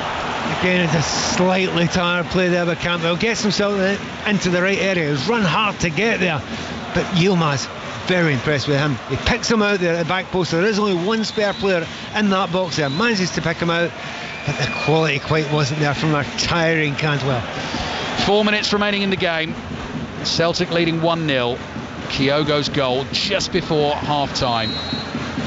Again, it's a slightly tired play there by Campbell. Gets himself into the right area. He's run hard to get there. But Yilmaz, very impressed with him. He picks him out there at the back post. There is only one spare player in that box there. Manages to pick him out, but the quality quite wasn't there from our tiring Cantwell. 4 minutes remaining in the game. Celtic leading 1-0. Kyogo's goal just before half-time.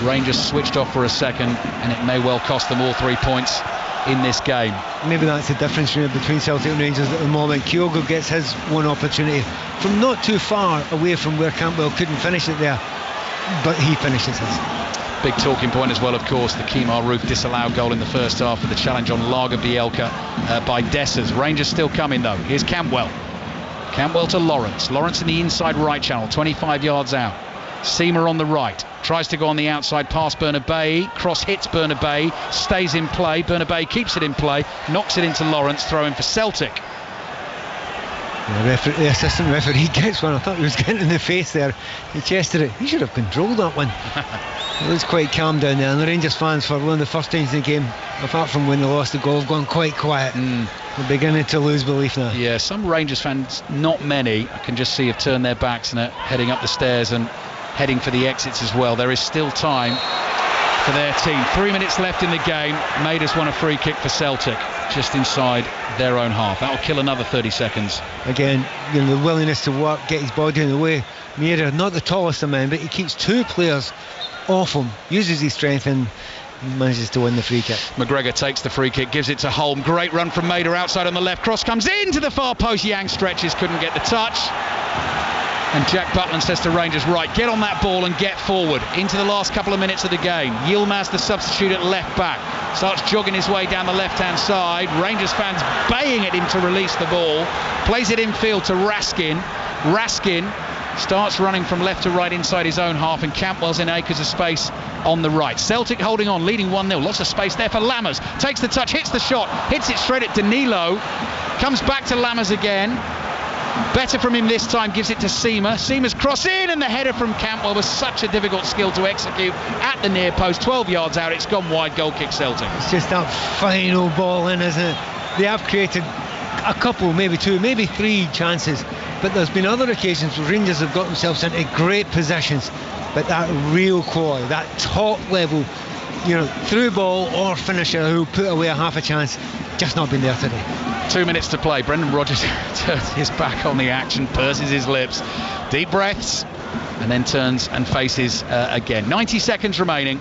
Rangers switched off for a second, and it may well cost them all 3 points in this game. Maybe that's the difference between Celtic and Rangers at the moment. Kyogo gets his one opportunity from not too far away from where Campbell couldn't finish it there, but he finishes his. Big talking point as well, of course, the Kemar Roof disallowed goal in the first half with the challenge on Lager Bielka by Dessers. Rangers still coming though. Here's Campbell. Campbell to Lawrence. Lawrence in the inside right channel, 25 yards out. Seamer on the right, tries to go on the outside past Bernabei, cross hits Bernabei, stays in play, Bernabei keeps it in play, knocks it into Lawrence, throw in for Celtic. The assistant referee gets one. I thought he was getting in the face there. He chested it. He should have controlled that one. It looks quite calm down there, and the Rangers fans, for one of the first times in the game, apart from when they lost the goal, have gone quite quiet. They're beginning to lose belief now. Yeah, some Rangers fans, not many, I can just see, have turned their backs and are heading up the stairs and heading for the exits as well. There is still time for their team. 3 minutes left in the game. Maiders won a free kick for Celtic just inside their own half. That'll kill another 30 seconds. Again, you know, the willingness to work, get his body in the way. Maida, not the tallest of men, but he keeps two players off him, uses his strength, and manages to win the free kick. McGregor takes the free kick, gives it to Holm. Great run from Maida outside on the left. Cross comes into the far post. Yang stretches, couldn't get the touch. And Jack Butland says to Rangers, right, get on that ball and get forward. Into the last couple of minutes of the game. Yilmaz, the substitute at left back, starts jogging his way down the left-hand side. Rangers fans baying at him to release the ball. Plays it infield to Raskin. Raskin starts running from left to right inside his own half, and Cantwell's in acres of space on the right. Celtic holding on, leading 1-0. Lots of space there for Lammers. Takes the touch, hits the shot, hits it straight at Danilo. Comes back to Lammers again. Better from him this time, gives it to Seamer. Seamer's cross in, and the header from Cantwell was such a difficult skill to execute at the near post. 12 yards out, it's gone wide. Goal kick Celtic. It's just that final ball in, isn't it? They have created a couple, maybe two, maybe three chances, but there's been other occasions where Rangers have got themselves into great positions, but that real quality, that top level, you know, through ball or finisher who put away a half a chance, just not been there today. 2 minutes to play. Brendan Rodgers turns his back on the action, purses his lips, deep breaths, and then turns and faces again. 90 seconds remaining.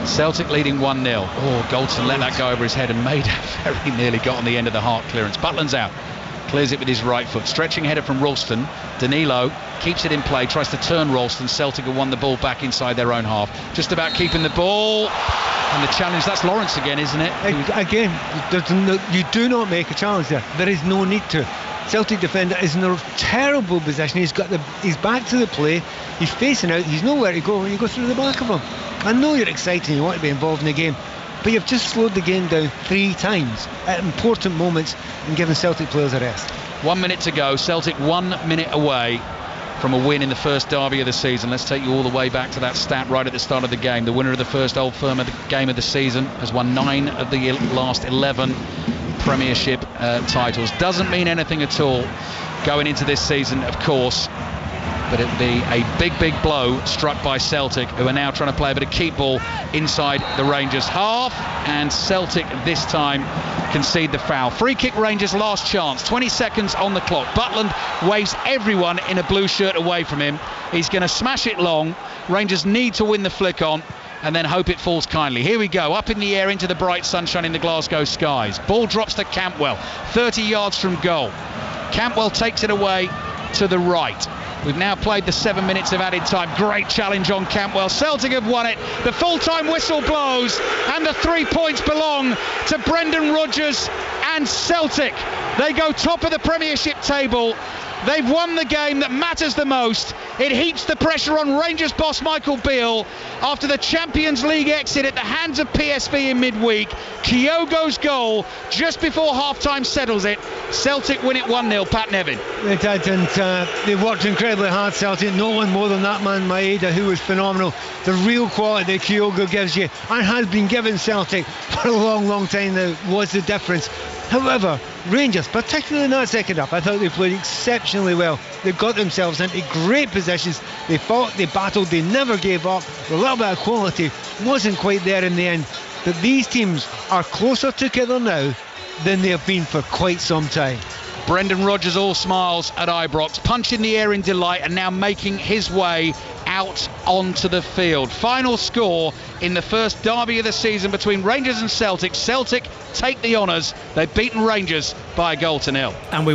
Celtic leading 1-0. Oh, Goldson let that go over his head, and Maida very nearly got on the end of the Hart clearance. Butland's out. Clears it with his right foot. Stretching header from Ralston. Danilo keeps it in play, tries to turn Ralston. Celtic have won the ball back inside their own half. Just about keeping the ball. And the challenge, that's Lawrence again, isn't it? Again, you do not make a challenge there. There is no need to. Celtic defender is in a terrible position. He's back to the play. He's facing out. He's nowhere to go when you go through the back of him. I know you're excited, you want to be involved in the game, but you've just slowed the game down 3 times at important moments and given Celtic players a rest. 1 minute to go. Celtic 1 minute away from a win in the first derby of the season. Let's take you all the way back to that stat right at the start of the game. The winner of the first Old Firm game of the season has won 9 of the last 11 Premiership titles. Doesn't mean anything at all going into this season, of course, but it'd be a big blow struck by Celtic, who are now trying to play a bit of keep ball inside the Rangers half, and Celtic this time concede the foul. Free kick Rangers, last chance, 20 seconds on the clock. Butland waves everyone in a blue shirt away from him. He's going to smash it long. Rangers need to win the flick on and then hope it falls kindly. Here we go, up in the air into the bright sunshine in the Glasgow skies. Ball drops to Cantwell, 30 yards from goal. Cantwell takes it away to the right. We've now played the 7 minutes of added time. Great challenge on Cantwell. Celtic have won it. The full-time whistle blows, and the 3 points belong to Brendan Rodgers and Celtic. They go top of the Premiership table. They've won the game that matters the most. It heaps the pressure on Rangers boss Michael Beale after the Champions League exit at the hands of PSV in midweek. Kyogo's goal just before half-time settles it. Celtic win it 1-0. Pat Nevin. They did, and they worked incredibly hard, Celtic. No one more than that man Maeda, who was phenomenal. The real quality that Kyogo gives you, and has been given Celtic for a long time now, was the difference. However, Rangers, particularly in that second half, I thought they played exceptionally well. They got themselves into great positions. They fought, they battled, they never gave up. A little bit of quality wasn't quite there in the end. But these teams are closer together now than they have been for quite some time. Brendan Rodgers all smiles at Ibrox, punch in the air in delight, and now making his way out onto the field. Final score in the first derby of the season between Rangers and Celtic. Celtic take the honours. They've beaten Rangers by 1-0. And we